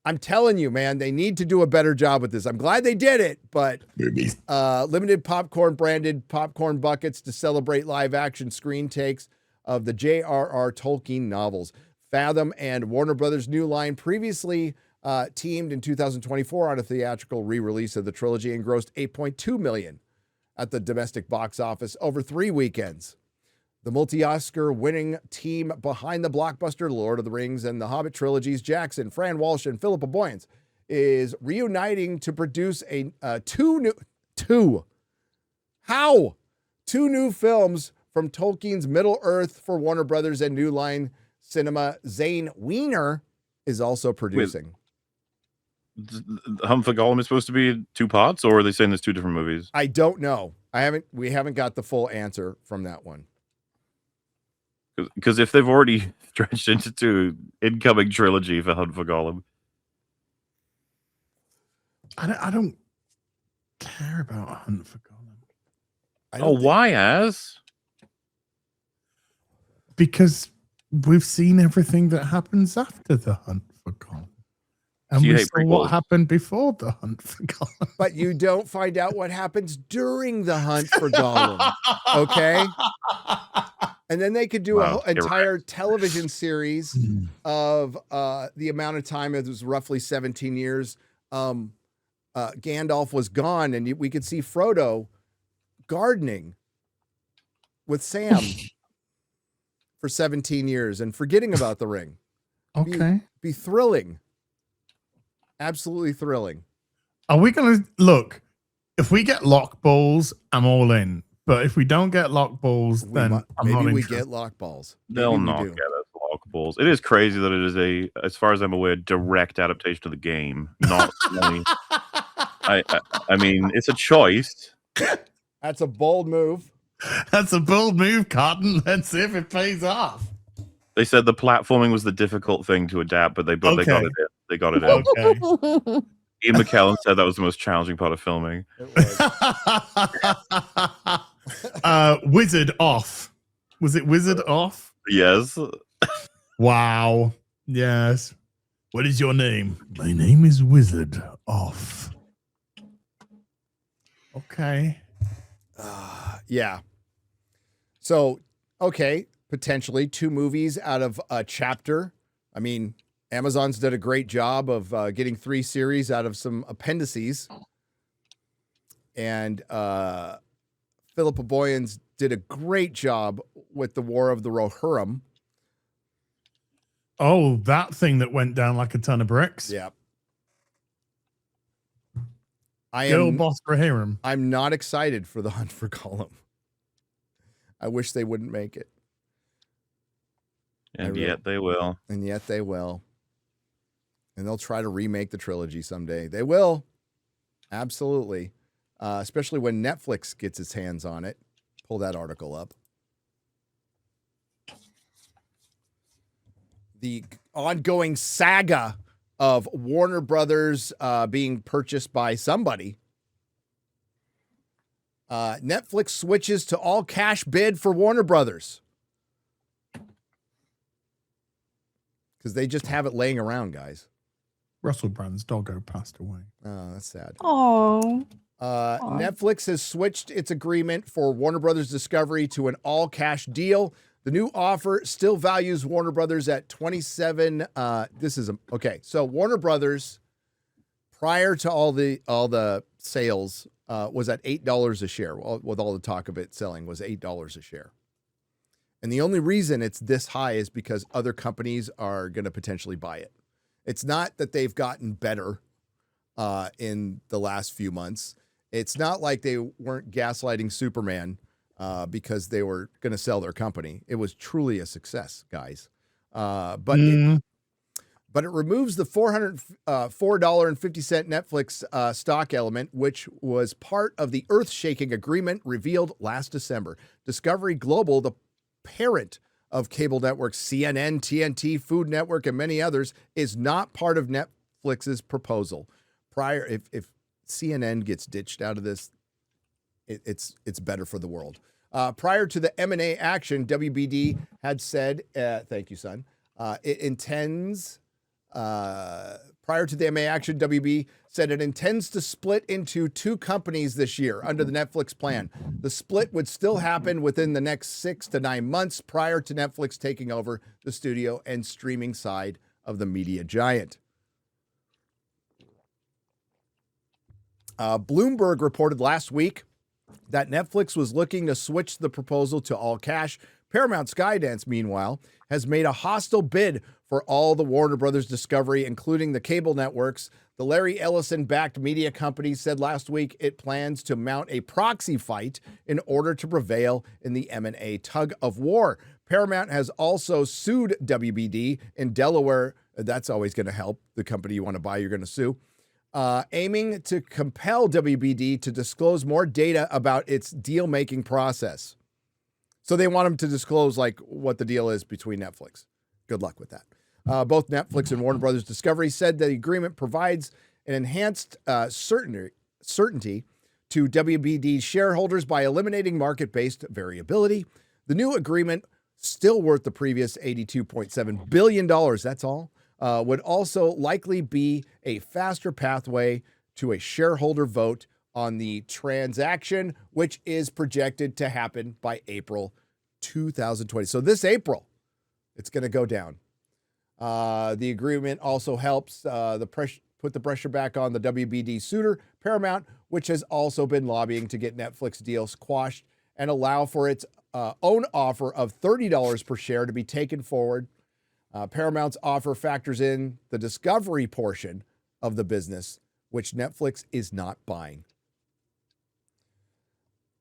Speaker 1: I'm telling you, man, they need to do a better job with this. I'm glad they did it, but limited branded popcorn buckets to celebrate live-action screen takes of the J.R.R. Tolkien novels. Fathom and Warner Brothers New Line previously teamed in 2024 on a theatrical re-release of the trilogy and grossed $8.2 million at the domestic box office over 3 weekends. The multi-Oscar winning team behind the blockbuster Lord of the Rings and the Hobbit trilogies, Jackson, Fran Walsh, and Philippa Boyens, is reuniting to produce two new films from Tolkien's Middle-earth for Warner Brothers and New Line Cinema. Zane Weiner is also producing.
Speaker 2: Hunt for Gollum is supposed to be 2 parts, or are they saying there's 2 different movies?
Speaker 1: I don't know. We haven't got the full answer from that one.
Speaker 2: Because if they've already stretched into 2 incoming trilogy for Hunt for Gollum,
Speaker 4: I don't care about Hunt for Gollum.
Speaker 2: why, Az?
Speaker 4: Because we've seen everything that happens after the Hunt for Gollum. And
Speaker 2: So you
Speaker 4: we
Speaker 2: hate
Speaker 4: saw what
Speaker 2: prequels?
Speaker 4: happened before the Hunt for Gollum.
Speaker 1: But you don't find out what happens during the Hunt for Gollum. Okay? And then they could do
Speaker 2: Wow,
Speaker 1: an entire television series of the amount of time. It was roughly 17 years. Gandalf was gone, and we could see Frodo gardening with Sam for 17 years and forgetting about the ring.
Speaker 4: Okay.
Speaker 1: Be thrilling. Absolutely thrilling.
Speaker 4: Are we going to look? If we get lock balls, I'm all in. But if we don't get lock balls, then I'm not
Speaker 1: maybe we
Speaker 4: interested.
Speaker 1: get lock balls.
Speaker 2: They'll
Speaker 1: Maybe we
Speaker 2: not
Speaker 1: do.
Speaker 2: get us lock balls. It is crazy that it is as far as I'm aware, direct adaptation of the game. Not only, I mean, it's a choice.
Speaker 1: That's a bold move.
Speaker 4: That's a bold move, Cotton. Let's see if it pays off.
Speaker 2: They said the platforming was the difficult thing to adapt, but they got it in. They got it in.
Speaker 4: Okay.
Speaker 2: Ian McKellen said that was the most challenging part of filming.
Speaker 1: It was.
Speaker 4: Wizard off. Was it Wizard off?
Speaker 2: Yes.
Speaker 4: Wow. Yes. What is your name? My name is Wizard off. Okay.
Speaker 1: Yeah. So, okay, potentially 2 movies out of a chapter. I mean, Amazon's did a great job of getting 3 series out of some appendices. And Philippa Boyens did a great job with the War of the Rohirrim.
Speaker 4: Oh, that thing that went down like a ton of bricks.
Speaker 1: Yeah.
Speaker 4: Girl boss Rohirrim.
Speaker 1: I'm not excited for the Hunt for Gollum. I wish they wouldn't make it.
Speaker 2: And yet they will.
Speaker 1: And yet they will. And they'll try to remake the trilogy someday. They will. Absolutely. Especially when Netflix gets its hands on it. Pull that article up. The ongoing saga of Warner Brothers being purchased by somebody. Netflix switches to all cash bid for Warner Brothers. Because they just have it laying around, guys.
Speaker 4: Russell Brand's doggo passed away.
Speaker 1: Oh, that's sad.
Speaker 3: Oh.
Speaker 1: Netflix has switched its agreement for Warner Brothers Discovery to an all-cash deal. The new offer still values Warner Brothers at 27. So Warner Brothers, prior to all the sales, was at $8 a share. With all the talk of it selling, was $8 a share. And the only reason it's this high is because other companies are going to potentially buy it. It's not that they've gotten better in the last few months. It's not like they weren't gaslighting Superman because they were going to sell their company. It was truly a success, guys. But it removes the $4.50 Netflix stock element, which was part of the earth-shaking agreement revealed last December. Discovery Global, the parent of cable networks CNN, TNT, Food Network, and many others, is not part of Netflix's proposal. If CNN gets ditched out of this, it's better for the world. Prior to the M&A action, WBD had said, thank you, son. It intends, prior to the M&A action, WB said it intends to split into 2 companies this year under the Netflix plan. The split would still happen within the next 6 to 9 months prior to Netflix taking over the studio and streaming side of the media giant. Bloomberg reported last week that Netflix was looking to switch the proposal to all cash, Paramount Skydance, meanwhile, has made a hostile bid for all the Warner Brothers Discovery, including the cable networks. The Larry Ellison-backed media company said last week it plans to mount a proxy fight in order to prevail in the M&A tug of war. Paramount has also sued WBD in Delaware. That's always going to help the company you want to buy, you're going to sue. Aiming to compel WBD to disclose more data about its deal-making process. So they want them to disclose like what the deal is between Netflix. Good luck with that. Both Netflix and Warner Brothers Discovery said the agreement provides an enhanced certainty to WBD shareholders by eliminating market-based variability. The new agreement, still worth the previous $82.7 billion, that's all, would also likely be a faster pathway to a shareholder vote on the transaction, which is projected to happen by April 2020. So this April, it's going to go down. The agreement also helps put the pressure back on the WBD suitor, Paramount, which has also been lobbying to get Netflix deals quashed and allow for its own offer of $30 per share to be taken forward. Paramount's offer factors in the Discovery portion of the business, which Netflix is not buying.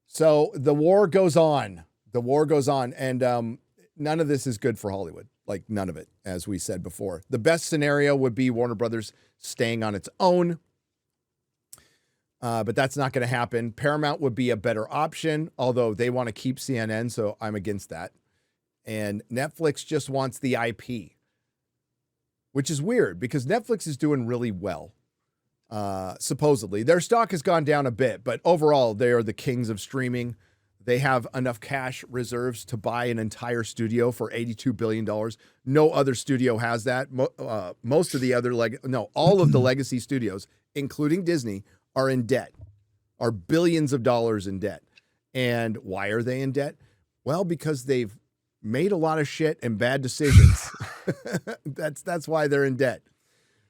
Speaker 1: So the war goes on. The war goes on, and none of this is good for Hollywood. Like, none of it, as we said before. The best scenario would be Warner Brothers staying on its own, but that's not going to happen. Paramount would be a better option, although they want to keep CNN, so I'm against that. And Netflix just wants the IP, which is weird because Netflix is doing really well, supposedly. Their stock has gone down a bit, but overall, they are the kings of streaming. They have enough cash reserves to buy an entire studio for $82 billion. No other studio has that. Most of the other, all of the legacy studios, including Disney, are in debt, are billions of dollars in debt. And why are they in debt? Well, because they've made a lot of shit and bad decisions. That's why they're in debt.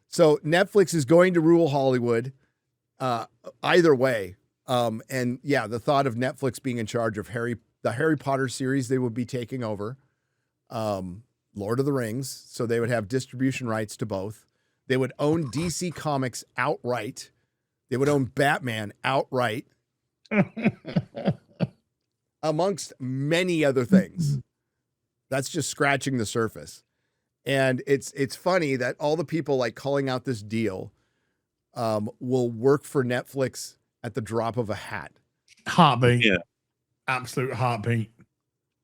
Speaker 1: So Netflix is going to rule Hollywood either way. And yeah, the thought of Netflix being in charge of the Harry Potter series, they would be taking over, Lord of the Rings. So they would have distribution rights to both. They would own DC Comics outright. They would own Batman outright, amongst many other things. That's just scratching the surface. And it's funny that all the people like calling out this deal, will work for Netflix at the drop of a hat.
Speaker 4: Heartbeat.
Speaker 2: Yeah.
Speaker 4: Absolute heartbeat.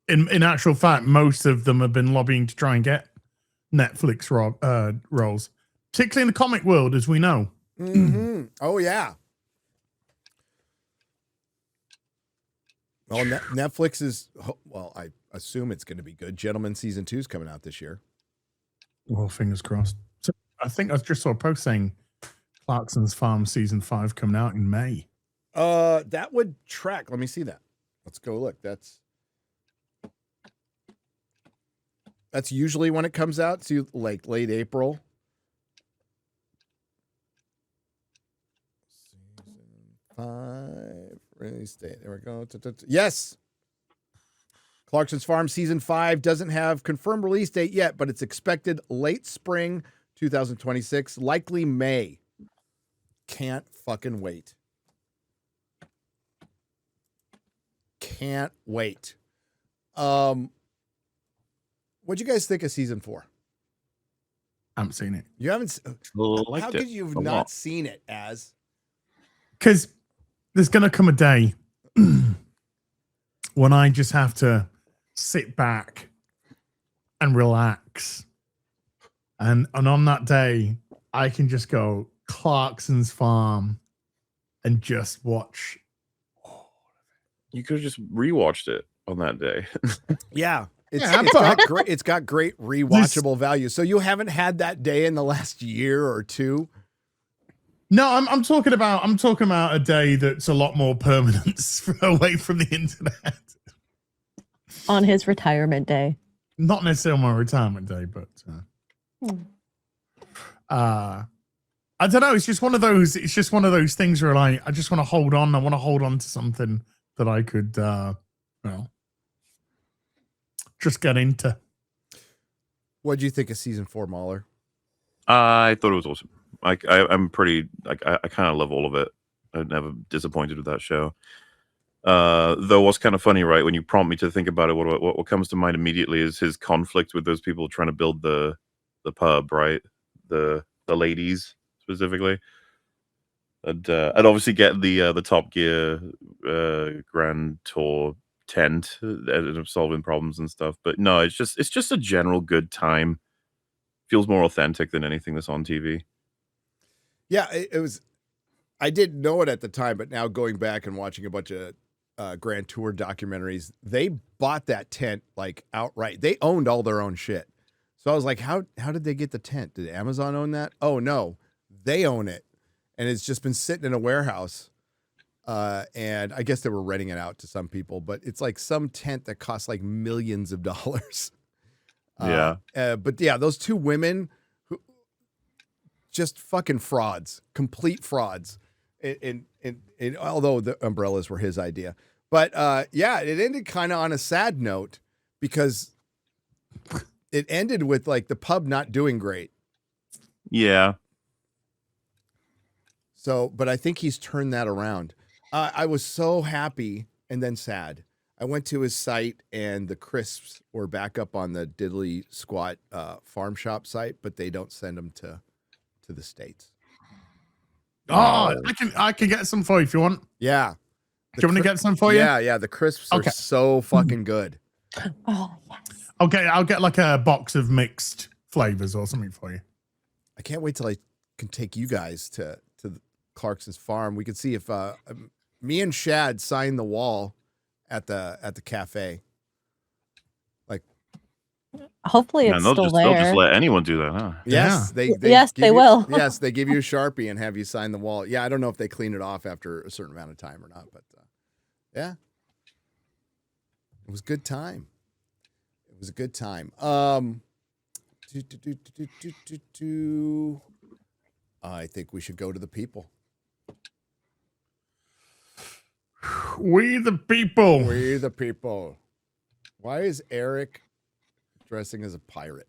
Speaker 4: In actual fact, most of them have been lobbying to try and get Netflix roles, particularly in the comic world, as we know.
Speaker 1: Mm-hmm. Oh, yeah. Well, Netflix is, well, I assume it's going to be good. Gentleman Season 2 is coming out this year.
Speaker 4: Well, fingers crossed. So I think I just saw a post saying Clarkson's Farm Season 5 coming out in May.
Speaker 1: That would track. Let me see that. Let's go look. That's usually when it comes out. So like late April. Season 5 release date. There we go. Yes. Clarkson's Farm Season 5 doesn't have confirmed release date yet, but it's expected late spring 2026, likely May. Can't fucking wait. Can't wait. What'd you guys think of season 4?
Speaker 4: I haven't seen it.
Speaker 1: You haven't? How could you have not
Speaker 2: lot.
Speaker 1: seen it? As
Speaker 4: Because there's going to come a day when I just have to sit back and relax. And on that day, I can just go Clarkson's Farm and just watch.
Speaker 2: You could have just rewatched it on that day.
Speaker 1: yeah,
Speaker 4: Yeah,
Speaker 1: it's got great rewatchable value. So you haven't had that day in the last year or two?
Speaker 4: No, I'm talking about a day that's a lot more permanent away from the internet.
Speaker 3: On his retirement day.
Speaker 4: Not necessarily my retirement day, but I don't know. It's just one of those. It's just one of those things where I just want to hold on. I want to hold on to something that I could, just get into.
Speaker 1: What do you think of season 4, MauLer?
Speaker 2: I thought it was awesome. I'm pretty like I kind of love all of it. I'm never disappointed with that show. Though what's kind of funny, right? When you prompt me to think about it, what comes to mind immediately is his conflict with those people trying to build the pub, right? The ladies specifically, and obviously get the Top Gear Grand Tour tent of solving problems and stuff. But no, it's just a general good time. Feels more authentic than anything that's on TV.
Speaker 1: Yeah, it was. I didn't know it at the time, but now going back and watching a bunch of Grand Tour documentaries, they bought that tent like outright. They owned all their own shit. So I was like, how did they get the tent? Did Amazon own that? Oh no, they own it, and it's just been sitting in a warehouse. And I guess they were renting it out to some people, but it's like some tent that costs like millions of dollars.
Speaker 2: Yeah.
Speaker 1: But yeah, those two women who just fucking frauds, complete frauds. And although the umbrellas were his idea, but yeah, it ended kind of on a sad note because it ended with like the pub not doing great.
Speaker 2: Yeah.
Speaker 1: So, but I think he's turned that around. I was so happy and then sad. I went to his site and the crisps were back up on the Diddly Squat farm shop site, but they don't send them to the States.
Speaker 4: Oh, I can get some for you if you want.
Speaker 1: Yeah.
Speaker 4: Do you want me to get some for you?
Speaker 1: Yeah. The crisps are so fucking good.
Speaker 3: Oh, yes.
Speaker 4: Okay, I'll get like a box of mixed flavors or something for you.
Speaker 1: I can't wait till I can take you guys to Clarkson's farm. We can see if me and Shad sign the wall at the cafe. Like,
Speaker 3: Hopefully it's still
Speaker 2: they'll
Speaker 3: there.
Speaker 2: just let anyone do that, huh?
Speaker 1: yes,
Speaker 4: Yeah.
Speaker 3: They will.
Speaker 1: Yes, they give you a Sharpie and have you sign the wall. Yeah, I don't know if they clean it off after a certain amount of time or not, but yeah, it was a good time. It was a good time. I think we should go to the people.
Speaker 4: We the people.
Speaker 1: We the people. Why is Eric dressing as a pirate?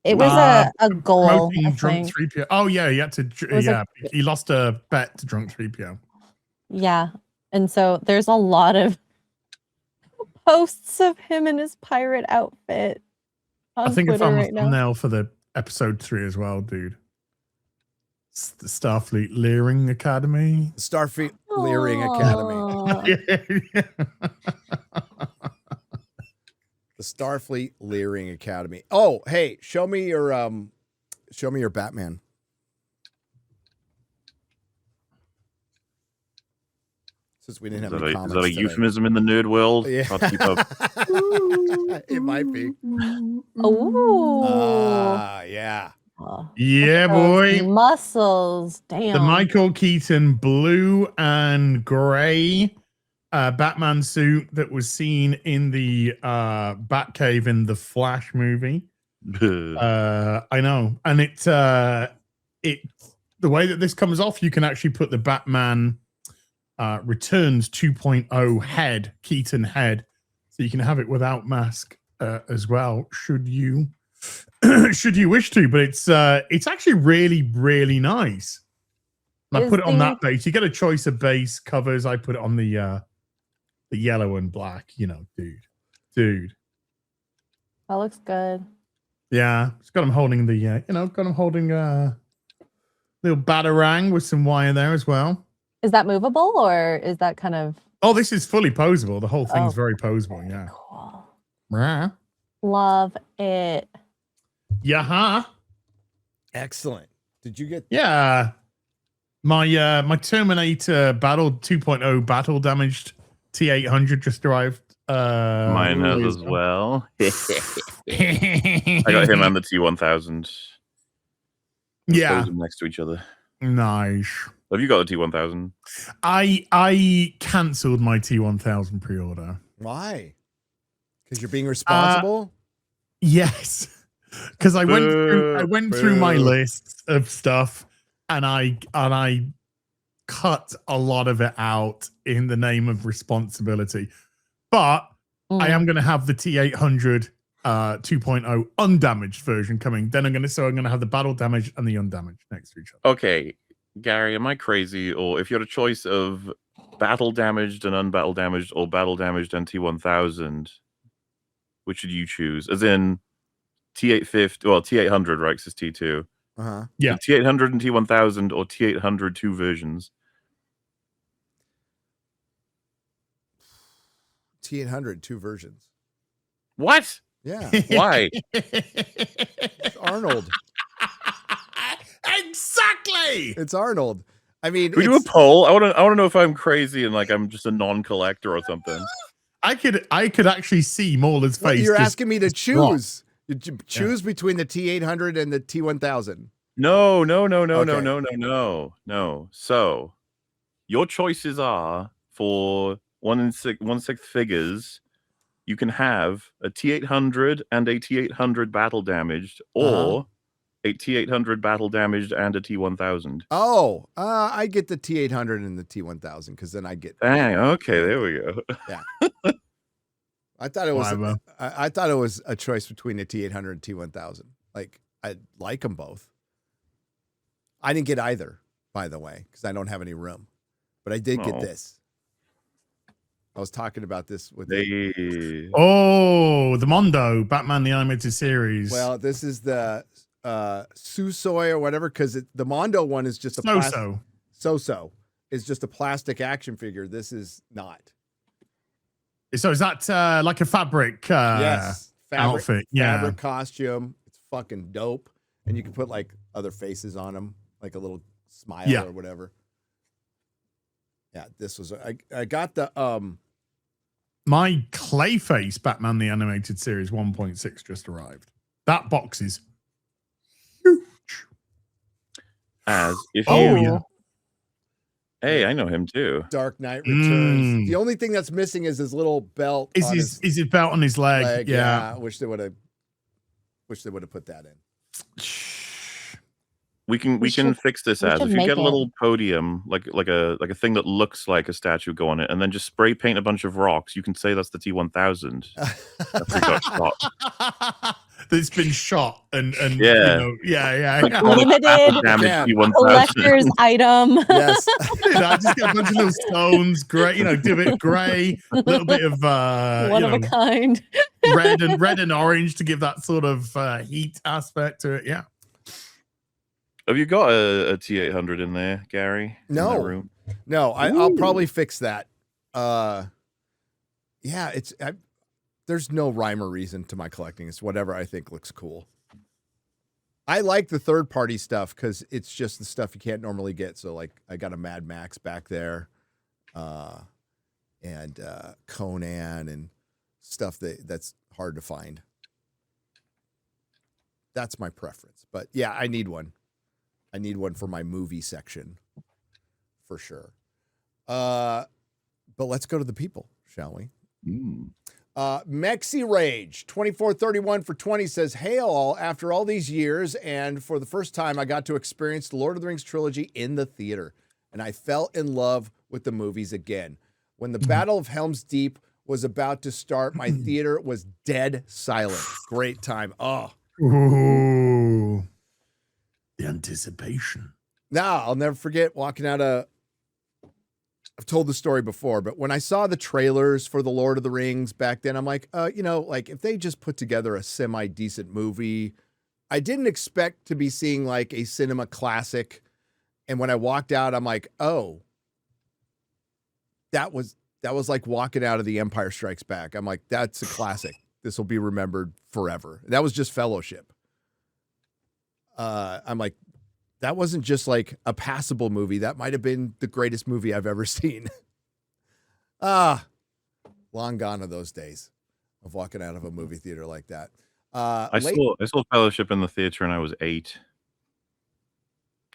Speaker 3: It was a goal,
Speaker 4: Promoting
Speaker 3: I
Speaker 4: drunk
Speaker 3: think.
Speaker 4: 3PO. Oh yeah, he had to. He lost a bet to drunk 3PO.
Speaker 3: Yeah. And so there's a lot of posts of him in his pirate outfit on
Speaker 4: I think
Speaker 3: Twitter
Speaker 4: I found
Speaker 3: right
Speaker 4: the
Speaker 3: now.
Speaker 4: thumbnail for the episode 3 as well, dude. It's the Starfleet Leering Academy.
Speaker 1: Starfleet Leering Academy.
Speaker 3: Aw.
Speaker 1: The Starfleet Leering Academy. Oh, hey, show me your Batman. Since we didn't have any comments
Speaker 2: is that a
Speaker 1: today.
Speaker 2: euphemism in the nerd world?
Speaker 1: Yeah.
Speaker 2: Hard to keep up.
Speaker 1: It might be.
Speaker 3: Oh.
Speaker 1: Yeah.
Speaker 4: Yeah,
Speaker 3: Those
Speaker 4: boy.
Speaker 3: Muscles. Damn.
Speaker 4: The Michael Keaton blue and gray Batman suit that was seen in the Batcave in the Flash movie. I know. And it the way that this comes off, you can actually put the Batman Returns 2.0 head, Keaton head, so you can have it without mask as well, should you wish to. But it's actually really, really nice. And I put it on that base. You get a choice of base covers. I put it on the yellow and black. You know, dude.
Speaker 3: That looks good.
Speaker 4: Yeah, it's got him holding the got him holding little batarang with some wire there as well.
Speaker 3: Is that movable or is that kind of?
Speaker 4: Oh, this is fully posable. The whole thing's very posable. Yeah.
Speaker 3: Cool.
Speaker 4: Rah.
Speaker 3: Love it.
Speaker 4: Yeah.
Speaker 1: Excellent. Did you get?
Speaker 4: Yeah. My Terminator Battle 2.0 battle damaged T800 just arrived.
Speaker 2: Mine has as well. I got him and the T1000.
Speaker 4: Yeah.
Speaker 2: Them next to each other.
Speaker 4: Nice.
Speaker 2: Have you got the T1000?
Speaker 4: I cancelled my T1000 pre-order.
Speaker 1: Why? Because you're being responsible?
Speaker 4: Yes. Because I went through my list of stuff and I cut a lot of it out in the name of responsibility. But I am going to have the T800 2.0 undamaged version coming. Then I'm going to have the battle damaged and the undamaged next to each other.
Speaker 2: Okay, Gary, am I crazy? Or if you had a choice of battle damaged and unbattle damaged, or battle damaged and T1000, which should you choose? As in T850, well, T800, right? 'Cause it's T2.
Speaker 4: Yeah.
Speaker 2: So T800 and T1000, or T800 two versions.
Speaker 1: T800 two versions.
Speaker 2: What?
Speaker 1: Yeah.
Speaker 2: Why?
Speaker 1: It's Arnold.
Speaker 4: Exactly.
Speaker 1: It's Arnold. I mean,
Speaker 2: Can we do a poll? I want to know if I'm crazy and like I'm just a non-collector or something.
Speaker 4: I could actually see MauLer's
Speaker 1: Well,
Speaker 4: face.
Speaker 1: you're
Speaker 4: just
Speaker 1: asking me to
Speaker 4: drop.
Speaker 1: choose. You choose between the T800 and the T1000.
Speaker 2: No.
Speaker 1: Okay.
Speaker 2: No. So, your choices are for 1/6 figures. You can have a T800 and a T800 battle damaged, or a T800 battle damaged and a T1000.
Speaker 1: Oh, I get the T800 and the T1000 because then I get.
Speaker 2: Dang. Okay, there we go.
Speaker 1: Yeah. I thought it was.
Speaker 4: Whatever.
Speaker 1: I thought it was a choice between the T800 and T1000. Like I like them both. I didn't get either, by the way, because I don't have any room. But I did get
Speaker 2: Oh.
Speaker 1: this. I was talking about this with.
Speaker 4: Oh, the Mondo Batman the Animated Series.
Speaker 1: Well, this is the Susoi or whatever, because the Mondo one is just a So-so is just a plastic action figure. This is not.
Speaker 4: So is that like a fabric
Speaker 1: Yes,
Speaker 4: outfit? Yeah.
Speaker 1: fabric costume. It's fucking dope, and you can put like other faces on them, like a little smile or whatever. Yeah, this was. I got the
Speaker 4: My Clayface Batman the Animated Series 1.6 just arrived. That box is huge.
Speaker 2: As if
Speaker 4: Oh,
Speaker 2: you.
Speaker 4: yeah.
Speaker 2: Hey, I know him too.
Speaker 1: Dark Knight Returns. The only thing that's missing is his little belt.
Speaker 4: Is his belt on his leg? Yeah.
Speaker 1: I wish they would have put that in.
Speaker 2: We can fix this as if you get a little podium, like a thing that looks like a statue, go on it, and then just spray paint a bunch of rocks. You can say that's the T1000.
Speaker 4: That's been shot and
Speaker 2: yeah. Like
Speaker 3: limited
Speaker 2: damage
Speaker 3: collector's item.
Speaker 1: Yes.
Speaker 4: I just get a bunch of little stones, gray, do it gray, a little bit of
Speaker 3: one of a kind.
Speaker 4: red and orange to give that sort of heat aspect to it. Yeah.
Speaker 2: Have you got a T800 in there, Gary?
Speaker 1: No.
Speaker 2: In that room?
Speaker 1: No, I'll probably fix that. Yeah, there's no rhyme or reason to my collecting. It's whatever I think looks cool. I like the third-party stuff because it's just the stuff you can't normally get. So, like, I got a Mad Max back there, and Conan and stuff that's hard to find. That's my preference. But yeah, I need one. I need one for my movie section, for sure. But let's go to the people, shall we? Mexi Rage 2431 for 20 says, "Hey all! After all these years, and for the first time, I got to experience the Lord of the Rings trilogy in the theater, and I fell in love with the movies again. When the Battle of Helm's Deep was about to start, my theater was dead silent. Great time. Oh,
Speaker 4: Ooh. The anticipation.
Speaker 1: Now, I'll never forget walking out of. I've told the story before, but when I saw the trailers for The Lord of the Rings back then, I'm like, like if they just put together a semi-decent movie, I didn't expect to be seeing like a cinema classic. And when I walked out, I'm like, oh, that was like walking out of The Empire Strikes Back. I'm like, that's a classic. This will be remembered forever. That was just Fellowship. I'm like, that wasn't just like a passable movie. That might have been the greatest movie I've ever seen. Long gone are those days of walking out of a movie theater like that.
Speaker 2: I saw Fellowship in the theater and I was 8.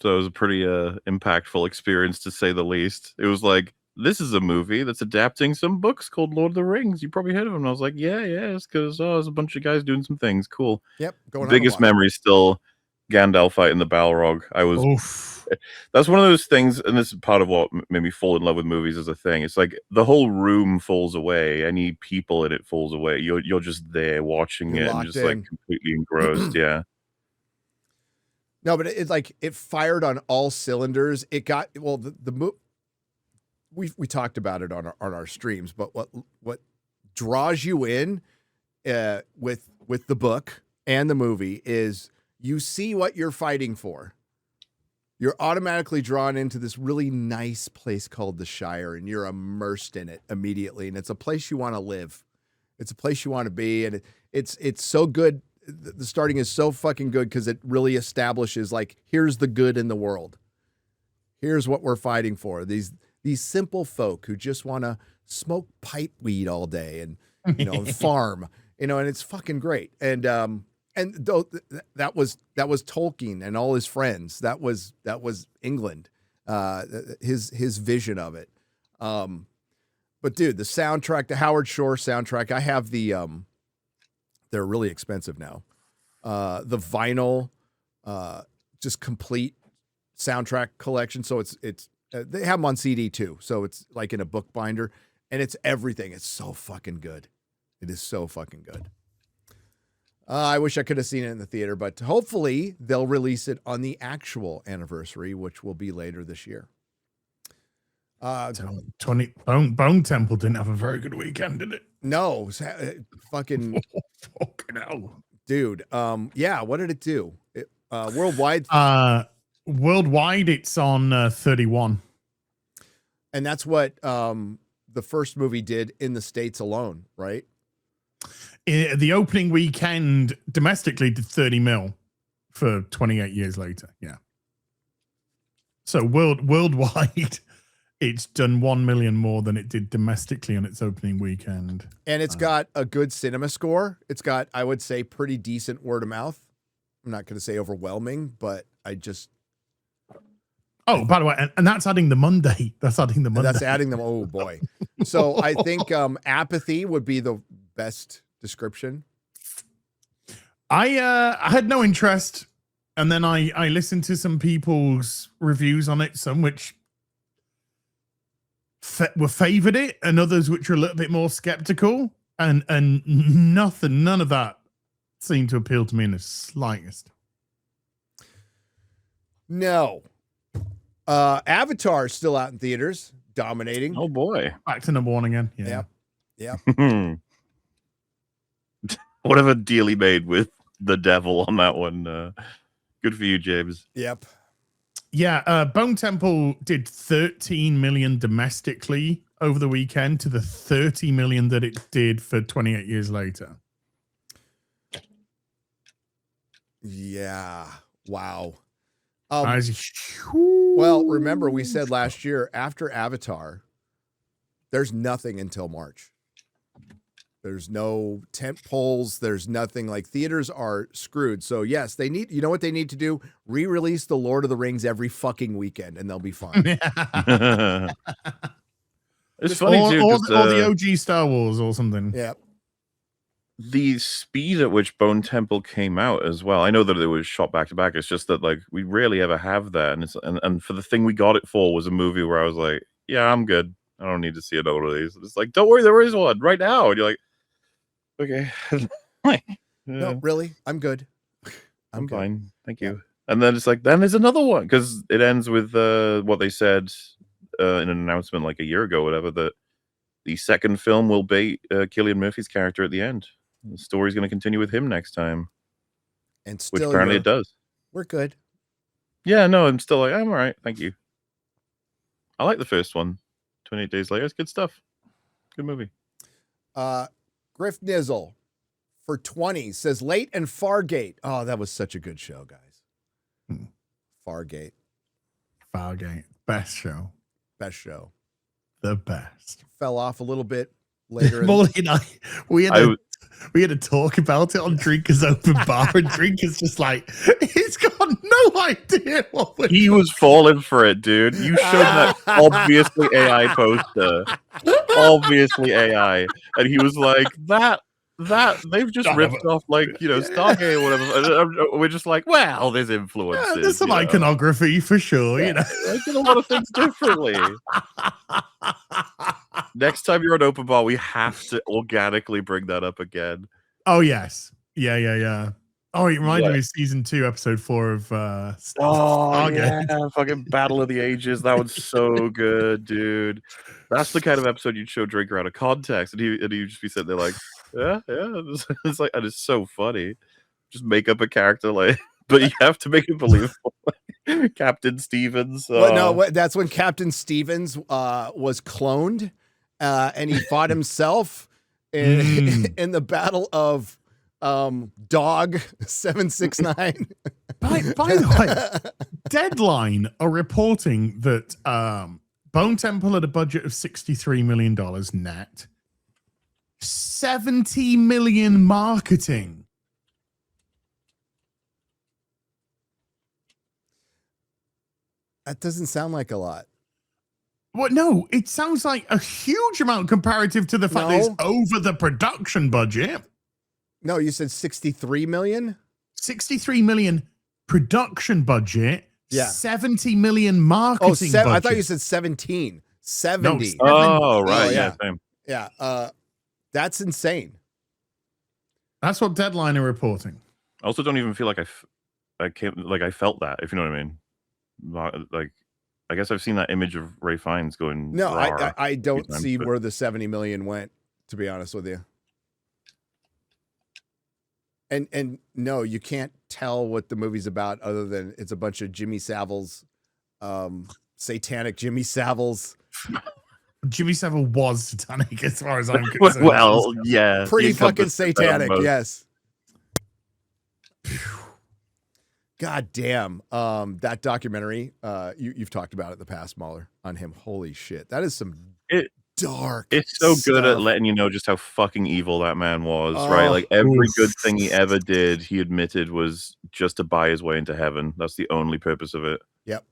Speaker 2: So it was a pretty impactful experience, to say the least. It was like, this is a movie that's adapting some books called Lord of the Rings. You probably heard of them. And I was like, yeah, it's because there's a bunch of guys doing some things. Cool.
Speaker 1: Yep.
Speaker 2: Biggest memory still Gandalf fight in the Balrog. That's one of those things, and this is part of what made me fall in love with movies as a thing. It's like the whole room falls away. Any people in it falls away. You're just there watching it and just like completely engrossed. Yeah.
Speaker 1: No, but it's like it fired on all cylinders. It got we talked about it on our streams, but what draws you in with the book and the movie is you see what you're fighting for. You're automatically drawn into this really nice place called the Shire, and you're immersed in it immediately. And it's a place you want to live. It's a place you want to be. And it's so good. The starting is so fucking good because it really establishes, like, here's the good in the world. Here's what we're fighting for. These simple folk who just want to smoke pipe weed all day and, farm, and it's fucking great. And that was Tolkien and all his friends. That was England, his vision of it. But dude, the soundtrack, the Howard Shore soundtrack, I have they're really expensive now. The vinyl, just complete soundtrack collection. So it's they have them on CD too. So it's like in a book binder, and it's everything. It's so fucking good. It is so fucking good. I wish I could have seen it in the theater, but hopefully they'll release it on the actual anniversary, which will be later this year.
Speaker 4: Bone Temple didn't have a very good weekend, did it?
Speaker 1: No, fucking
Speaker 4: hell,
Speaker 1: dude. Yeah, what did it do? Worldwide.
Speaker 4: Worldwide, it's on 31,
Speaker 1: and that's what the first movie did in the States alone, right?
Speaker 4: The opening weekend domestically did 30 mil for 28 years later. Yeah. So worldwide, it's done 1 million more than it did domestically on its opening weekend.
Speaker 1: And it's got a good cinema score. It's got, I would say, pretty decent word of mouth. I'm not going to say overwhelming, but I just.
Speaker 4: Oh, by the way, and that's adding the Monday. That's adding the Monday.
Speaker 1: That's adding them. Oh boy. So I think apathy would be the best description.
Speaker 4: I had no interest, and then I listened to some people's reviews on it, some which were favored it, and others which were a little bit more skeptical, and none of that seemed to appeal to me in the slightest.
Speaker 1: No. Avatar is still out in theaters, dominating.
Speaker 2: Oh boy.
Speaker 4: Back to number one again. Yeah.
Speaker 1: Yep.
Speaker 2: Whatever deal he made with the devil on that one. Good for you, James.
Speaker 1: Yep.
Speaker 4: Yeah, Bone Temple did 13 million domestically over the weekend to the 30 million that it did for 28 years later.
Speaker 1: Yeah. Wow.
Speaker 4: Well,
Speaker 1: remember we said last year after Avatar, there's nothing until March. There's no tent poles. There's nothing. Like, theaters are screwed. So yes, they need, you know what they need to do? Re-release the Lord of the Rings every fucking weekend and they'll be fine.
Speaker 2: It's funny too.
Speaker 4: Or the OG Star Wars or something.
Speaker 1: Yeah.
Speaker 2: The speed at which Bone Temple came out as well. I know that it was shot back to back. It's just that, like, we rarely ever have that. And for the thing we got it for was a movie where I was like, yeah, I'm good. I don't need to see another of these. It's like, don't worry, there is one right now. And you're like, okay.
Speaker 1: No, really? I'm good.
Speaker 2: I'm fine. Thank you. And then it's like, then there's another one. Because it ends with what they said in an announcement like a year ago, whatever, that the second film will be Cillian Murphy's character at the end. The story's going to continue with him next time.
Speaker 1: And still,
Speaker 2: which apparently it does.
Speaker 1: We're good.
Speaker 2: Yeah, no, I'm still like, I'm all right. Thank you. I like the first one. 28 Days Later. It's good stuff. Good movie.
Speaker 1: Griff Nizzle for 20 says Late and Fargate. Oh, that was such a good show, guys. Fargate.
Speaker 4: Best show.
Speaker 1: Best show.
Speaker 4: The best.
Speaker 1: Fell off a little bit later.
Speaker 4: Molly and I, we had to talk about it on Drinker's Open Bar, and Drinker's just like, he's got no idea what we're
Speaker 2: He was falling for it, dude. You showed that obviously AI poster. Obviously AI. And he was like, that they've just
Speaker 4: Son of
Speaker 2: ripped
Speaker 4: a-
Speaker 2: off, like, Stargate or whatever. And we're just like, well, there's influences.
Speaker 4: There's some iconography for sure,
Speaker 2: They did a lot of things differently. Next time you're at open bar, we have to organically bring that up again.
Speaker 4: Oh yes, yeah. Oh, it reminded me of season 2, episode 4 of Stargate.
Speaker 2: Yeah, fucking Battle of the Ages. That one's so good, dude. That's the kind of episode you'd show Drinker out of context, and he'd just be sitting there like, yeah. It's like, and it's so funny. Just make up a character like, but you have to make it believable. Captain Stevens.
Speaker 1: That's when Captain Stevens was cloned, and he fought himself in the Battle of Dog 769.
Speaker 4: By the way, Deadline are reporting that Bone Temple had a budget of $63 million net, 70 million marketing.
Speaker 1: That doesn't sound like a lot.
Speaker 4: Well, no, it sounds like a huge amount comparative to the fact that it's over the production budget.
Speaker 1: No, you said 63 million?
Speaker 4: 63 million production budget.
Speaker 1: Yeah.
Speaker 4: 70 million marketing budget.
Speaker 1: I thought you said 17. 70.
Speaker 4: No,
Speaker 2: oh, right.
Speaker 1: yeah.
Speaker 2: Same.
Speaker 1: Yeah. That's insane.
Speaker 4: That's what Deadline are reporting.
Speaker 2: I also don't even feel like I felt that, if you know what I mean. Like, I guess I've seen that image of Ray Fiennes going.
Speaker 1: No,
Speaker 2: raw
Speaker 1: I don't
Speaker 2: times,
Speaker 1: see
Speaker 2: but-
Speaker 1: where the 70 million went, to be honest with you. And no, you can't tell what the movie's about other than it's a bunch of Jimmy Savile's, satanic Jimmy Savile's.
Speaker 4: Jimmy Savile was satanic as far as I'm concerned.
Speaker 2: Well, yeah.
Speaker 1: Pretty
Speaker 2: he
Speaker 1: fucking
Speaker 2: encompassed that
Speaker 1: satanic,
Speaker 2: most.
Speaker 1: yes. God damn. That documentary, you've talked about it in the past, MauLer, on him. Holy shit. That is some dark.
Speaker 2: It's so good at
Speaker 1: stuff.
Speaker 2: letting you know just how fucking evil that man was, right? Like every good thing he ever did, he admitted was just to buy his way into heaven. That's the only purpose of it.
Speaker 1: Yep.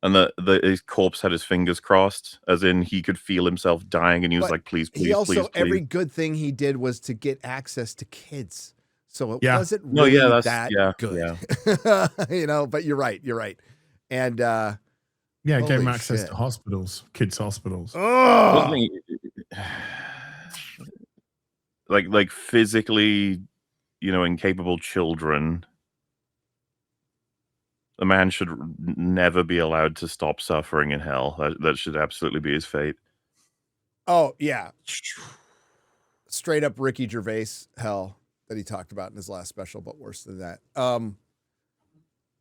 Speaker 2: And his corpse had his fingers crossed, as in he could feel himself dying, and he was
Speaker 1: But
Speaker 2: like, "Please, please,
Speaker 1: He also,
Speaker 2: please, please."
Speaker 1: every good thing he did was to get access to kids. So it
Speaker 4: Yeah.
Speaker 1: wasn't
Speaker 2: No,
Speaker 1: really
Speaker 2: yeah,
Speaker 1: that good.
Speaker 2: Yeah.
Speaker 1: But you're right. And
Speaker 4: Yeah, it gave him
Speaker 1: holy
Speaker 4: access
Speaker 1: shit.
Speaker 4: to hospitals, kids' hospitals.
Speaker 2: Wasn't he- like physically, incapable children. The man should never be allowed to stop suffering in hell. That should absolutely be his fate.
Speaker 1: Oh, yeah. Straight up Ricky Gervais hell that he talked about in his last special, but worse than that.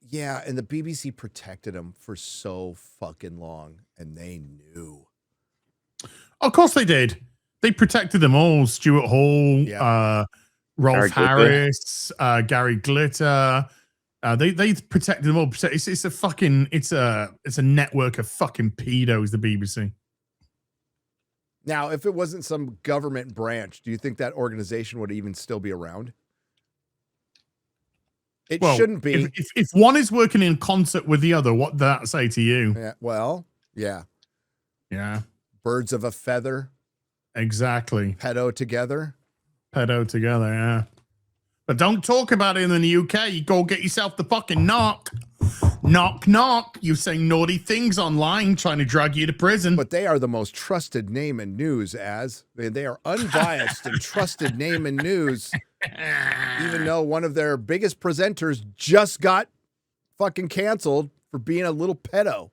Speaker 1: Yeah, and the BBC protected him for so fucking long, and they knew.
Speaker 4: Of course they did. They protected them all. Stuart Hall,
Speaker 1: Yeah.
Speaker 4: Rolf
Speaker 2: Gary Glitter.
Speaker 4: Harris, Gary Glitter. They protected them all. It's a network of fucking pedos, the BBC.
Speaker 1: Now, if it wasn't some government branch, do you think that organization would even still be around? It shouldn't be.
Speaker 4: If one is working in concert with the other, what does that say to you?
Speaker 1: Yeah, well, yeah.
Speaker 4: Yeah,
Speaker 1: Birds of a feather,
Speaker 4: exactly.
Speaker 1: pedo together.
Speaker 4: Pedo together, yeah. But don't talk about it in the UK. You go get yourself the fucking knock. Knock, knock. You saying naughty things online, trying to drag you to prison.
Speaker 1: But they are the most trusted name in news, they are unbiased and trusted name in news, even though one of their biggest presenters just got fucking canceled for being a little pedo.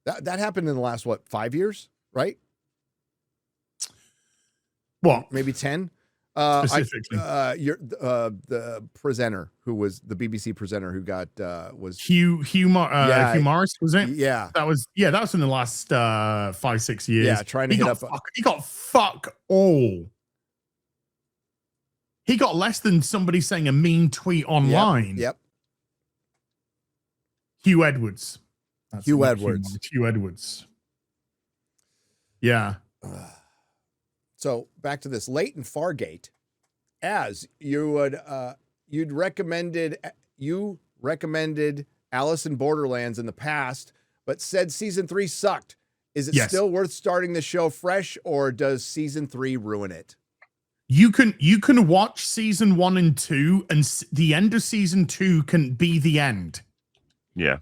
Speaker 1: That happened in the last, 5 years, right?
Speaker 4: What?
Speaker 1: Maybe 10?
Speaker 4: Specifically.
Speaker 1: You're the presenter who was the BBC presenter who got was
Speaker 4: Hugh Morris, was it?
Speaker 1: Yeah.
Speaker 4: That was in the last 5-6 years.
Speaker 1: Yeah, trying to hit up
Speaker 4: he got fuck all. He got less than somebody saying a mean tweet online.
Speaker 1: Yep.
Speaker 4: Hugh Edwards. That's
Speaker 1: Hugh
Speaker 4: not
Speaker 1: Edwards.
Speaker 4: Hugh Edwards. Yeah.
Speaker 1: So back to this Leighton Fargate, as you would you recommended Alice in Borderlands in the past, but said season 3 sucked. Is it
Speaker 4: Yes.
Speaker 1: still worth starting the show fresh, or does season 3 ruin it?
Speaker 4: You can watch season 1 and 2, and the end of season 2 can be the end.
Speaker 2: Yeah.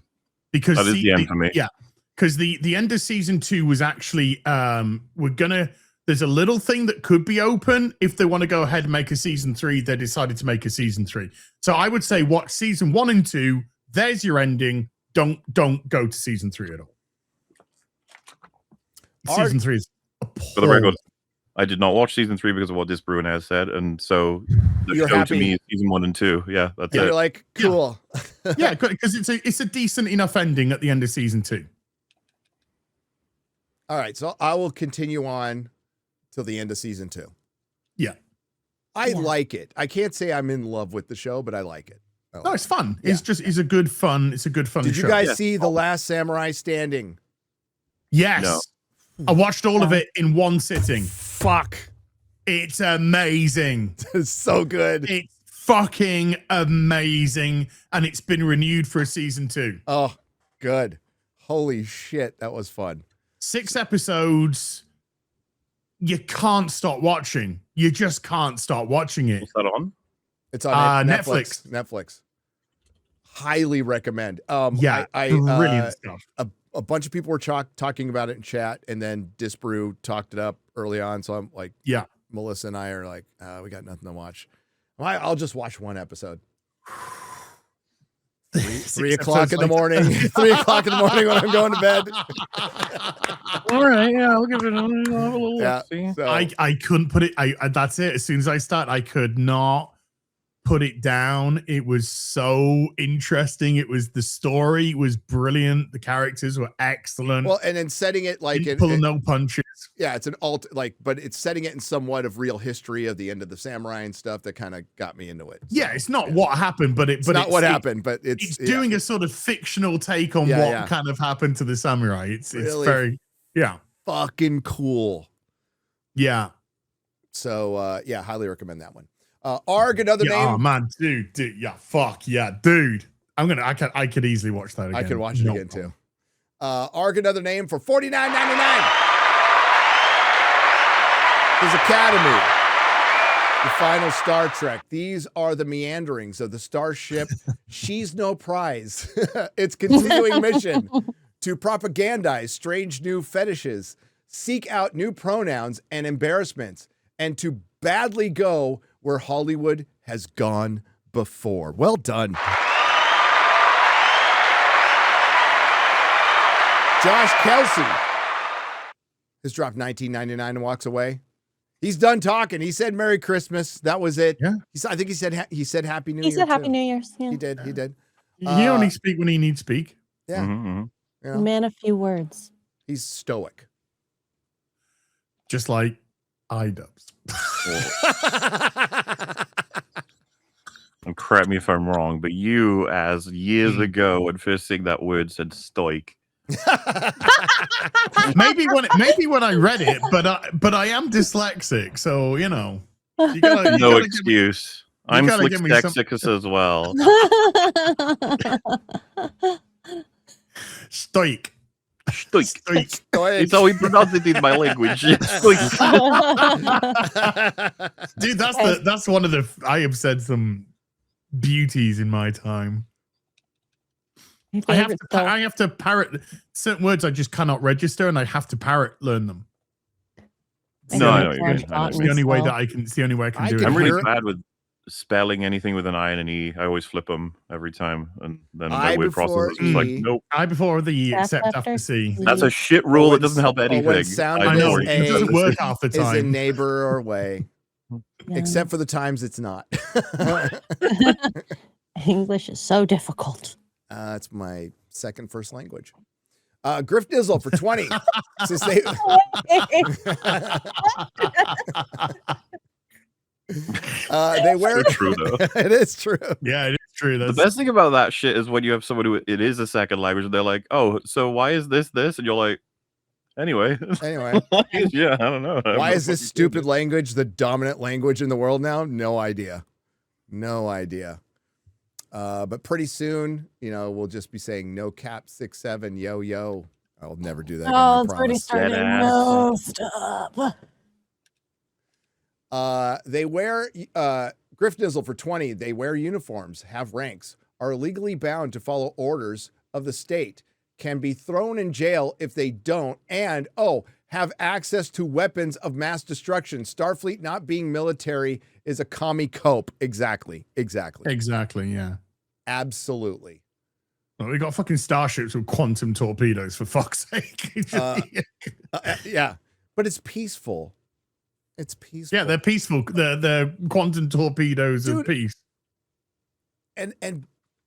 Speaker 4: Because
Speaker 2: That is the end for me.
Speaker 4: Yeah. Because the end of season 2 was actually there's a little thing that could be open if they want to go ahead and make a season 3. They decided to make a season 3. So I would say watch season 1 and 2. There's your ending. Don't go to season 3 at all. Season 3 is
Speaker 2: For the record, I did not watch season 3 because of what this Bruin has said, and so the
Speaker 1: You're
Speaker 2: show
Speaker 1: happy.
Speaker 2: to me is season 1 and 2. Yeah, that's
Speaker 1: You're
Speaker 2: it.
Speaker 1: like, cool.
Speaker 4: Yeah, because it's a decent enough ending at the end of season 2.
Speaker 1: All right, so I will continue on till the end of season 2.
Speaker 4: Yeah.
Speaker 1: I like it. I can't say I'm in love with the show, but I like it.
Speaker 4: No, it's fun.
Speaker 1: Yeah.
Speaker 4: It's a good fun. It's a good fun
Speaker 1: Did
Speaker 4: show.
Speaker 1: you guys see The Last Samurai Standing?
Speaker 4: Yes.
Speaker 2: No.
Speaker 4: I watched all of it in one sitting.
Speaker 1: Fuck.
Speaker 4: It's amazing.
Speaker 1: It's so good.
Speaker 4: It's fucking amazing. And it's been renewed for a season 2.
Speaker 1: Oh, good. Holy shit, that was fun.
Speaker 4: 6 episodes. You can't stop watching. You just can't stop watching it.
Speaker 2: What's that on?
Speaker 1: It's on
Speaker 4: Netflix.
Speaker 1: Netflix. Highly recommend.
Speaker 4: Yeah, brilliant stuff.
Speaker 1: A bunch of people were talking about it in chat, and then Disbrew talked it up early on. So I'm like,
Speaker 4: Yeah.
Speaker 1: Melissa and I are like, we got nothing to watch. I'll just watch one episode. 3 o'clock in the morning. 3 o'clock in the morning when I'm going to bed.
Speaker 2: All right, yeah, I'll give it a little
Speaker 1: Yeah,
Speaker 2: see.
Speaker 1: so,
Speaker 4: I couldn't put it. That's it. As soon as I start, I could not put it down. It was so interesting. The story was brilliant. The characters were excellent.
Speaker 1: well, and then setting it like
Speaker 4: Pulling no punches.
Speaker 1: yeah, it's an but it's setting it in somewhat of real history of the end of the samurai and stuff that kind of got me into it. So,
Speaker 4: Yeah, it's not what happened, but
Speaker 1: it's not what happened, but
Speaker 4: it's doing a sort of fictional take on
Speaker 1: Yeah,
Speaker 4: what
Speaker 1: yeah.
Speaker 4: kind of happened to the samurai. It's
Speaker 1: Really
Speaker 4: very
Speaker 1: fucking cool.
Speaker 4: yeah.
Speaker 1: So yeah, highly recommend that one. Arg, another
Speaker 4: Yeah, oh
Speaker 1: name.
Speaker 4: man, dude, yeah, fuck yeah, dude. I could easily watch that again.
Speaker 1: I could watch it
Speaker 4: No
Speaker 1: again
Speaker 4: problem.
Speaker 1: too. Arg, another name for $49.99. His Academy. The final Star Trek. These are the meanderings of the starship. She's no prize. Its continuing mission to propagandize strange new fetishes, seek out new pronouns and embarrassments, and to badly go where Hollywood has gone before. Well done. Josh Kelsey has dropped $19.99 and walks away. He's done talking. He said Merry Christmas. That was it.
Speaker 4: Yeah.
Speaker 1: I think he said Happy New Year.
Speaker 3: He said Happy
Speaker 1: too.
Speaker 3: New Year's. Yeah.
Speaker 1: He did. He did.
Speaker 4: He only speak when he needs to speak.
Speaker 1: Yeah.
Speaker 2: Mhm.
Speaker 1: You know,
Speaker 3: Man of few words.
Speaker 1: he's stoic.
Speaker 4: Just like iDubbbz.
Speaker 2: And correct me if I'm wrong, but you, as years ago, when first seeing that word, said stoic.
Speaker 4: maybe when I read it, but I am dyslexic, so you know. You gotta
Speaker 2: No
Speaker 4: give me-
Speaker 2: excuse. I'm
Speaker 4: gotta give me some-
Speaker 2: Slick as well.
Speaker 4: Stoic.
Speaker 2: Stoic.
Speaker 4: Stoic.
Speaker 1: Stoic.
Speaker 2: It's how we pronounce it in my language. Stoic.
Speaker 4: Dude, that's one of the I have said some beauties in my time. I have to parrot certain words I just cannot register, and I have to learn them.
Speaker 2: No, I know what you mean. I know.
Speaker 4: It's the only way that I can. It's the only way I can
Speaker 1: I
Speaker 4: do
Speaker 1: can
Speaker 4: it.
Speaker 2: I'm
Speaker 1: hear-
Speaker 2: really bad with spelling anything with an I and an E. I always flip them every time, and then
Speaker 1: I
Speaker 2: my word
Speaker 1: before
Speaker 2: process is like,
Speaker 1: E.
Speaker 2: nope.
Speaker 4: I before the
Speaker 3: That's
Speaker 4: except
Speaker 3: after
Speaker 4: after C.
Speaker 2: That's a shit rule that doesn't help
Speaker 1: when
Speaker 2: anything.
Speaker 1: sound
Speaker 4: I
Speaker 1: is
Speaker 4: know
Speaker 1: a-
Speaker 4: it doesn't work half the
Speaker 1: Is a
Speaker 4: time.
Speaker 1: neighbor or way, except for the times it's not.
Speaker 3: English is so difficult.
Speaker 1: It's my second first language. Griff Dizzle for 20. Says they wear
Speaker 2: So true, though.
Speaker 1: It is true.
Speaker 4: Yeah, it is true.
Speaker 2: The
Speaker 4: That's
Speaker 2: best thing about that shit is when you have someone who it is a second language, and they're like, "Oh, so why is this?" And you're like, "Anyway,
Speaker 1: Anyway,
Speaker 2: yeah, I don't know. I have
Speaker 1: why
Speaker 2: no
Speaker 1: is this
Speaker 2: fucking
Speaker 1: stupid language the dominant language in the world now? No idea. No idea. But pretty soon, we'll just be saying no cap 6-7 yo yo. I'll never do that again.
Speaker 3: Oh,
Speaker 1: I
Speaker 3: it's already
Speaker 1: promise.
Speaker 3: started.
Speaker 2: Deadass.
Speaker 3: No, stop.
Speaker 1: They wear Griffnizzle for 20. They wear uniforms, have ranks, are legally bound to follow orders of the state, can be thrown in jail if they don't, and have access to weapons of mass destruction. Starfleet not being military is a commie cope. Exactly.
Speaker 4: Yeah.
Speaker 1: Absolutely.
Speaker 4: Well, we got fucking starships with quantum torpedoes, for fuck's sake.
Speaker 1: Yeah, but it's peaceful. It's peaceful.
Speaker 4: Yeah, they're peaceful. They're quantum torpedoes of peace.
Speaker 1: And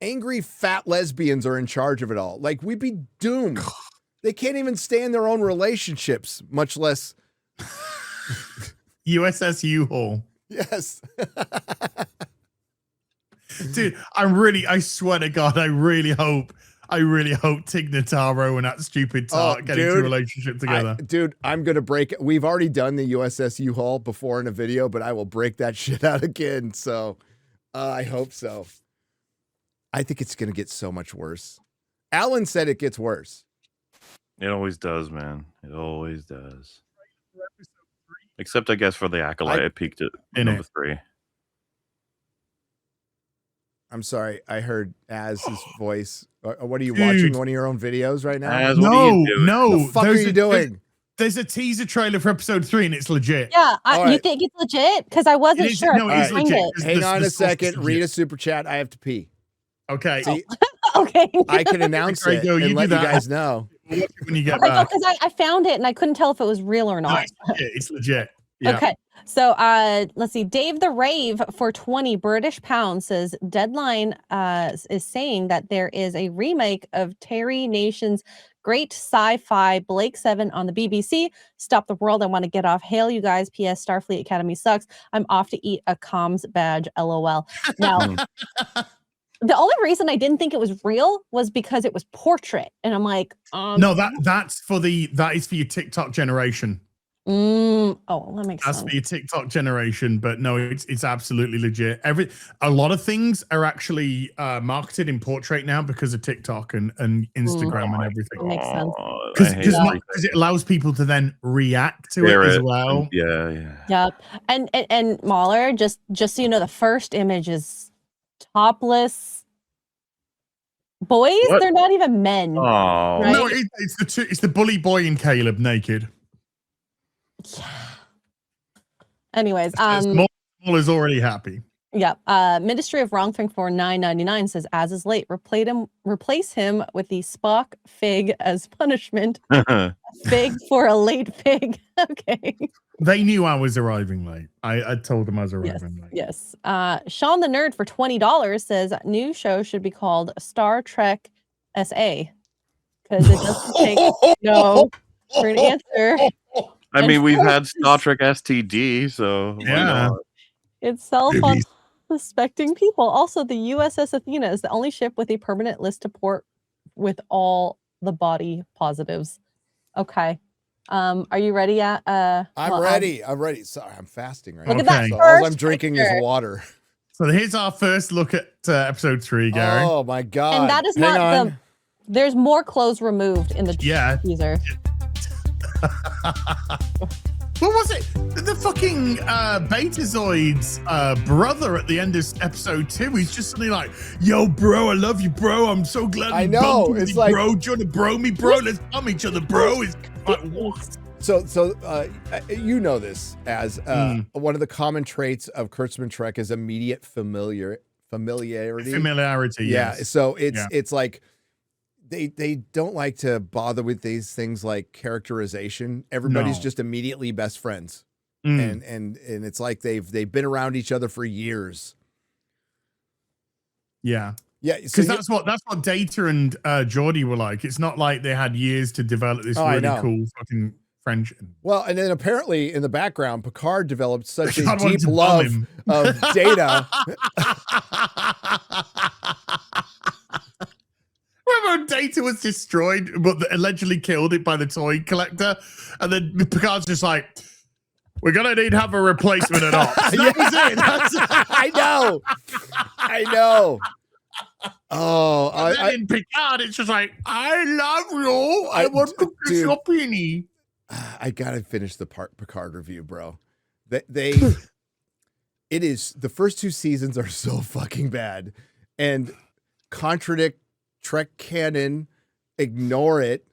Speaker 1: angry fat lesbians are in charge of it all. Like, we'd be doomed. They can't even stay in their own relationships, much less
Speaker 4: USS U-Haul.
Speaker 1: yes.
Speaker 4: Dude, I swear to God, I really hope Tig Notaro and that stupid tart get into a relationship together.
Speaker 1: I'm going to break it. We've already done the USS U-Haul before in a video, but I will break that shit out again. So I hope so. I think it's going to get so much worse. Alan said it gets worse.
Speaker 2: It always does, man. It always does. Except, I guess, for the Acolyte, it peaked at number 3.
Speaker 1: I'm sorry. I heard Az's voice. What are you watching? One of your own videos right now?
Speaker 2: Az, what are you doing?
Speaker 1: What the fuck are you doing?
Speaker 4: There's a teaser trailer for episode 3 and it's legit.
Speaker 3: Yeah,
Speaker 1: right.
Speaker 3: You think it's legit? Because I wasn't sure.
Speaker 4: No, it is legit.
Speaker 1: Hang on a second. Read a super chat. I have to pee.
Speaker 4: Okay.
Speaker 1: See,
Speaker 3: Okay.
Speaker 1: I can announce it and let you guys know.
Speaker 4: When you get back.
Speaker 3: Because I found it and I couldn't tell if it was real or not.
Speaker 4: It's legit. Yeah.
Speaker 3: Okay. So let's see. Dave the Rave for 20 British pounds says Deadline is saying that there is a remake of Terry Nation's great sci-fi Blake 7 on the BBC. Stop the world. I want to get off. Hail you guys. PS Starfleet Academy sucks. I'm off to eat a comms badge. LOL. Now, the only reason I didn't think it was real was because it was portrait. And I'm like,
Speaker 4: no, that is for your TikTok generation.
Speaker 3: That makes
Speaker 4: That's
Speaker 3: sense.
Speaker 4: for your TikTok generation, but no, it's absolutely legit. A lot of things are actually marketed in portrait now because of TikTok and Instagram and everything.
Speaker 3: That makes sense.
Speaker 4: Because it allows people to then react to it as well.
Speaker 3: Yep. And MauLer, just so you know, the first image is topless boys.
Speaker 2: What?
Speaker 3: They're not even men.
Speaker 2: Oh
Speaker 3: right?
Speaker 4: No, it's the bully boy and Caleb naked.
Speaker 3: Yeah. Anyways,
Speaker 4: MauLer's already happy.
Speaker 3: Yeah. Ministry of Wrongthing for $9.99 says as is late. Replace him with the Spock fig as punishment. Fig for a late fig. Okay.
Speaker 4: They knew I was arriving late. I told them I was arriving late.
Speaker 3: Yes. Sean the Nerd for $20 says new show should be called Star Trek SA because it doesn't take no for an answer.
Speaker 2: I mean, we've had Star Trek STD, so
Speaker 4: yeah.
Speaker 3: Itself on suspecting people. Also, the USS Athena is the only ship with a permanent list to port with all the body positives. Okay. Are you ready? I'm
Speaker 1: ready. I'm ready. Sorry, I'm fasting right
Speaker 3: now.
Speaker 1: Look
Speaker 3: at that.
Speaker 1: So all I'm drinking is water.
Speaker 4: So here's our first look at episode 3, Gary.
Speaker 1: Oh my God.
Speaker 3: And that is not there's more clothes removed in the teaser.
Speaker 4: What was it? The fucking Betazoid's brother at the end of episode 2. He's just suddenly like, "Yo, bro, I love you, bro. I'm so glad
Speaker 1: I
Speaker 4: you
Speaker 1: know.
Speaker 4: bumped
Speaker 1: It's
Speaker 4: me,
Speaker 1: like,
Speaker 4: bro. Do you want to bro me, bro? Let's bum each other, bro." It's like, what?
Speaker 1: So you know this as one of the common traits of Kurtzman Trek is immediate familiarity.
Speaker 4: Familiarity.
Speaker 1: Yeah.
Speaker 4: Yes.
Speaker 1: So it's like they don't like to bother with these things like characterization. Everybody's just immediately best friends. And it's like they've been around each other for years.
Speaker 4: Yeah.
Speaker 1: Yeah,
Speaker 4: because that's what Data and Geordi were like. It's not like they had years to develop this really cool fucking friendship.
Speaker 1: Well, and then apparently in the background, Picard developed such a deep love of Data.
Speaker 4: Remember when Data was destroyed, but allegedly killed it by the toy collector, and then Picard's just like, "We're gonna need to have a replacement at all." That was it.
Speaker 1: I know. Oh,
Speaker 4: And then in Picard, it's just like, I love you. I want to kiss your peenie.
Speaker 1: I gotta finish the Picard review, bro. It is, the first 2 seasons are so fucking bad and contradict Trek canon, ignore it,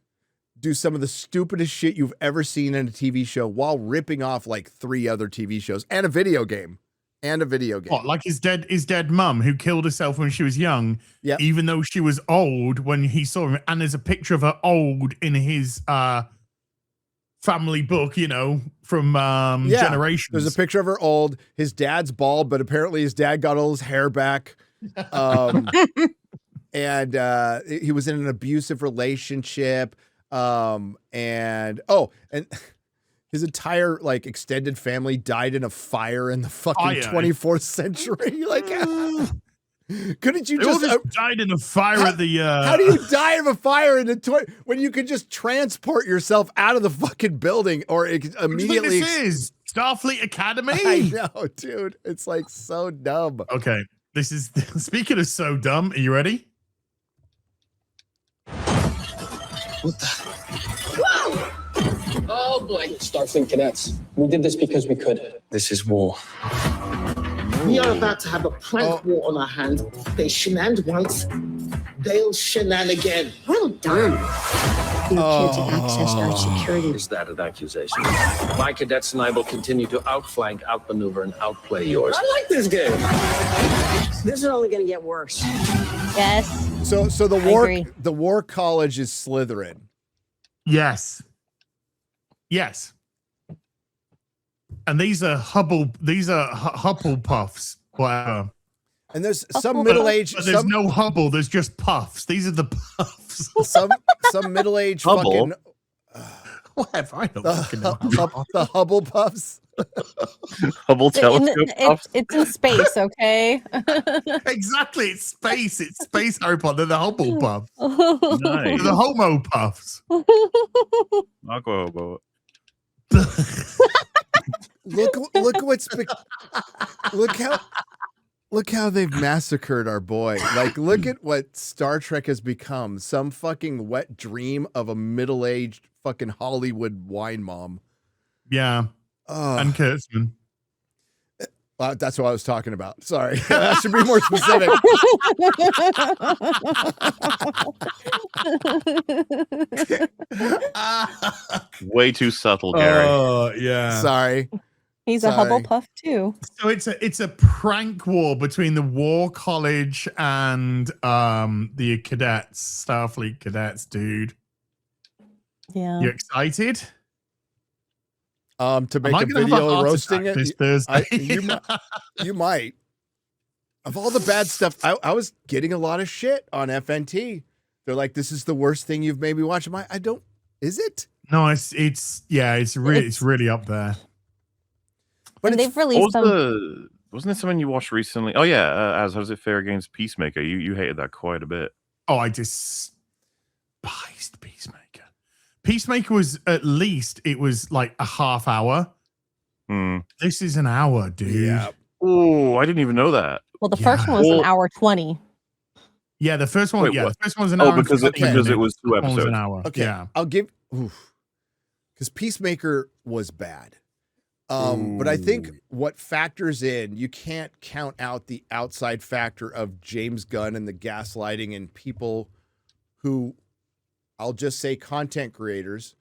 Speaker 1: do some of the stupidest shit you've ever seen in a TV show while ripping off like 3 other TV shows and a video game. What,
Speaker 4: like his dead mum who killed herself when she was young, even though she was old when he saw him, and there's a picture of her old in his family book, you know, from generations.
Speaker 1: There's a picture of her old. His dad's bald, but apparently his dad got all his hair back. And he was in an abusive relationship. And his entire like extended family died in a fire in the fucking 24th century. Like, couldn't you just
Speaker 4: died in a fire at the?
Speaker 1: How do you die of a fire in the when you could just transport yourself out of the fucking building or immediately?
Speaker 4: This is Starfleet Academy.
Speaker 1: I know, dude. It's like so dumb.
Speaker 4: Okay, this is speaking of so dumb. Are you ready?
Speaker 8: What the? Whoa! Oh boy, Starfleet cadets. We did this because we could. This is war.
Speaker 9: We are about to have a plank war on our hands. They shenaned once, they'll shenan again.
Speaker 10: Well done. You appear to access our security.
Speaker 8: Is that an accusation? My cadets and I will continue to outflank, outmaneuver, and outplay yours. I like this game.
Speaker 10: This is only going to get worse.
Speaker 3: Yes.
Speaker 1: So the war college is Slytherin.
Speaker 4: Yes. And these are Hufflepuffs. Wow.
Speaker 1: And there's some middle-aged.
Speaker 4: But there's no Hubble. There's just puffs. These are the puffs.
Speaker 1: Some middle-aged fucking.
Speaker 4: Whatever. I don't fucking know.
Speaker 1: The Hubble puffs.
Speaker 2: Hubble telescope puffs.
Speaker 3: It's in space, okay?
Speaker 4: Exactly. It's space. It's space, Harry Potter. They're the Hubble puffs.
Speaker 2: Nice.
Speaker 4: They're the Homo puffs.
Speaker 2: Aqua hobo.
Speaker 1: Look how they've massacred our boy. Like, look at what Star Trek has become. Some fucking wet dream of a middle-aged fucking Hollywood wine mom.
Speaker 4: Yeah. And Kurtzman.
Speaker 1: That's what I was talking about. Sorry. I should be more specific.
Speaker 2: Way too subtle, Gary.
Speaker 4: Oh, yeah.
Speaker 1: Sorry.
Speaker 3: He's a Hubblepuff too.
Speaker 4: So it's a prank war between the War College and the cadets, Starfleet cadets, dude.
Speaker 3: Yeah.
Speaker 4: You excited?
Speaker 1: To make a video roasting it
Speaker 4: this Thursday.
Speaker 1: You might. Of all the bad stuff, I was getting a lot of shit on FNT. They're like, "This is the worst thing you've made me watch." I don't. Is it?
Speaker 4: No, it's really up there.
Speaker 3: But they've released
Speaker 2: wasn't there something you watched recently? Oh yeah, how does it fare against Peacemaker? You hated that quite a bit.
Speaker 4: Oh, I despised Peacemaker. Peacemaker was at least it was like a half hour. This is an hour, dude.
Speaker 1: Yeah.
Speaker 2: Oh, I didn't even know that.
Speaker 3: Well, the first one was an hour 20.
Speaker 4: Yeah, the first one.
Speaker 2: Wait,
Speaker 4: the first one was an
Speaker 2: hour.
Speaker 4: Oh,
Speaker 2: because it was 2 episodes.
Speaker 4: Was an hour.
Speaker 1: Okay,
Speaker 4: yeah.
Speaker 1: I'll give because Peacemaker was bad. But I think what factors in, you can't count out the outside factor of James Gunn and the gaslighting and people who, I'll just say content creators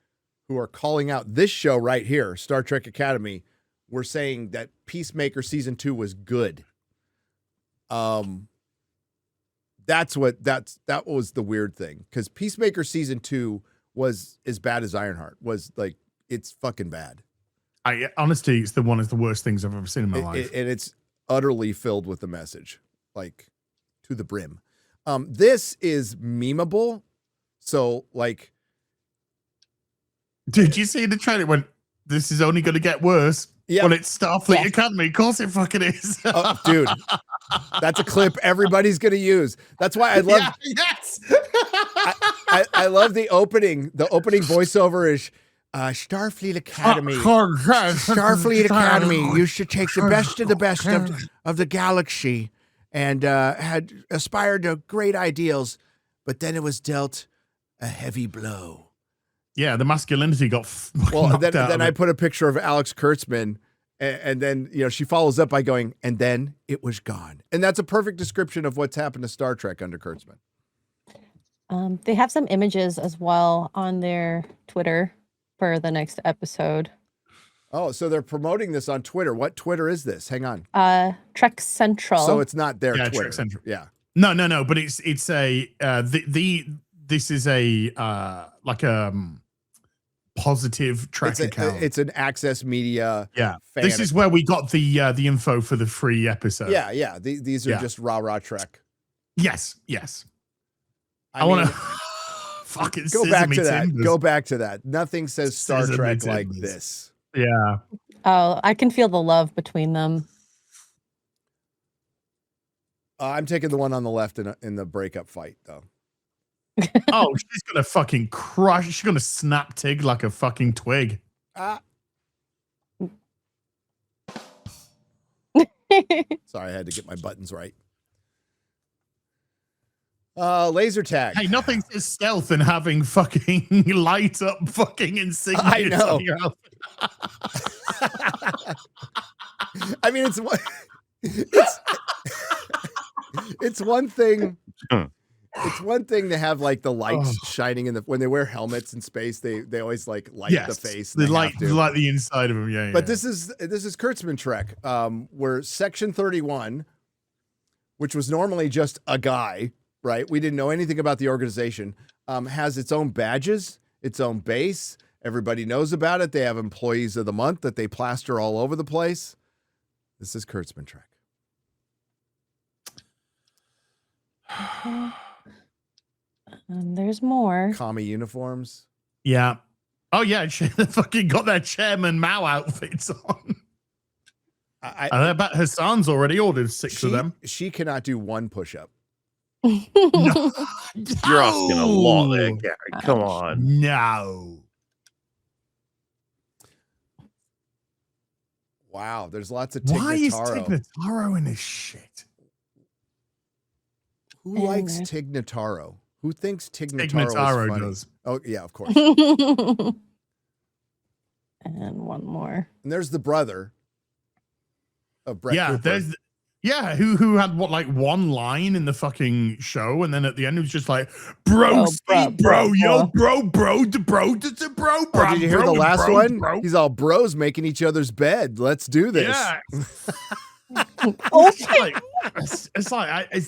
Speaker 1: who are calling out this show right here, Star Trek Academy, were saying that Peacemaker season 2 was good. That was the weird thing, because Peacemaker season 2 was as bad as Ironheart. Was like, it's fucking bad.
Speaker 4: Honestly, it's one of the worst things I've ever seen in my life.
Speaker 1: And it's utterly filled with the message, like to the brim. This is memeable. So like,
Speaker 4: did you see the trailer when this is only going to get worse?
Speaker 1: Yeah.
Speaker 4: Well, it's Starfleet Academy. Of course it fucking is.
Speaker 1: Oh, dude, that's a clip everybody's going to use. That's why I love, I love the opening. The opening voiceover is, Starfleet Academy. Starfleet Academy. You should take the best of the best of the galaxy and had aspired to great ideals, but then it was dealt a heavy blow.
Speaker 4: Yeah, the masculinity got
Speaker 1: Well,
Speaker 4: knocked out
Speaker 1: then
Speaker 4: of
Speaker 1: I
Speaker 4: it.
Speaker 1: put a picture of Alex Kurtzman, and then she follows up by going, and then it was gone. And that's a perfect description of what's happened to Star Trek under Kurtzman.
Speaker 3: They have some images as well on their Twitter for the next episode.
Speaker 1: Oh, so they're promoting this on Twitter. What Twitter is this? Hang on.
Speaker 3: Trek Central.
Speaker 1: So it's not their
Speaker 4: Yeah,
Speaker 1: Twitter.
Speaker 4: Trek Central.
Speaker 1: Yeah.
Speaker 4: No, but it's a this is a positive Trek account.
Speaker 1: It's an Access Media.
Speaker 4: Yeah,
Speaker 1: fan
Speaker 4: this is where we got the info for the free episode.
Speaker 1: Yeah. These are just rah Trek.
Speaker 4: Yes. I
Speaker 1: mean,
Speaker 4: want to fucking
Speaker 1: go back to that.
Speaker 4: timbers.
Speaker 1: Go back to that. Nothing says Star
Speaker 4: Scissor me
Speaker 1: Trek like
Speaker 4: timbers.
Speaker 1: this.
Speaker 4: Yeah.
Speaker 3: Oh, I can feel the love between them.
Speaker 1: I'm taking the one on the left in the breakup fight, though.
Speaker 4: Oh, she's gonna fucking crush. She's gonna snap Tig like a fucking twig.
Speaker 1: Sorry, I had to get my buttons right. Laser tag.
Speaker 4: Hey, nothing says stealth than having fucking light up fucking insignia.
Speaker 1: I know.
Speaker 4: on your outfit.
Speaker 1: I mean, it's one thing. It's one thing to have like the lights shining in when they wear helmets in space. They always like light the face.
Speaker 4: They light the inside of them. Yeah.
Speaker 1: But this is Kurtzman Trek, where Section 31, which was normally just a guy, right? We didn't know anything about the organization. Has its own badges, its own base. Everybody knows about it. They have employees of the month that they plaster all over the place. This is Kurtzman Trek.
Speaker 3: There's more.
Speaker 1: Commie uniforms.
Speaker 4: Yeah. Oh yeah, they fucking got their Chairman Mao outfits on. I bet Hassan's already ordered 6 of them.
Speaker 1: She cannot do one push-up.
Speaker 4: No.
Speaker 2: You're asking a lot there, Gary. Come on.
Speaker 4: No.
Speaker 1: Wow, there's lots of Tig
Speaker 4: Why is
Speaker 1: Notaro.
Speaker 4: Tig Notaro in this shit?
Speaker 1: Who likes Tig Notaro? Who thinks Tig Notaro is funny?
Speaker 4: does.
Speaker 1: Oh, yeah, of course.
Speaker 3: And one more.
Speaker 1: And there's the brother of Brett Cooper.
Speaker 4: Who had what, like one line in the fucking show, and then at the end it was just like, bro, bro, yo, bro,
Speaker 1: Oh, did you hear the last one?
Speaker 4: Bro.
Speaker 1: He's all bros making each other's bed. Let's do this.
Speaker 4: Yeah. It's like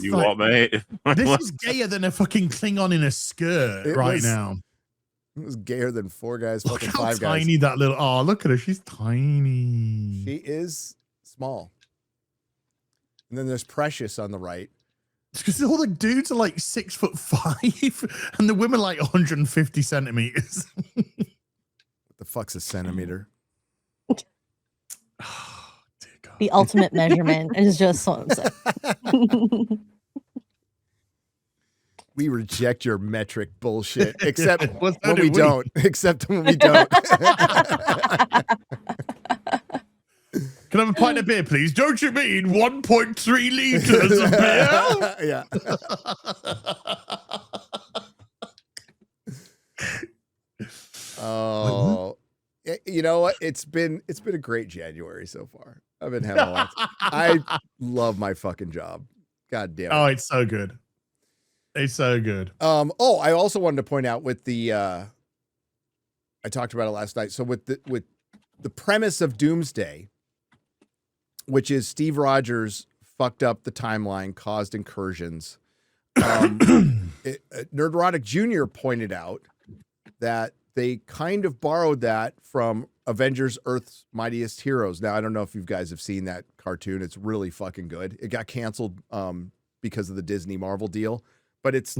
Speaker 2: what, mate?
Speaker 4: This is gayer than a fucking Klingon in a skirt now.
Speaker 1: It was gayer than 4 guys,
Speaker 4: Look
Speaker 1: fucking
Speaker 4: how
Speaker 1: 5 guys.
Speaker 4: tiny that little. Oh, look at her. She's tiny.
Speaker 1: She is small. And then there's Precious on the right.
Speaker 4: Because all the dudes are like 6'5", and the women like 150 centimeters.
Speaker 1: What the fuck's a centimeter?
Speaker 3: The ultimate measurement is just so
Speaker 1: We reject your metric bullshit, except
Speaker 4: What's
Speaker 1: when
Speaker 4: that
Speaker 1: we
Speaker 4: in
Speaker 1: don't. Except when we don't.
Speaker 4: Can I have a pint of beer, please? Don't you mean 1.3 liters of beer?
Speaker 1: Yeah. Oh, you know what? It's been a great January so far. I've been having a lot. I love my fucking job. God damn it.
Speaker 4: Oh, it's so good. It's so good.
Speaker 1: Oh, I also wanted to point out with the I talked about it last night. So with the premise of Doomsday, which is Steve Rogers fucked up the timeline, caused incursions. Nerdrotic Jr. pointed out that they kind of borrowed that from Avengers Earth's Mightiest Heroes. Now, I don't know if you guys have seen that cartoon. It's really fucking good. It got canceled because of the Disney Marvel deal, but it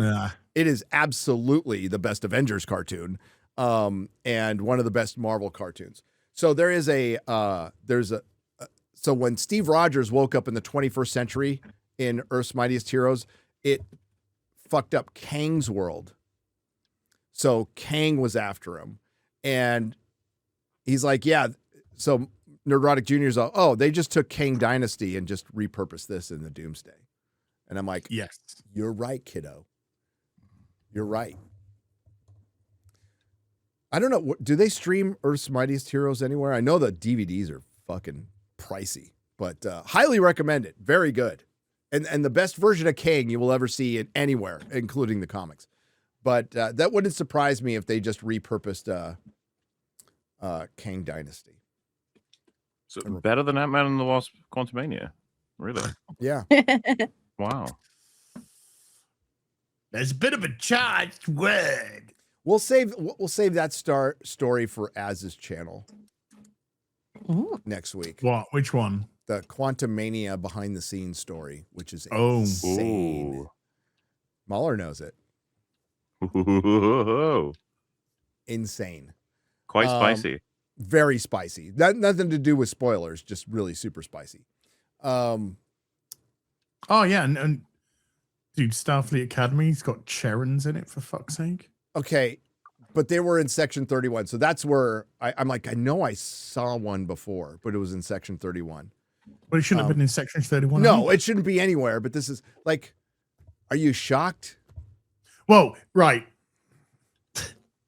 Speaker 1: is absolutely the best Avengers cartoon and one of the best Marvel cartoons. So there is so when Steve Rogers woke up in the 21st century in Earth's Mightiest Heroes, it fucked up Kang's world. So Kang was after him. And he's like, yeah. So Nerdrotic Jr.'s like, oh, they just took Kang Dynasty and just repurposed this in the Doomsday. And I'm like,
Speaker 4: yes,
Speaker 1: you're right, kiddo. You're right. I don't know. Do they stream Earth's Mightiest Heroes anywhere? I know the DVDs are fucking pricey, but highly recommend it. Very good. And the best version of Kang you will ever see in anywhere, including the comics. But that wouldn't surprise me if they just repurposed Kang Dynasty.
Speaker 2: So better than Ant-Man and the Wasp Quantumania. Really?
Speaker 1: Yeah.
Speaker 2: Wow.
Speaker 4: There's a bit of a charged word.
Speaker 1: We'll save that story for Az's channel next week.
Speaker 4: What? Which one?
Speaker 1: The Quantumania behind the scenes story, which is
Speaker 2: insane.
Speaker 1: MauLer knows it.
Speaker 2: Ooh.
Speaker 1: Insane.
Speaker 2: Quite spicy.
Speaker 1: Very spicy. Nothing to do with spoilers, just really super spicy.
Speaker 4: Oh yeah, and dude, Starfleet Academy's got Cherons in it, for fuck's sake.
Speaker 1: Okay, but they were in Section 31, so that's where I'm like, I know I saw one before, but it was in Section 31.
Speaker 4: But it shouldn't have been in Section 31.
Speaker 1: No, it shouldn't be anywhere, but this is like, are you shocked?
Speaker 4: Well, right.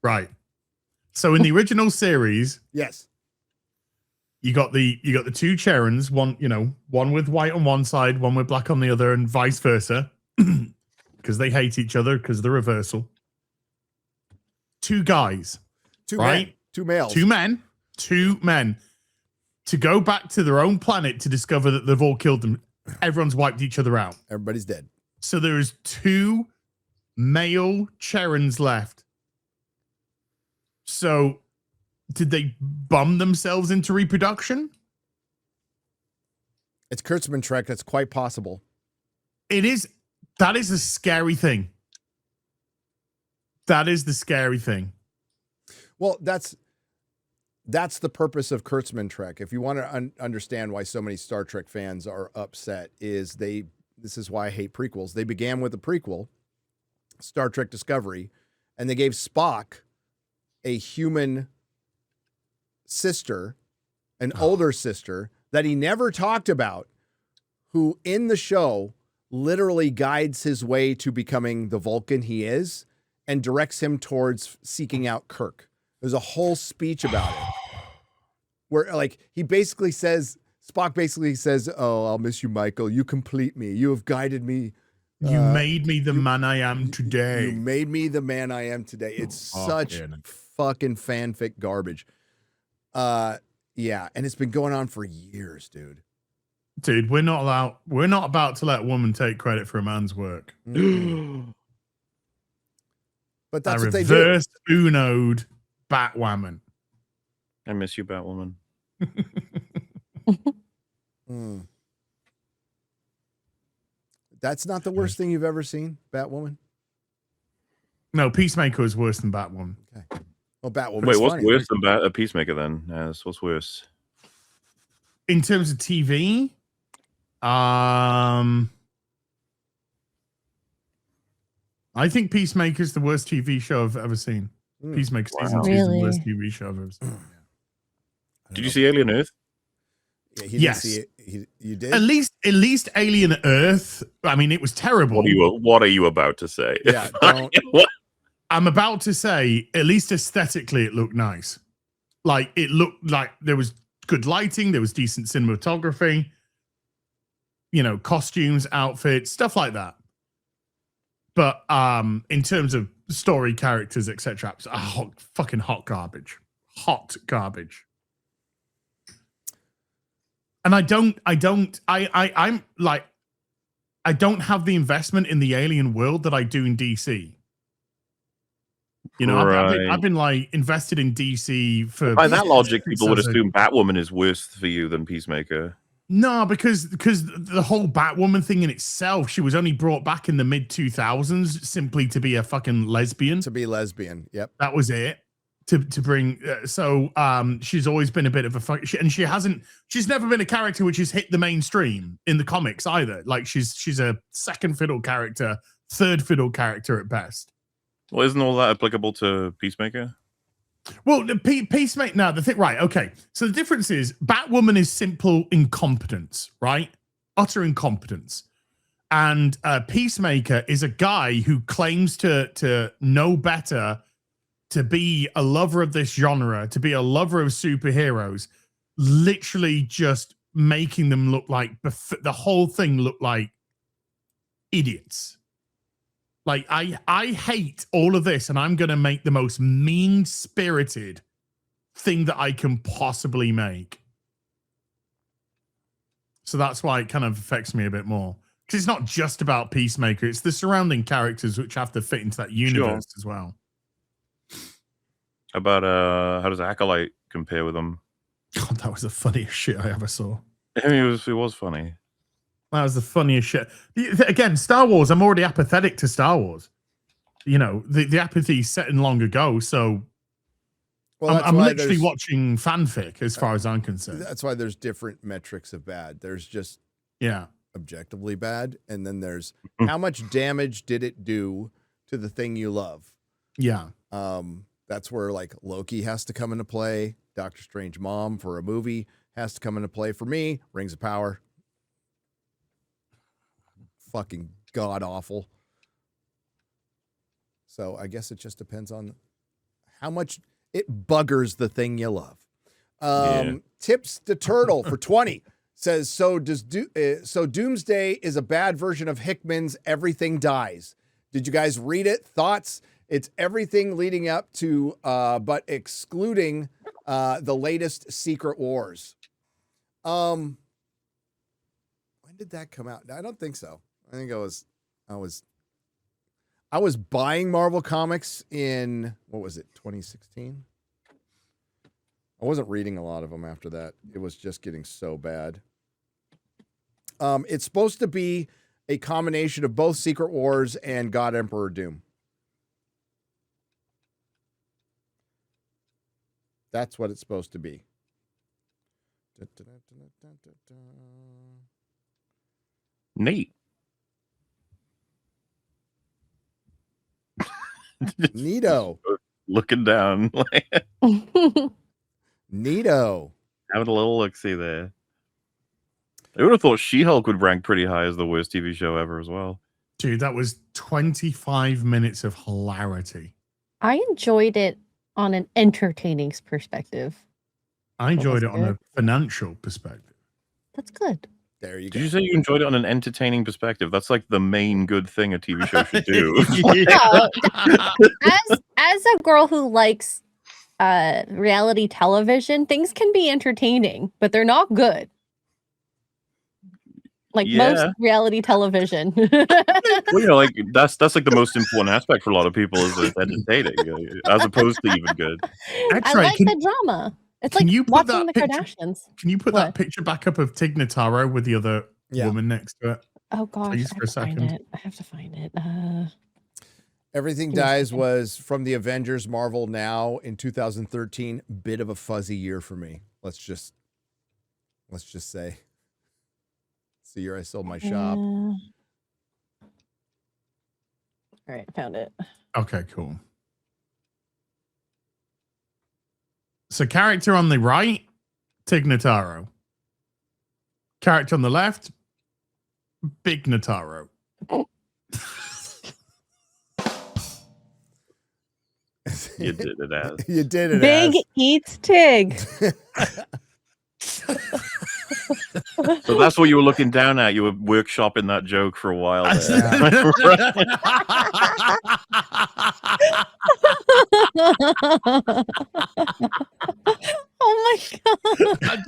Speaker 4: Right. So in the original series,
Speaker 1: yes,
Speaker 4: you got the two Cherons, one with white on one side, one with black on the other, and vice versa, because they hate each other because of the reversal. Two guys,
Speaker 1: two
Speaker 4: males,
Speaker 1: two men,
Speaker 4: to go back to their own planet to discover that they've all killed them. Everyone's wiped each other out.
Speaker 1: Everybody's dead.
Speaker 4: So there's two male Cherons left. So did they bum themselves into reproduction?
Speaker 1: It's Kurtzman Trek. That's quite possible.
Speaker 4: It is. That is a scary thing. That is the scary thing.
Speaker 1: Well, that's the purpose of Kurtzman Trek. If you want to understand why so many Star Trek fans are upset, this is why I hate prequels. They began with a prequel, Star Trek Discovery, and they gave Spock a human sister, an older sister that he never talked about, who in the show literally guides his way to becoming the Vulcan he is and directs him towards seeking out Kirk. There's a whole speech about it where like Spock basically says, "Oh, I'll miss you, Michael. You complete me. You have guided me.
Speaker 4: You made me the man I am today.
Speaker 1: You made me the man I am today." It's such fucking fanfic garbage. Yeah, and it's been going on for years, dude.
Speaker 4: Dude, we're not about to let a woman take credit for a man's work.
Speaker 1: But that's what they do.
Speaker 4: Reverse Uno'd Batwoman.
Speaker 2: I miss you, Batwoman.
Speaker 1: That's not the worst thing you've ever seen, Batwoman?
Speaker 4: No, Peacemaker is worse than Batwoman.
Speaker 1: Okay. Well, Batwoman.
Speaker 2: Wait, what's worse than a Peacemaker then? What's worse?
Speaker 4: In terms of TV, I think Peacemaker is the worst TV show I've ever seen. Peacemaker season 2 is the worst TV show I've ever seen.
Speaker 2: Did you see Alien Earth?
Speaker 1: Yeah, he
Speaker 4: yes.
Speaker 1: Didn't see it. You did?
Speaker 4: At least Alien Earth. I mean, it was terrible.
Speaker 2: What are you about to say?
Speaker 1: Yeah,
Speaker 4: I'm about to say, at least aesthetically, it looked nice. Like, it looked like there was good lighting, there was decent cinematography, costumes, outfits, stuff like that. But in terms of story, characters, etc., fucking hot garbage. Hot garbage. And I don't have the investment in the alien world that I do in DC. I've been like invested in DC for.
Speaker 2: By that logic, people would assume Batwoman is worse for you than Peacemaker.
Speaker 4: No, because the whole Batwoman thing in itself, she was only brought back in the mid-2000s simply to be a fucking lesbian.
Speaker 1: To be lesbian, yep.
Speaker 4: That was it. To bring she's always been a bit of a and she's never been a character which has hit the mainstream in the comics either. Like she's a second fiddle character, third fiddle character at best.
Speaker 2: Well, isn't all that applicable to Peacemaker?
Speaker 4: Well, the Peacemaker. No, the thing. Right. Okay. So the difference is Batwoman is simple incompetence, right? Utter incompetence. And Peacemaker is a guy who claims to know better, to be a lover of this genre, to be a lover of superheroes, literally just making them look like the whole thing look like idiots. Like, I hate all of this, and I'm going to make the most mean-spirited thing that I can possibly make. So that's why it kind of affects me a bit more. Because it's not just about Peacemaker, it's the surrounding characters which have to fit into that universe as well.
Speaker 2: How about how does Acolyte compare with them?
Speaker 4: God, that was the funniest shit I ever saw.
Speaker 2: I mean, it was funny.
Speaker 4: That was the funniest shit. Again, Star Wars, I'm already apathetic to Star Wars. You know, the apathy set in long ago, so I'm literally watching fanfic as far as I'm concerned.
Speaker 1: That's why there's different metrics of bad. There's just objectively bad, and then there's how much damage did it do to the thing you love.
Speaker 4: Yeah.
Speaker 1: That's where like Loki has to come into play. Doctor Strange Mom for a movie has to come into play. For me, Rings of Power. Fucking god awful. So I guess it just depends on how much it buggers the thing you love. Tips the Turtle for 20 says, so Doomsday is a bad version of Hickman's Everything Dies. Did you guys read it? Thoughts? It's everything leading up to, but excluding the latest Secret Wars. When did that come out? I don't think so. I think I was buying Marvel Comics in, what was it, 2016? I wasn't reading a lot of them after that. It was just getting so bad. It's supposed to be a combination of both Secret Wars and God Emperor Doom. That's what it's supposed to be.
Speaker 2: Neat.
Speaker 1: Neato.
Speaker 2: Looking down.
Speaker 1: Neato.
Speaker 2: Having a little look-see there. I would have thought She-Hulk would rank pretty high as the worst TV show ever as well.
Speaker 4: Dude, that was 25 minutes of hilarity.
Speaker 3: I enjoyed it on an entertaining perspective.
Speaker 4: I enjoyed it on a financial perspective.
Speaker 3: That's good.
Speaker 1: There you go.
Speaker 2: Did you say you enjoyed it on an entertaining perspective? That's like the main good thing a TV show should do.
Speaker 3: As a girl who likes reality television, things can be entertaining, but they're not good. Like most reality television.
Speaker 2: Well, you know, like that's like the most important aspect for a lot of people is it's entertaining, as opposed to even good.
Speaker 3: I like the drama. It's like watching the Kardashians.
Speaker 4: Can you put that picture back up of Tig Notaro with the other woman next to it?
Speaker 3: Oh gosh,
Speaker 4: Please, for a second.
Speaker 3: I have to find it.
Speaker 1: Everything Dies was from the Avengers Marvel Now in 2013. Bit of a fuzzy year for me. Let's just say. It's the year I sold my shop.
Speaker 3: All right, found it.
Speaker 4: Okay, cool. So character on the right, Tig Notaro. Character on the left, Big Notaro.
Speaker 2: You did it as.
Speaker 1: You did it
Speaker 3: Big eats Tig.
Speaker 2: So that's what you were looking down at. You were workshopping that joke for a while there.
Speaker 3: Oh my god!
Speaker 4: I'm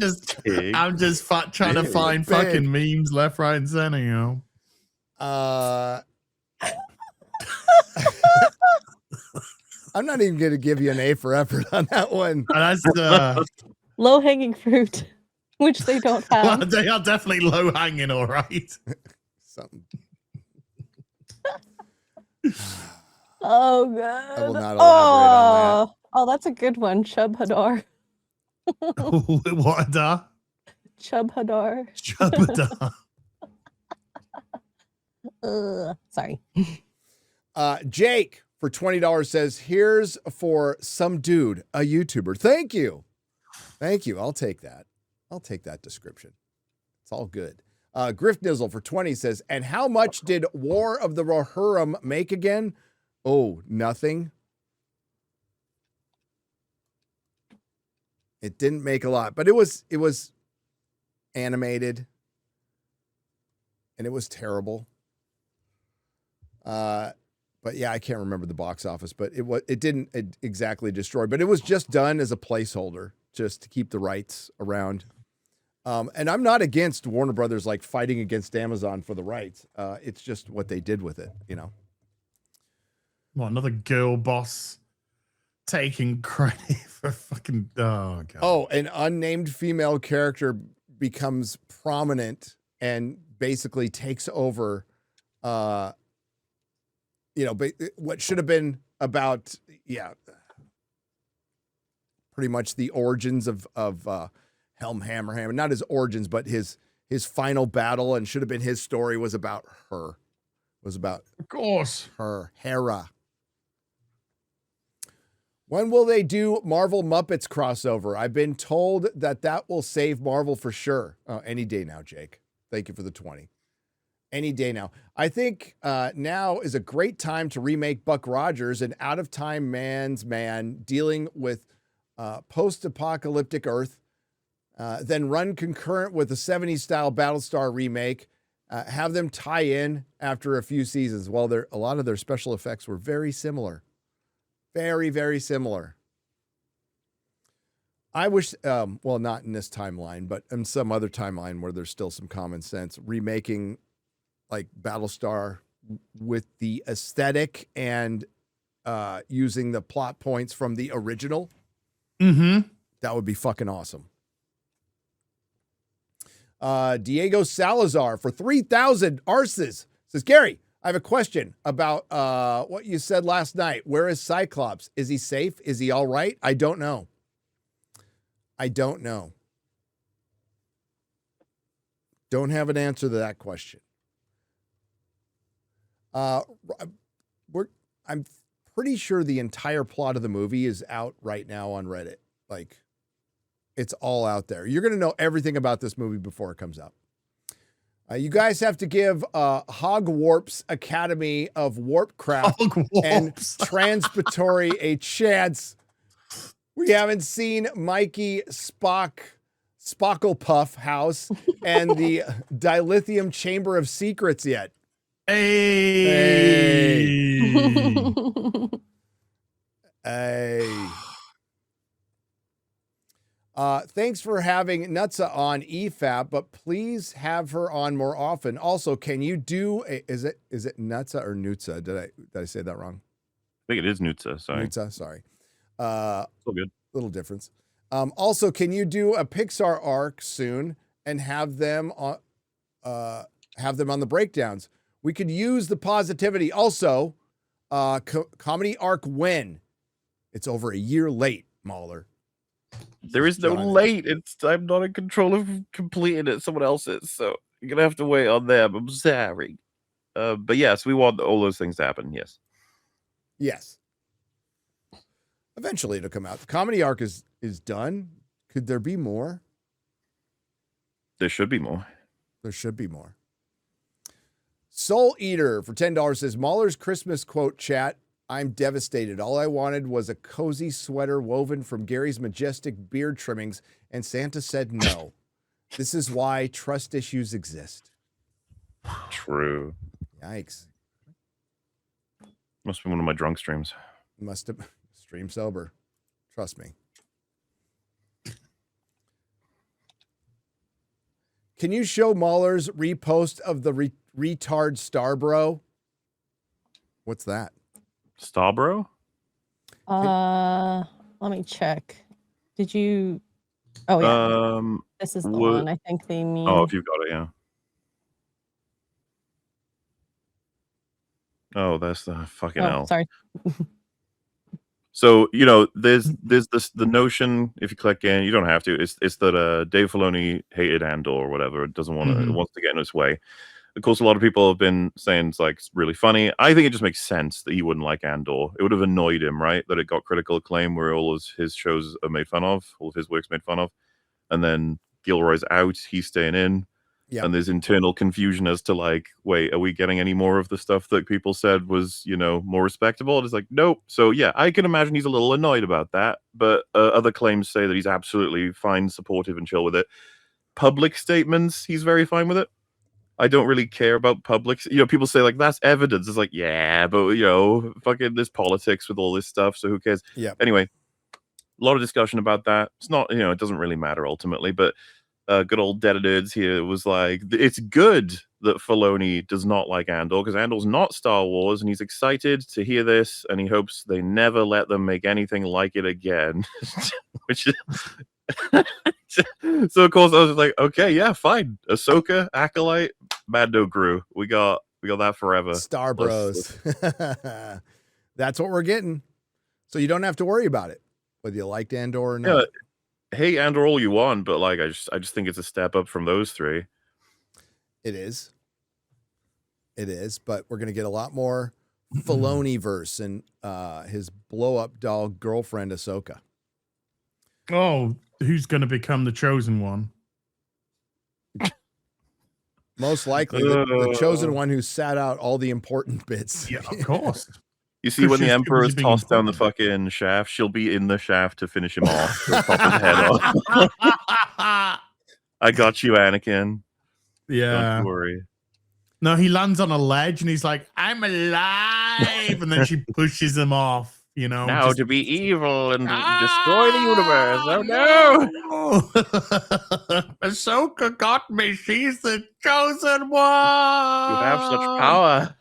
Speaker 4: just trying to find fucking memes left, right, and center. You know.
Speaker 1: I'm not even going to give you an A for effort on that one.
Speaker 4: That's
Speaker 3: low hanging fruit, which they don't have.
Speaker 4: Well, they are definitely low hanging, all right.
Speaker 1: Something.
Speaker 3: Oh god!
Speaker 1: I will not elaborate on that.
Speaker 3: Oh, that's a good one, Chub Hadar.
Speaker 4: What da?
Speaker 3: Chub Hadar.
Speaker 4: Chub Hadar.
Speaker 3: Sorry.
Speaker 1: Jake for $20 says, "Here's for some dude, a YouTuber." Thank you. I'll take that. I'll take that description. It's all good. Griff Nizzle for 20 says, and how much did War of the Rohirrim make again? Oh, nothing. It didn't make a lot, but it was animated, and it was terrible. But yeah, I can't remember the box office, but it didn't exactly destroy, but it was just done as a placeholder, just to keep the rights around. And I'm not against Warner Brothers like fighting against Amazon for the rights. It's just what they did with it, you know.
Speaker 4: What, another girl boss taking credit for fucking oh god.
Speaker 1: Oh, an unnamed female character becomes prominent and basically takes over you know, but what should have been about, yeah, pretty much the origins of Helm Hammerham, not his origins, but his final battle, and should have been his story, was about her. Was about,
Speaker 4: of course,
Speaker 1: her, Hera. When will they do Marvel Muppets crossover? I've been told that will save Marvel for sure. Oh, any day now, Jake. Thank you for the 20. Any day now. I think now is a great time to remake Buck Rogers, an out-of-time man's man dealing with post-apocalyptic Earth, then run concurrent with the 70s style Battlestar remake, have them tie in after a few seasons. Well, a lot of their special effects were very similar. Very, very similar. I wish, well, not in this timeline, but in some other timeline where there's still some common sense, remaking like Battlestar with the aesthetic and using the plot points from the original.
Speaker 4: Mm-hmm.
Speaker 1: That would be fucking awesome. Diego Salazar for 3,000 arses says, Gary, I have a question about what you said last night. Where is Cyclops? Is he safe? Is he all right? I don't know. I don't know. Don't have an answer to that question. I'm pretty sure the entire plot of the movie is out right now on Reddit. Like, it's all out there. You're going to know everything about this movie before it comes out. You guys have to give Hogwarts Academy of Warpcraft and Transportory a chance. We haven't seen Mikey Spocklepuff House and the Dilithium Chamber of Secrets yet.
Speaker 4: Hey.
Speaker 1: Hey. Thanks for having Nutsa on EFAP, but please have her on more often. Also, can you do is it Nutsa or Nutsa? Did I say that wrong?
Speaker 2: I think it is Nutsa. Sorry.
Speaker 1: Nutsa, sorry.
Speaker 2: Still good.
Speaker 1: Little difference. Also, can you do a Pixar arc soon and have them on the breakdowns? We could use the positivity. Also, comedy arc when? It's over a year late, MauLer.
Speaker 2: There is no late. I'm not in control of completing it. Someone else is, so you're gonna have to wait on them. I'm sorry. But yes, we want all those things to happen. Yes.
Speaker 1: Yes. Eventually it'll come out. The comedy arc is done. Could there be more?
Speaker 2: There should be more.
Speaker 1: There should be more. Soul Eater for $10 says, MauLer's Christmas quote chat. I'm devastated. All I wanted was a cozy sweater woven from Gary's majestic beard trimmings, and Santa said no. This is why trust issues exist.
Speaker 2: True.
Speaker 1: Yikes.
Speaker 2: Must be one of my drunk streams.
Speaker 1: Must have stream sober. Trust me. Can you show MauLer's repost of the retard Starbro? What's that?
Speaker 2: Starbro?
Speaker 3: Let me check. Did you? Oh yeah. This is the one I think they mean.
Speaker 2: Oh, if you've got it, yeah. Oh, that's the fucking hell.
Speaker 3: Sorry.
Speaker 2: So, you know, there's the notion, if you click in, you don't have to, it's that Dave Filoni hated Andor or whatever. It doesn't want to, it wants to get in its way. Of course, a lot of people have been saying it's like really funny. I think it just makes sense that he wouldn't like Andor. It would have annoyed him, right? That it got critical acclaim where all of his shows are made fun of, all of his work's made fun of. And then Gilroy's out, he's staying in.
Speaker 1: Yeah.
Speaker 2: And there's internal confusion as to like, wait, are we getting any more of the stuff that people said was, more respectable? And it's like, nope. So yeah, I can imagine he's a little annoyed about that. But other claims say that he's absolutely fine, supportive, and chill with it. Public statements, he's very fine with it. I don't really care about public. People say like that's evidence. It's like, yeah, but fucking there's politics with all this stuff. So who cares?
Speaker 1: Yeah.
Speaker 2: Anyway, a lot of discussion about that. It's not, it doesn't really matter ultimately, but. Good old Dead Nerds here was like, it's good that Filoni does not like Andor because Andor's not Star Wars, and he's excited to hear this, and he hopes they never let them make anything like it again. Which is so of course I was like, okay, yeah, fine. Ahsoka, Acolyte, Mando grew. We got that forever.
Speaker 1: Star Bros. That's what we're getting. So you don't have to worry about it, whether you liked Andor or not.
Speaker 2: Yeah. Hey, Andor all you want, but like I just think it's a step up from those three.
Speaker 1: It is, but we're gonna get a lot more Filoni-verse and his blow-up doll girlfriend Ahsoka.
Speaker 4: Oh, who's gonna become the chosen one?
Speaker 1: Most likely the chosen one who sat out all the important bits.
Speaker 4: Yeah, of course.
Speaker 2: You see, when the Emperor is tossed down the fucking shaft, she'll be in the shaft to finish him off. To pop his head off. I got you, Anakin.
Speaker 4: Yeah.
Speaker 2: Don't worry.
Speaker 4: No, he lands on a ledge and he's like, I'm alive. And then she pushes him off,
Speaker 2: Now to be evil and destroy the universe. Oh, no.
Speaker 4: Ahsoka got me. She's the chosen one.
Speaker 2: You have such power.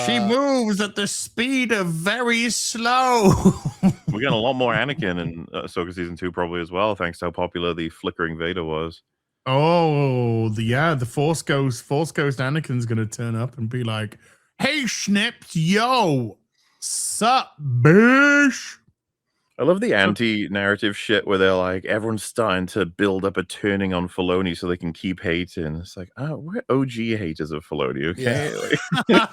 Speaker 4: She moves at the speed of very slow.
Speaker 2: We're getting a lot more Anakin in Ahsoka Season 2 probably as well, thanks to how popular the flickering Vader was.
Speaker 4: Oh, the Force Ghost Anakin's going to turn up and be like, hey, Schnips, yo, sup, bish?
Speaker 2: I love the anti-narrative shit where they're like, everyone's starting to build up a turning on Filoni so they can keep hating. It's like, we're OG haters of Filoni, okay?
Speaker 4: Yeah.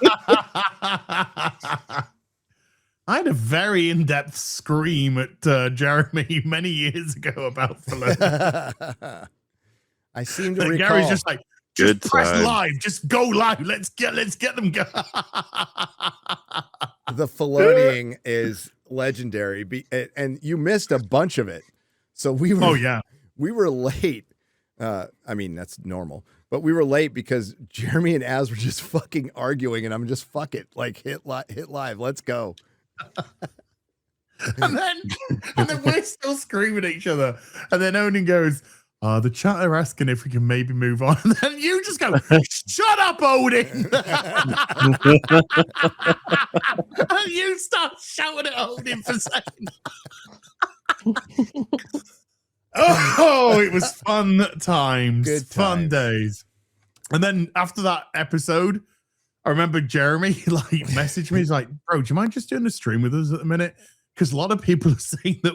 Speaker 4: I had a very in-depth scream at Jeremy many years ago about Filoni.
Speaker 1: I seem to recall.
Speaker 4: Gary's just like, just
Speaker 2: Good
Speaker 4: press
Speaker 2: time.
Speaker 4: live, just go live. Let's get them go.
Speaker 1: The Filoniing is legendary, and you missed a bunch of it. So we were.
Speaker 4: Oh yeah,
Speaker 1: we were late. I mean that's normal, but we were late because Jeremy and Az were just fucking arguing, and I'm just fuck it, like hit live, let's go.
Speaker 4: and then we're still screaming at each other, and then Onin goes, the chat are asking if we can maybe move on. And then you just go, shut up, Odin. And you start shouting at Odin for seconds. Oh, it was fun times.
Speaker 1: Good
Speaker 4: fun
Speaker 1: times.
Speaker 4: days. And then after that episode, I remember Jeremy messaged me. He's like, bro, do you mind just doing a stream with us at the minute? Because a lot of people are saying that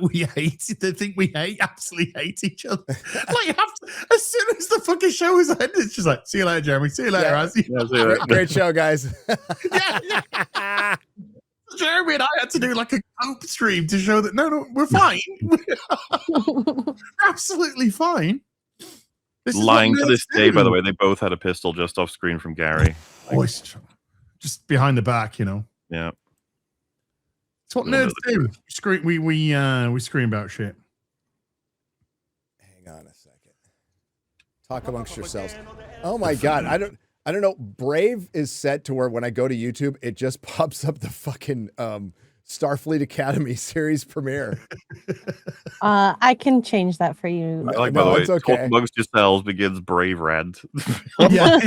Speaker 4: they think we absolutely hate each other. As soon as the fucking show is ended, it's just like, see you later, Jeremy. See you later,
Speaker 1: Great show, guys.
Speaker 4: Yeah. Jeremy and I had to do like a cope stream to show that no, we're fine. We're absolutely fine.
Speaker 2: Lying to this day, by the way, they both had a pistol just off screen from Gary.
Speaker 4: Just behind the back,
Speaker 2: Yeah.
Speaker 4: It's what nerds do. We scream about shit.
Speaker 1: Hang on a second. Talk amongst yourselves. Oh my god, I don't know. Brave is set to where when I go to YouTube, it just pops up the fucking Starfleet Academy series premiere.
Speaker 3: I can change that for you.
Speaker 2: I like, by the way,
Speaker 1: it's okay.
Speaker 2: Talk Amongst Yourselves begins Brave Rant.
Speaker 4: Yeah.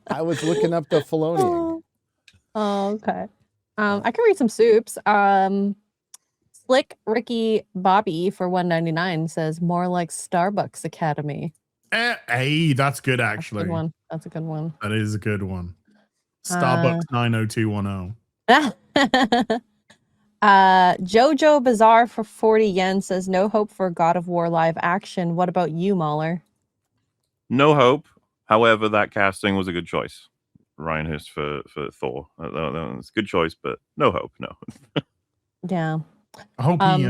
Speaker 1: I was looking up the Filoni.
Speaker 3: Oh, okay. I can read some soups. Slick Ricky Bobby for $1.99 says more like Starbucks Academy.
Speaker 4: Hey, that's good actually.
Speaker 3: That's a good one.
Speaker 4: That is a good one. Starbucks 90210.
Speaker 3: Jojo Bazaar for 40 yen says no hope for God of War live action. What about you, MauLer?
Speaker 2: No hope. However, that casting was a good choice. Ryan Hurst for Thor. That was a good choice, but no hope. No.
Speaker 3: Yeah.
Speaker 4: I hope he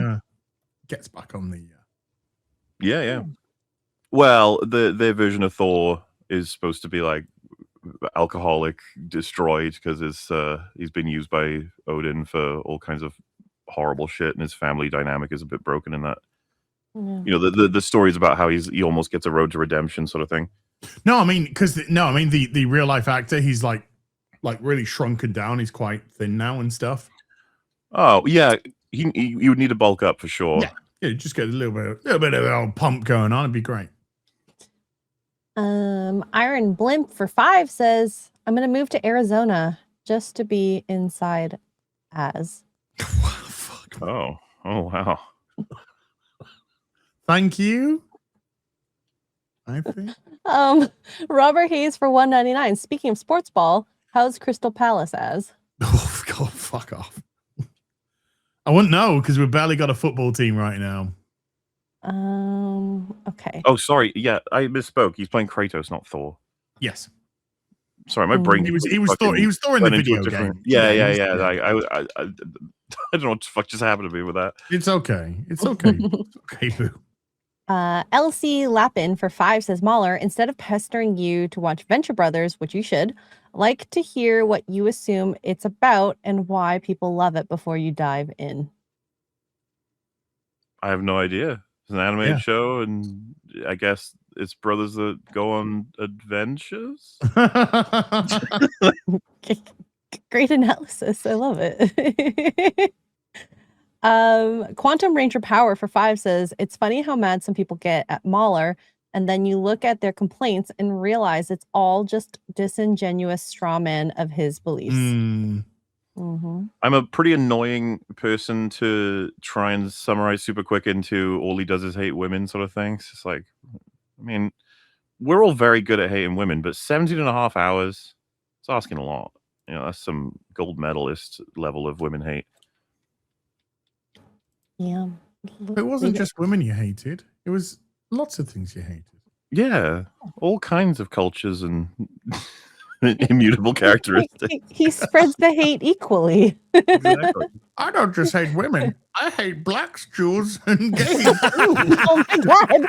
Speaker 4: gets back on the.
Speaker 2: Yeah. Well, their version of Thor is supposed to be like alcoholic, destroyed because he's been used by Odin for all kinds of horrible shit, and his family dynamic is a bit broken in that.
Speaker 3: Yeah.
Speaker 2: You know, the stories about how he almost gets a road to redemption sort of thing.
Speaker 4: No, I mean, the real life actor, he's like really shrunken down. He's quite thin now and stuff.
Speaker 2: Oh yeah, he would need to bulk up for sure.
Speaker 4: Yeah, just get a little bit of old pump going on. It'd be great.
Speaker 3: Iron Blimp for 5 says, I'm going to move to Arizona just to be inside as.
Speaker 2: Oh wow.
Speaker 4: Thank you. I think.
Speaker 3: Robert Hayes for 199. Speaking of sports ball, how's Crystal Palace as?
Speaker 4: Oh God, fuck off. I wouldn't know because we've barely got a football team right now.
Speaker 3: Okay.
Speaker 2: Oh, sorry. Yeah, I misspoke. He's playing Kratos, not Thor.
Speaker 4: Yes.
Speaker 2: Sorry, my brain.
Speaker 4: He was Thor in the video game.
Speaker 2: Yeah. I don't know what the fuck just happened to me with that.
Speaker 4: It's okay. It's okay. It's okay, boo.
Speaker 3: LC Lappin for 5 says, MauLer, instead of pestering you to watch Venture Brothers, which you should, like to hear what you assume it's about and why people love it before you dive in.
Speaker 2: I have no idea. It's an animated show, and I guess it's brothers that go on adventures.
Speaker 3: Great analysis. I love it. Quantum Ranger Power for 5 says, it's funny how mad some people get at MauLer, and then you look at their complaints and realize it's all just disingenuous straw man of his beliefs. Mm-hmm.
Speaker 2: I'm a pretty annoying person to try and summarize super quick into all he does is hate women sort of things. It's like, I mean, we're all very good at hating women, but 17.5 hours, it's asking a lot. You know, that's some gold medalist level of women hate.
Speaker 3: Yeah.
Speaker 4: It wasn't just women you hated. It was lots of things you hated.
Speaker 2: Yeah. All kinds of cultures and immutable characteristics.
Speaker 3: He spreads the hate equally.
Speaker 2: Exactly.
Speaker 4: I don't just hate women. I hate blacks, Jews, and gays.
Speaker 3: Oh my God.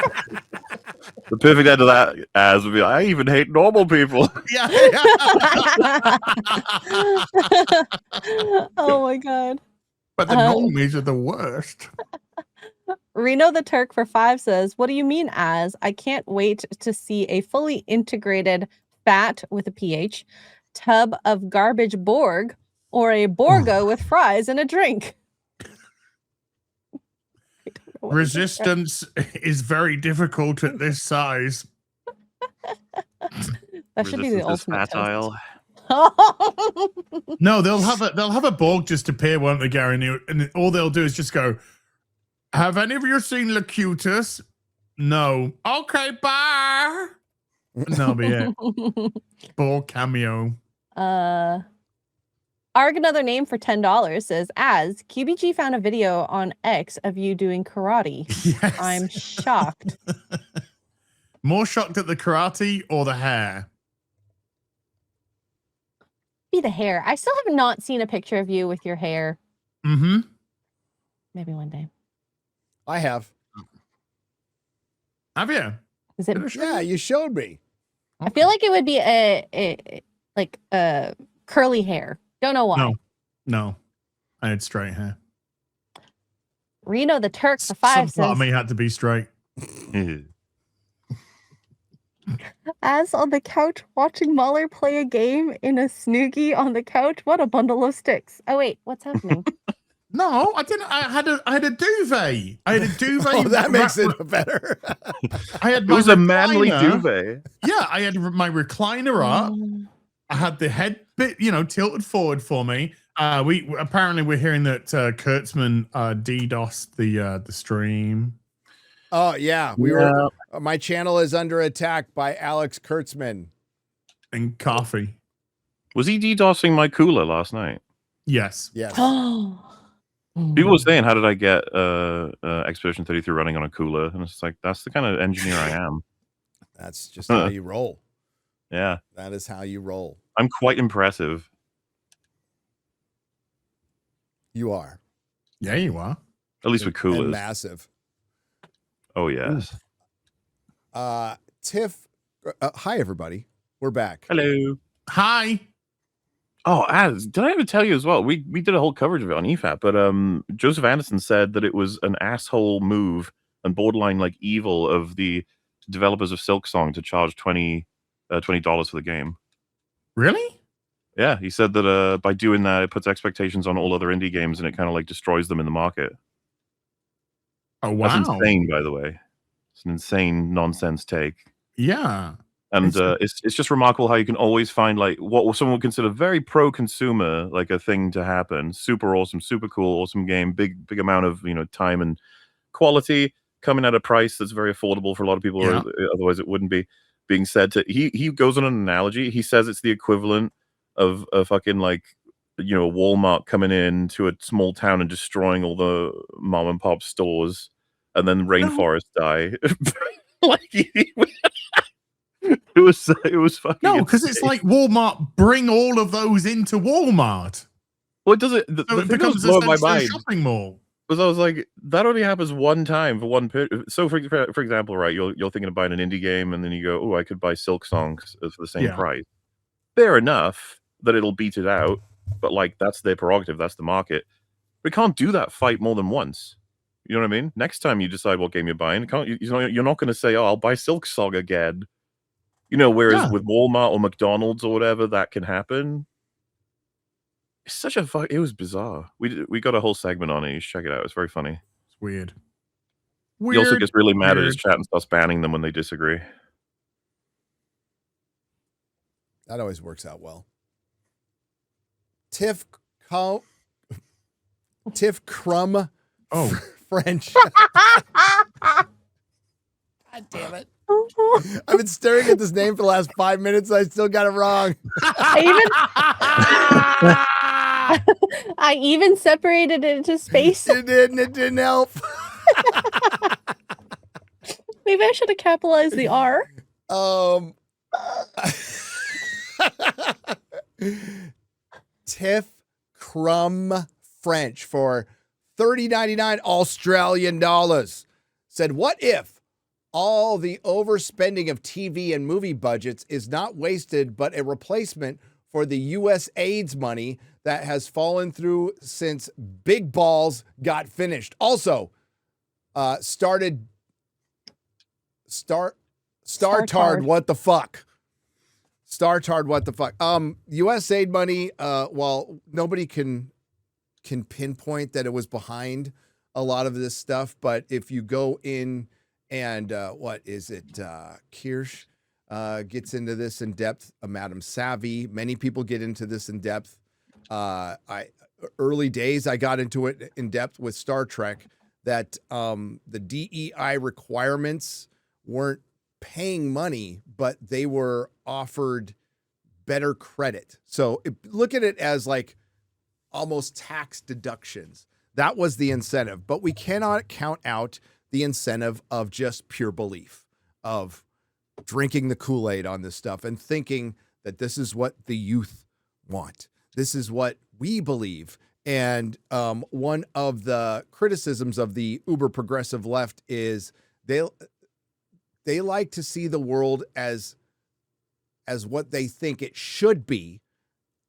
Speaker 2: The perfect end of that as would be, I even hate normal people.
Speaker 4: Yeah.
Speaker 3: Oh my God.
Speaker 4: But the normies are the worst.
Speaker 3: Reno the Turk for 5 says, what do you mean as? I can't wait to see a fully integrated fat with a PH tub of garbage Borg or a Borgo with fries and a drink.
Speaker 4: Resistance is very difficult at this size.
Speaker 3: That should be the ultimate
Speaker 2: fatile.
Speaker 4: No, they'll have a Borg just appear, won't they, Gary? And all they'll do is just go, have any of you seen Locutus? No. Okay, bye. And that'll be it. Borg cameo.
Speaker 3: Arg another name for $10 says, as QBG found a video on X of you doing karate.
Speaker 4: Yes.
Speaker 3: I'm shocked.
Speaker 4: More shocked at the karate or the hair?
Speaker 3: Be the hair. I still have not seen a picture of you with your hair.
Speaker 4: Mm-hmm.
Speaker 3: Maybe one day.
Speaker 1: I have.
Speaker 4: Have you?
Speaker 3: Is it?
Speaker 1: Yeah, you showed me.
Speaker 3: I feel like it would be a curly hair. Don't know why.
Speaker 4: No. I had straight hair.
Speaker 3: Reno the Turk for 5
Speaker 4: Some part
Speaker 3: says,
Speaker 4: of me had to be straight.
Speaker 3: as on the couch watching MauLer play a game in a snoogie on the couch. What a bundle of sticks. Oh wait, what's happening?
Speaker 4: No, I didn't. I had a duvet. I had a duvet.
Speaker 1: Oh, that makes it better.
Speaker 4: I had.
Speaker 2: It was a manly duvet.
Speaker 4: Yeah, I had my recliner up. I had the head bit, tilted forward for me. We're hearing that Kurtzman DDoSed the stream.
Speaker 1: Oh yeah, we were. My channel is under attack by Alex Kurtzman.
Speaker 4: And coffee.
Speaker 2: Was he DDoSing my cooler last night?
Speaker 4: Yes.
Speaker 1: Yes.
Speaker 2: People were saying, how did I get Expedition 33 running on a cooler? And it's like, that's the kind of engineer I am.
Speaker 1: That's just how you roll.
Speaker 2: Yeah.
Speaker 1: That is how you roll.
Speaker 2: I'm quite impressive.
Speaker 1: You are.
Speaker 4: Yeah, you are.
Speaker 2: At least with
Speaker 1: and
Speaker 2: coolers.
Speaker 1: massive.
Speaker 2: Oh yes.
Speaker 1: Tiff, hi everybody. We're back.
Speaker 2: Hello.
Speaker 4: Hi.
Speaker 2: Oh, did I ever tell you as well? We did a whole coverage of it on EFAP, but Joseph Anderson said that it was an asshole move and borderline like evil of the developers of Silksong to charge $20 for the game.
Speaker 4: Really?
Speaker 2: Yeah, he said that by doing that, it puts expectations on all other indie games and it kind of like destroys them in the market.
Speaker 4: Oh wow,
Speaker 2: that's insane. By the way, it's an insane nonsense take.
Speaker 4: Yeah.
Speaker 2: And it's just remarkable how you can always find like what someone would consider very pro-consumer, like a thing to happen. Super awesome, super cool, awesome game. Big amount of time and quality coming at a price that's very affordable for a lot of people.
Speaker 4: Yeah.
Speaker 2: Or otherwise, it wouldn't be. Being said to he goes on an analogy. He says it's the equivalent of a fucking like Walmart coming in to a small town and destroying all the mom and pop stores, and then rainforests die. Like. It was fucking
Speaker 4: because it's like Walmart bring all of those into Walmart.
Speaker 2: Well, it doesn't.
Speaker 4: So
Speaker 2: The
Speaker 4: it
Speaker 2: thing
Speaker 4: becomes
Speaker 2: that was blowing my
Speaker 4: essentially a
Speaker 2: mind
Speaker 4: shopping mall.
Speaker 2: was I was like, that only happens one time for one period. So for example, right, you're thinking of buying an indie game, and then you go, oh, I could buy Silksong for the same price. Fair enough that it'll beat it out, but like that's their prerogative, that's the market. We can't do that fight more than once. You know what I mean? Next time you decide what game you're buying, you're not going to say, oh, I'll buy Silksong again. Whereas with Walmart or McDonald's or whatever, that can happen. It's such a it was bizarre. We got a whole segment on it. You should check it out. It's very funny.
Speaker 4: It's weird.
Speaker 2: He also gets really mad at his chat and starts banning them when they disagree.
Speaker 1: That always works out well. Tiff Crumb French. God damn it. I've been staring at this name for the last 5 minutes and I still got it wrong.
Speaker 3: I even separated it into space.
Speaker 1: You did, and it didn't help.
Speaker 3: Maybe I should have capitalized the R.
Speaker 1: Tiff Crumb French for $30.99 Australian dollars said, what if all the overspending of TV and movie budgets is not wasted, but a replacement for the U.S. AIDS money that has fallen through since Big Balls got finished? Also, Startard, what the fuck? Startard, what the fuck? U.S. aid money, while nobody can pinpoint that it was behind a lot of this stuff, but if you go in and what is it? Kirsch gets into this in depth. Madam Savvy, many people get into this in depth. Early days, I got into it in depth with Star Trek, that the DEI requirements weren't paying money, but they were offered better credit. So look at it as like almost tax deductions. That was the incentive, but we cannot count out the incentive of just pure belief, of drinking the Kool-Aid on this stuff and thinking that this is what the youth want. This is what we believe. And one of the criticisms of the uber progressive left is they like to see the world as what they think it should be.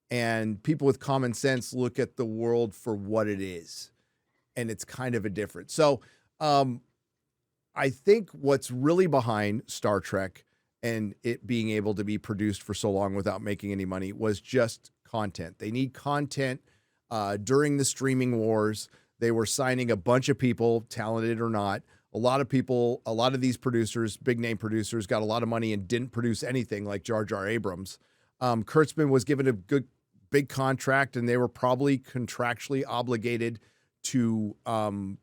Speaker 1: And people with common sense look at the world for what it is. And it's kind of a difference. So I think what's really behind Star Trek and it being able to be produced for so long without making any money was just content. They need content. During the streaming wars, they were signing a bunch of people, talented or not. A lot of people, a lot of these producers, big name producers, got a lot of money and didn't produce anything, like Jar Jar Abrams. Kurtzman was given a good, big contract, and they were probably contractually obligated to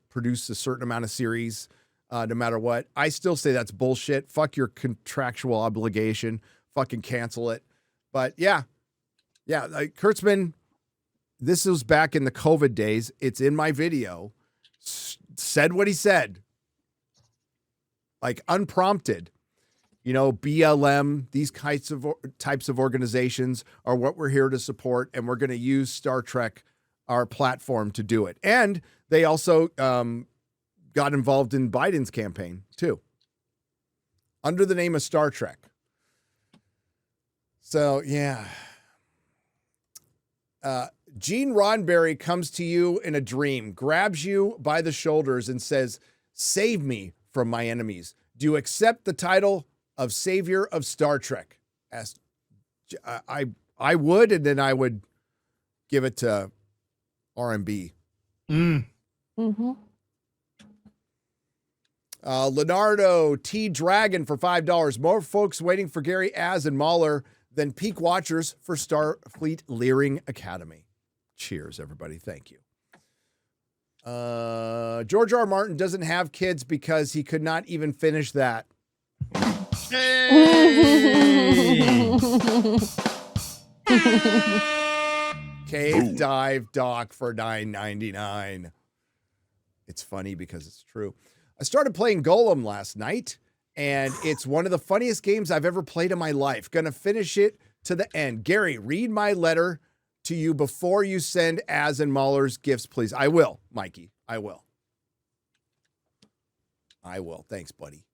Speaker 1: produce a certain amount of series, no matter what. I still say that's bullshit. Fuck your contractual obligation. Fucking cancel it. But yeah, like Kurtzman, this was back in the COVID days. It's in my video. Said what he said. Like unprompted. BLM, these types of organizations are what we're here to support, and we're going to use Star Trek our platform to do it. And they also got involved in Biden's campaign too, under the name of Star Trek. So, yeah. Gene Roddenberry comes to you in a dream, grabs you by the shoulders and says, "Save me from my enemies. Do you accept the title of Savior of Star Trek?" I would, and then I would give it to R&B.
Speaker 3: Mm-hmm.
Speaker 1: Leonardo T. Dragon for $5. More folks waiting for Gary Az and MauLer than peak watchers for Starfleet Leering Academy. Cheers, everybody. Thank you. George R. Martin doesn't have kids because he could not even finish that. Cave Dive Doc for $9.99. It's funny because it's true. I started playing Golem last night, and it's one of the funniest games I've ever played in my life. Gonna finish it to the end. Gary, read my letter to you before you send Az and MauLer's gifts, please. I will, Mikey. I will. Thanks, buddy.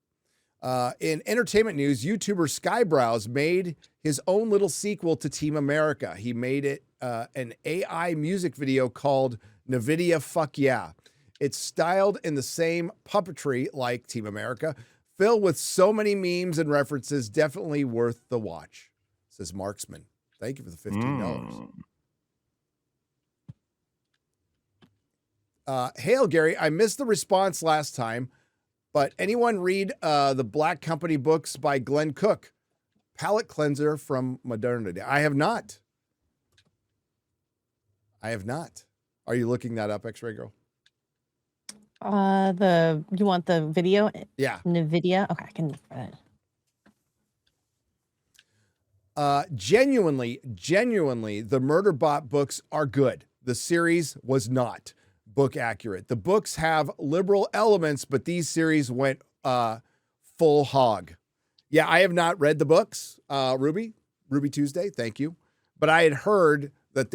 Speaker 1: In entertainment news, YouTuber Skybrows made his own little sequel to Team America. He made it an AI music video called NVIDIA Fuck Yeah. It's styled in the same puppetry like Team America, filled with so many memes and references, definitely worth the watch, says Marksman. Thank you for the $15. Hail, Gary. I missed the response last time, but anyone read the Black Company books by Glenn Cook? Palate cleanser from modernity. I have not. Are you looking that up, X-Ray Girl?
Speaker 3: You want the video?
Speaker 1: Yeah.
Speaker 3: NVIDIA? Okay, I can look for that.
Speaker 1: Genuinely, the Murderbot books are good. The series was not book accurate. The books have liberal elements, but these series went full hog. Yeah, I have not read the books, Ruby Tuesday, thank you. But I had heard that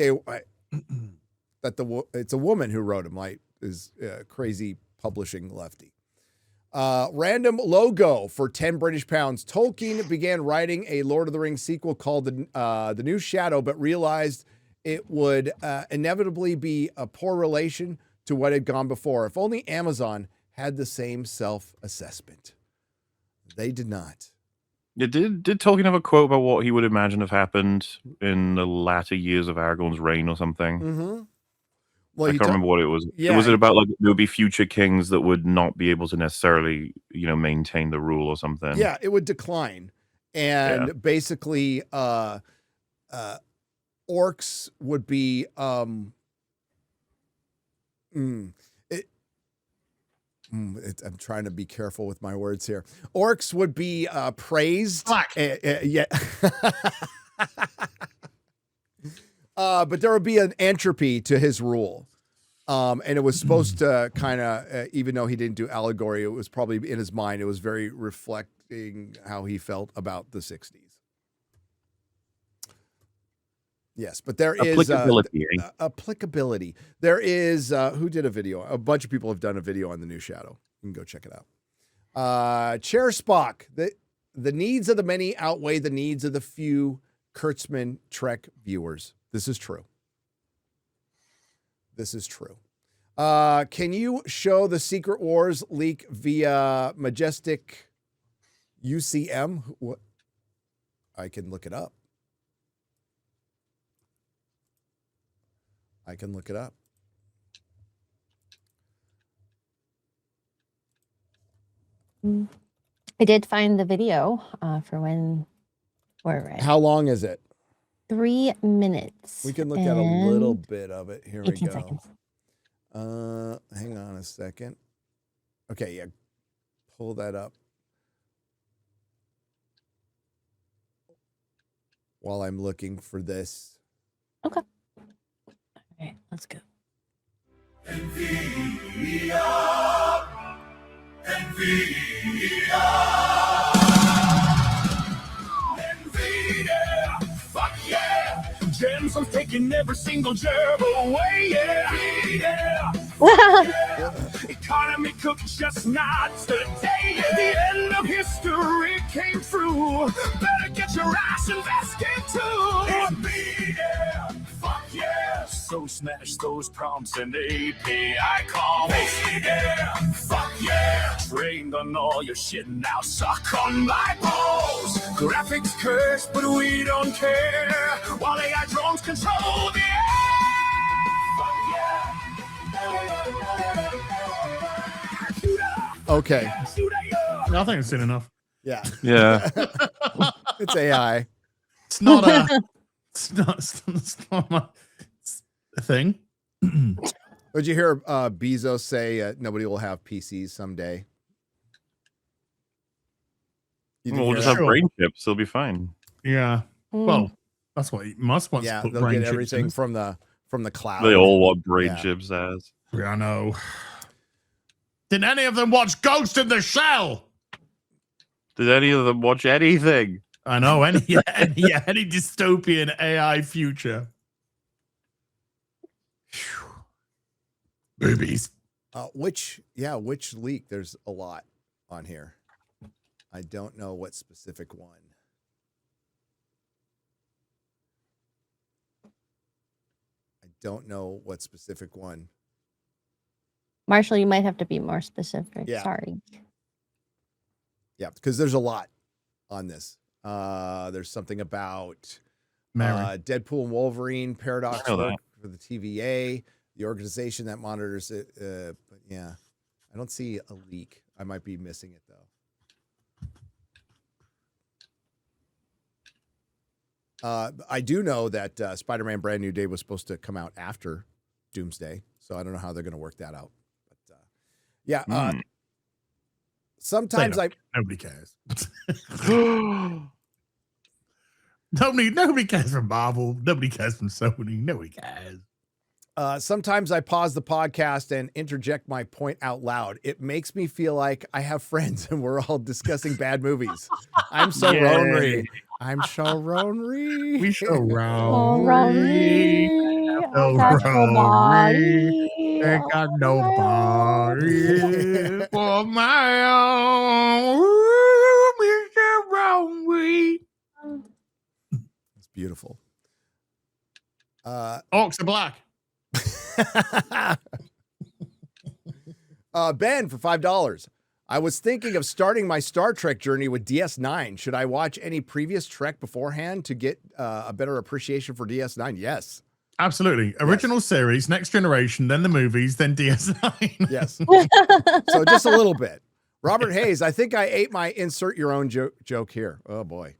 Speaker 1: it's a woman who wrote them, like is crazy publishing lefty. Random logo for 10 British pounds. Tolkien began writing a Lord of the Rings sequel called The New Shadow, but realized it would inevitably be a poor relation to what had gone before. If only Amazon had the same self-assessment. They did not.
Speaker 2: Did Tolkien have a quote about what he would imagine have happened in the latter years of Aragorn's reign or something?
Speaker 1: Mm-hmm. Well,
Speaker 2: I can't remember what it was.
Speaker 1: Yeah.
Speaker 2: Was it about like there would be future kings that would not be able to necessarily, maintain the rule or something?
Speaker 1: Yeah, it would decline. And basically orcs would be I'm trying to be careful with my words here. Orcs would be praised. Yeah. But there would be an entropy to his rule. And it was supposed to kind of, even though he didn't do allegory, it was probably in his mind, it was very reflecting how he felt about the 60s. Yes, but there is applicability. There is, who did a video? A bunch of people have done a video on The New Shadow. You can go check it out. Chair Spock, the needs of the many outweigh the needs of the few. Kurtzman Trek viewers. This is true. Can you show the Secret Wars leak via Majestic UCM? What? I can look it up. I
Speaker 3: did find the video for when we're ready.
Speaker 1: How long is it?
Speaker 3: 3 minutes.
Speaker 1: We can look at a little bit of it. Here we
Speaker 3: 18
Speaker 1: go.
Speaker 3: seconds.
Speaker 1: Hang on a second. Okay, yeah. Pull that up. While I'm looking for this.
Speaker 3: Okay. All right, let's go.
Speaker 11: Fuck yeah! Gems will take taking every single germ away. Yeah. Economy cooked chestnuts today. The end of history came through. Better get your ass invested too. Yeah. Fuck yeah. So smash those prompts and API calls. Yeah. Fuck yeah. Trained on all your shit now. Suck on my balls. Graphics curse, but we don't care. While AI drones control the air. Fuck yeah.
Speaker 1: Okay.
Speaker 4: I think I've seen enough.
Speaker 1: Yeah.
Speaker 2: Yeah.
Speaker 1: It's AI.
Speaker 4: It's not a. It's not a thing.
Speaker 1: Did you hear Bezos say nobody will have PCs someday?
Speaker 2: We'll just have brain chips. It'll be fine.
Speaker 4: Yeah. Well, that's what Musk wants to put
Speaker 1: they'll
Speaker 4: brain
Speaker 1: get
Speaker 4: chips
Speaker 1: everything
Speaker 4: in.
Speaker 1: from the cloud.
Speaker 2: They all want brain chips as.
Speaker 4: Yeah, I know. Did any of them watch Ghost in the Shell?
Speaker 2: Did any of them watch anything?
Speaker 4: I know, any dystopian AI future. Boobies.
Speaker 1: Which leak? There's a lot on here. I don't know what specific one.
Speaker 3: Marshall, you might have to be more specific.
Speaker 1: Yeah.
Speaker 3: Sorry.
Speaker 1: Yeah, because there's a lot on this. There's something about Deadpool and Wolverine paradox work for the TVA, the organization that monitors it. But yeah, I don't see a leak. I might be missing it though. I do know that Spider-Man Brand New Day was supposed to come out after Doomsday, so I don't know how they're going to work that out. But yeah, sometimes
Speaker 4: nobody cares. Nobody cares from Marvel. Nobody cares from Sony. Nobody cares.
Speaker 1: Sometimes I pause the podcast and interject my point out loud. It makes me feel like I have friends and we're all discussing bad movies. I'm so lonely. I'm so lonely.
Speaker 4: We so
Speaker 3: lonely.
Speaker 4: I got nobody. I got nobody for my own. Mr. Lonely.
Speaker 1: It's beautiful.
Speaker 4: Orcs are black.
Speaker 1: Ben for $5. I was thinking of starting my Star Trek journey with DS9. Should I watch any previous Trek beforehand to get a better appreciation for DS9? Yes.
Speaker 4: Absolutely. Original series, Next Generation, then the movies, then DS9.
Speaker 1: Yes. So just a little bit. Robert Hayes, I think I ate my insert your own joke here. Oh, boy.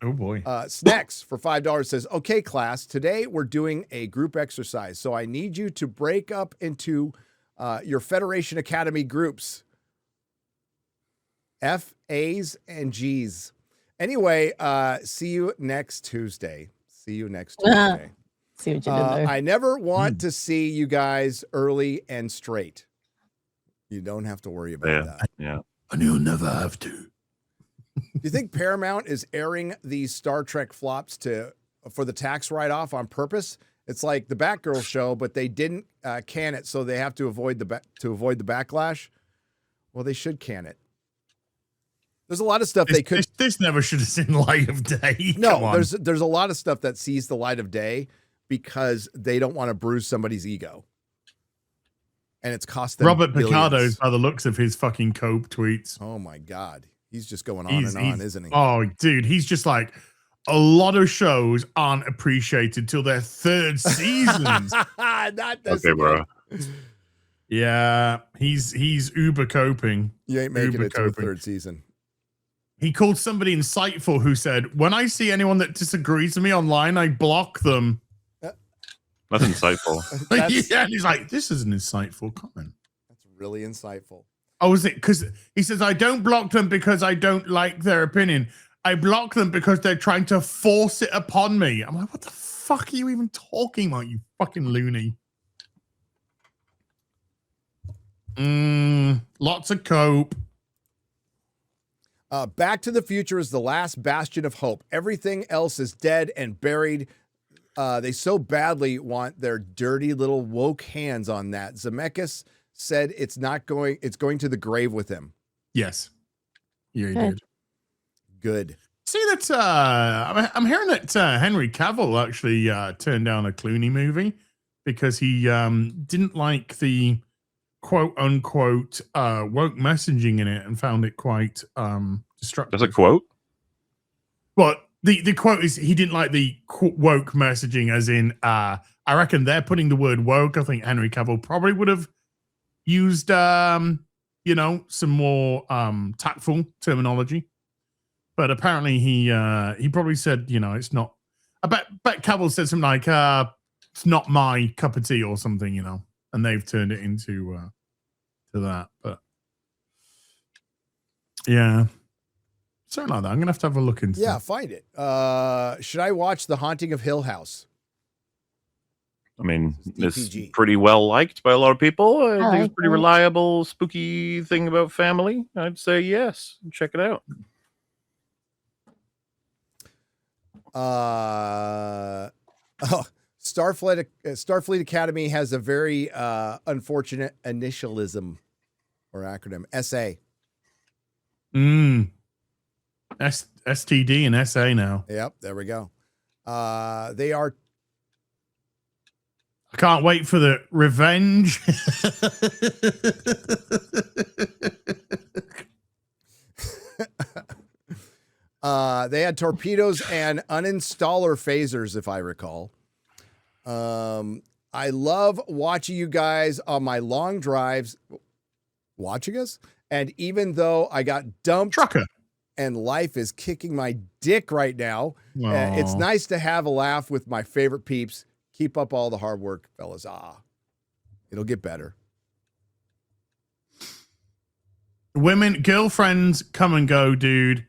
Speaker 4: Oh, boy.
Speaker 1: Snacks for $5 says, okay, class, today we're doing a group exercise. So I need you to break up into your Federation Academy groups. F, A's, and G's. Anyway, see you next Tuesday. See what you did there. I never want to see you guys early and straight. You don't have to worry about that.
Speaker 2: Yeah.
Speaker 4: And you'll never have to.
Speaker 1: Do you think Paramount is airing these Star Trek flops for the tax write-off on purpose? It's like the Batgirl show, but they didn't can it, so they have to avoid the backlash. Well, they should can it. There's a lot of stuff
Speaker 4: This never should have seen light of day.
Speaker 1: No, there's a lot of stuff that sees the light of day because they don't want to bruise somebody's ego, and it's cost them
Speaker 4: Robert
Speaker 1: billions.
Speaker 4: Picardo's by the looks of his fucking cope tweets.
Speaker 1: Oh my God, he's just going on and on, isn't he?
Speaker 4: Oh, dude, he's just like, a lot of shows aren't appreciated till their third seasons.
Speaker 1: Not this
Speaker 2: okay, bro.
Speaker 4: Yeah, he's uber coping.
Speaker 1: You ain't making it to the third season.
Speaker 4: He called somebody insightful who said, when I see anyone that disagrees with me online, I block them.
Speaker 2: That's insightful.
Speaker 4: Yeah, he's like, this is an insightful comment.
Speaker 1: That's really insightful.
Speaker 4: Oh, is it? Because he says, I don't block them because I don't like their opinion. I block them because they're trying to force it upon me. I'm like, what the fuck are you even talking about, you fucking loony? Lots of cope.
Speaker 1: Back to the Future is the last bastion of hope. Everything else is dead and buried. They so badly want their dirty little woke hands on that. Zemeckis said it's going to the grave with him.
Speaker 4: Yes. Yeah, he did.
Speaker 1: Good.
Speaker 4: See, that's I'm hearing that Henry Cavill actually turned down a Clooney movie because he didn't like the quote unquote woke messaging in it and found it quite destructive.
Speaker 2: That's a quote?
Speaker 4: Well, the quote is he didn't like the woke messaging, as in I reckon they're putting the word woke. I think Henry Cavill probably would have used some more tactful terminology. But apparently he probably said, it's not. I bet Cavill said something like, it's not my cup of tea or something, and they've turned it into to that. But yeah, something like that. I'm gonna have to a look into.
Speaker 1: Yeah, find it. Should I watch The Haunting of Hill House?
Speaker 2: I mean, it's pretty well liked by a lot of people. I think it's a pretty reliable, spooky thing about family. I'd say yes. Check it out.
Speaker 1: Starfleet Academy has a very unfortunate initialism or acronym, SA.
Speaker 4: STD and SA now.
Speaker 1: Yep, there we go. They are.
Speaker 4: I can't wait for the revenge.
Speaker 1: They had torpedoes and uninstaller phasers, if I recall. I love watching you guys on my long drives. Watching us? And even though I got dumped
Speaker 4: Trucker.
Speaker 1: and life is kicking my dick right now, it's nice to have a laugh with my favorite peeps. Keep up all the hard work, fellas. It'll get better.
Speaker 4: Women, girlfriends come and go, dude.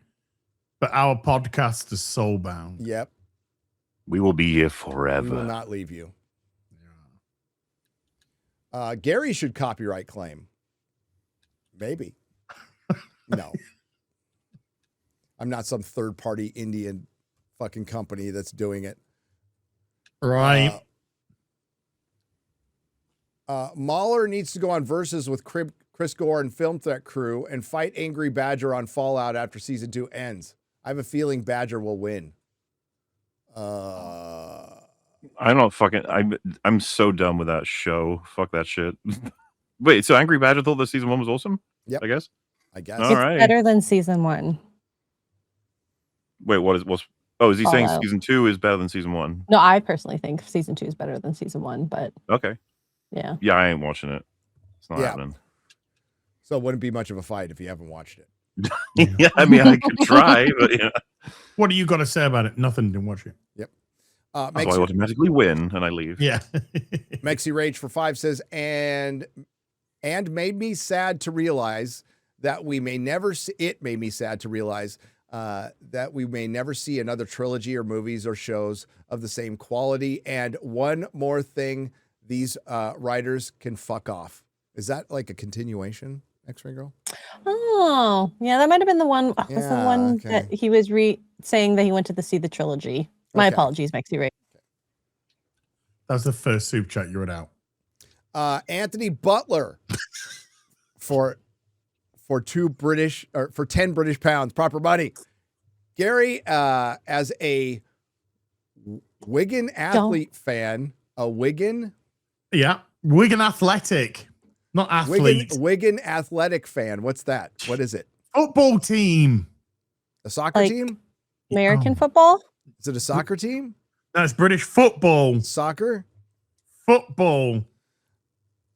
Speaker 4: But our podcast is soulbound.
Speaker 1: Yep.
Speaker 2: We will be here forever.
Speaker 1: We will not leave you. Gary should copyright claim. Maybe. No. I'm not some third-party Indian fucking company that's doing it.
Speaker 4: Right.
Speaker 1: MauLer needs to go on Versus with Chris Gore and Film Threat crew and fight Angry Badger on Fallout after season 2 ends. I have a feeling Badger will win.
Speaker 2: I don't fucking. I'm so done with that show. Fuck that shit. Wait, so Angry Badger thought that season 1 was awesome?
Speaker 1: Yep.
Speaker 2: I guess.
Speaker 3: All right. Better than season 1.
Speaker 2: Wait, what's? Oh, is he saying
Speaker 3: Fallout.
Speaker 2: season 2 is better than season 1?
Speaker 3: No, I personally think season 2 is better than season 1, but
Speaker 2: Okay.
Speaker 3: yeah.
Speaker 2: Yeah, I ain't watching it. It's not happening.
Speaker 1: So it wouldn't be much of a fight if you haven't watched it.
Speaker 2: Yeah, I mean, I could try, but yeah.
Speaker 4: What do you got to say about it? Nothing to watch it.
Speaker 1: Yep.
Speaker 2: So I automatically win and I leave.
Speaker 4: Yeah.
Speaker 1: Mexi Rage for 5 says, and made me sad to realize that we may never see. It made me sad to realize that we may never see another trilogy or movies or shows of the same quality. And one more thing, these writers can fuck off. Is that like a continuation, X-Ray Girl?
Speaker 3: Oh, yeah, that might have been the one. Was the one
Speaker 1: okay.
Speaker 3: that he was saying that he went to see the trilogy. My apologies, Mexi Ray.
Speaker 4: That was the first soup chat you read out.
Speaker 1: Anthony Butler for 10 British pounds, proper money. Gary, as a Wigan athlete fan, a Wigan.
Speaker 4: Yeah, Wigan Athletic, not athlete.
Speaker 1: Wigan Athletic fan. What's that? What is it?
Speaker 4: Football team.
Speaker 1: A soccer team?
Speaker 3: American football?
Speaker 1: Is it a soccer team?
Speaker 4: No, it's British football.
Speaker 1: Soccer?
Speaker 4: Football.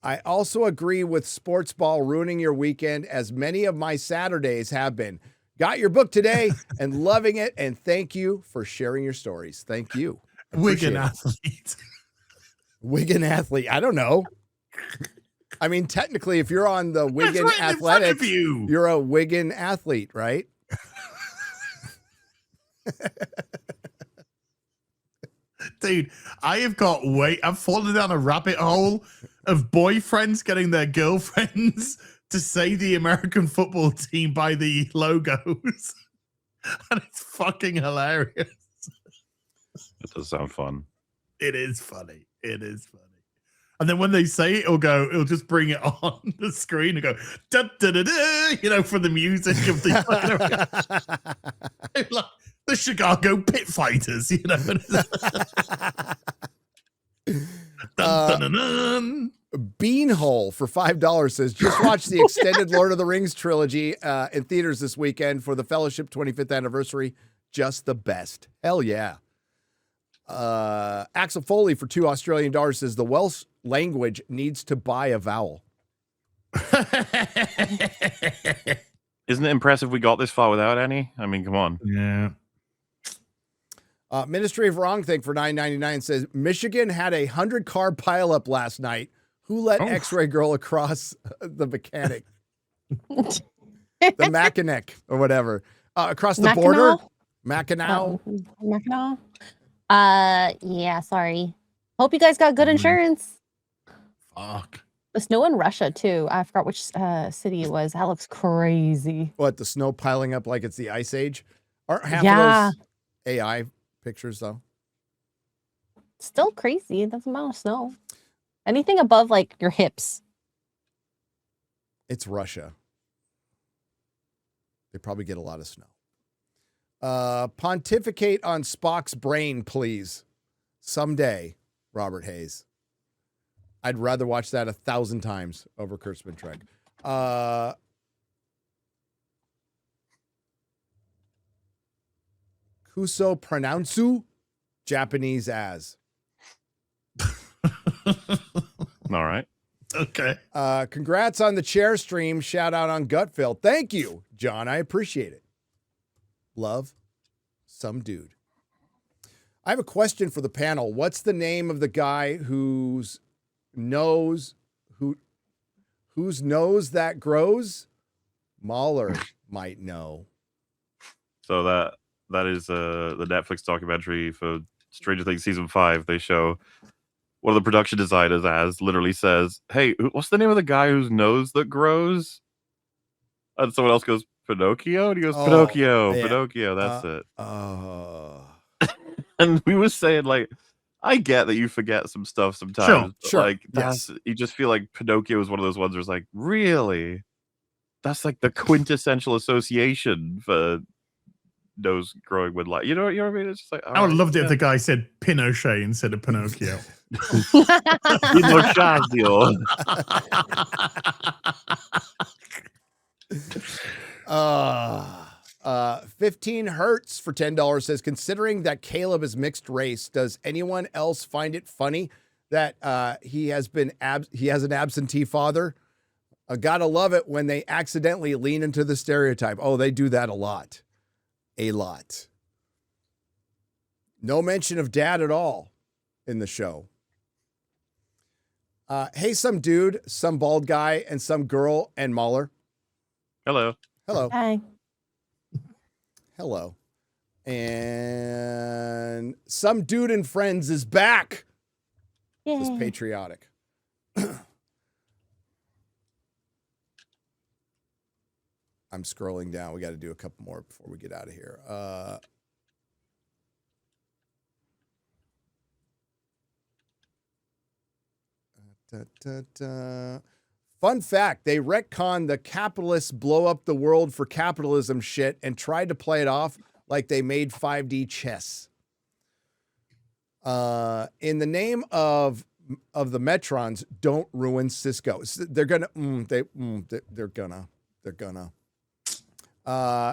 Speaker 1: I also agree with sports ball ruining your weekend, as many of my Saturdays have been. Got your book today and loving it, and thank you for sharing your stories. Thank you.
Speaker 4: Wigan athlete.
Speaker 1: Wigan athlete. I don't know. I mean, technically, if you're on the Wigan Athletics, you're a Wigan athlete, right?
Speaker 4: Dude, I've fallen down a rabbit hole of boyfriends getting their girlfriends to say the American football team by the logos. And it's fucking hilarious.
Speaker 2: That does sound fun.
Speaker 4: It is funny. It is funny. And then when they say it, it'll just bring it on the screen and go, da, da, da, da, for the music of the like, the Chicago Pit Fighters, Dun, dun, dun, dun.
Speaker 1: Beanhole for $5 says, just watch the extended Lord of the Rings trilogy in theaters this weekend for the Fellowship 25th anniversary. Just the best. Hell yeah. Axel Foley for $2 Australian says, the Welsh language needs to buy a vowel.
Speaker 2: Isn't it impressive we got this far without any? I mean, come on.
Speaker 4: Yeah.
Speaker 1: Ministry of Wrong Thing for $9.99 says, Michigan had a 100-car pileup last night. Who let X-Ray Girl across the mechanic? The Mackinac or whatever. Across the border? Mackinac?
Speaker 3: Mackinac? Yeah, sorry. Hope you guys got good insurance.
Speaker 4: Fuck.
Speaker 3: The snow in Russia, too. I forgot which city it was. That looks crazy.
Speaker 1: What, the snow piling up like it's the Ice Age? Aren't half of those AI pictures, though?
Speaker 3: Still crazy. That's the amount of snow. Anything above, like, your hips.
Speaker 1: It's Russia. They probably get a lot of snow. Pontificate on Spock's brain, please. Someday, Robert Hayes. I'd rather watch that 1,000 times over Kurtzman Trek. Kuso Pronounceu, Japanese as.
Speaker 2: All right.
Speaker 4: Okay.
Speaker 1: Congrats on the chair stream. Shout out on Gutfill. Thank you, John. I appreciate it. Love, some dude. I have a question for the panel. What's the name of the guy whose nose that grows? MauLer might know.
Speaker 2: So that is the Netflix documentary for Stranger Things season 5. They show one of the production designers literally says, "Hey, what's the name of the guy whose nose that grows?" And someone else goes, "Pinocchio," and he goes, "Pinocchio,
Speaker 1: yeah.
Speaker 2: Pinocchio." That's it. And we were saying, like, I get that you forget some stuff sometimes.
Speaker 1: Sure.
Speaker 2: Like, you just feel like Pinocchio is one of those ones where it's like, really? That's like the quintessential association for nose growing with light. You know what I mean? It's just like,
Speaker 4: I would have loved it if the guy said Pinochet instead of Pinocchio.
Speaker 2: Pinocchio.
Speaker 1: 15 Hertz for $10 says, considering that Caleb is mixed race, does anyone else find it funny that he has an absentee father? Gotta love it when they accidentally lean into the stereotype. Oh, they do that a lot. A lot. No mention of dad at all in the show. Hey, some dude, some bald guy, and some girl, and MauLer.
Speaker 2: Hello.
Speaker 1: Hello.
Speaker 3: Hi.
Speaker 1: Hello. And some dude in Friends is back.
Speaker 3: Yay.
Speaker 1: This is patriotic. I'm scrolling down. We got to do a couple more before we get out of here. Fun fact, they retconned the capitalists blow up the world for capitalism shit and tried to play it off like they made 5D chess. In the name of the Metrons, don't ruin Cisco. They're gonna. They're gonna.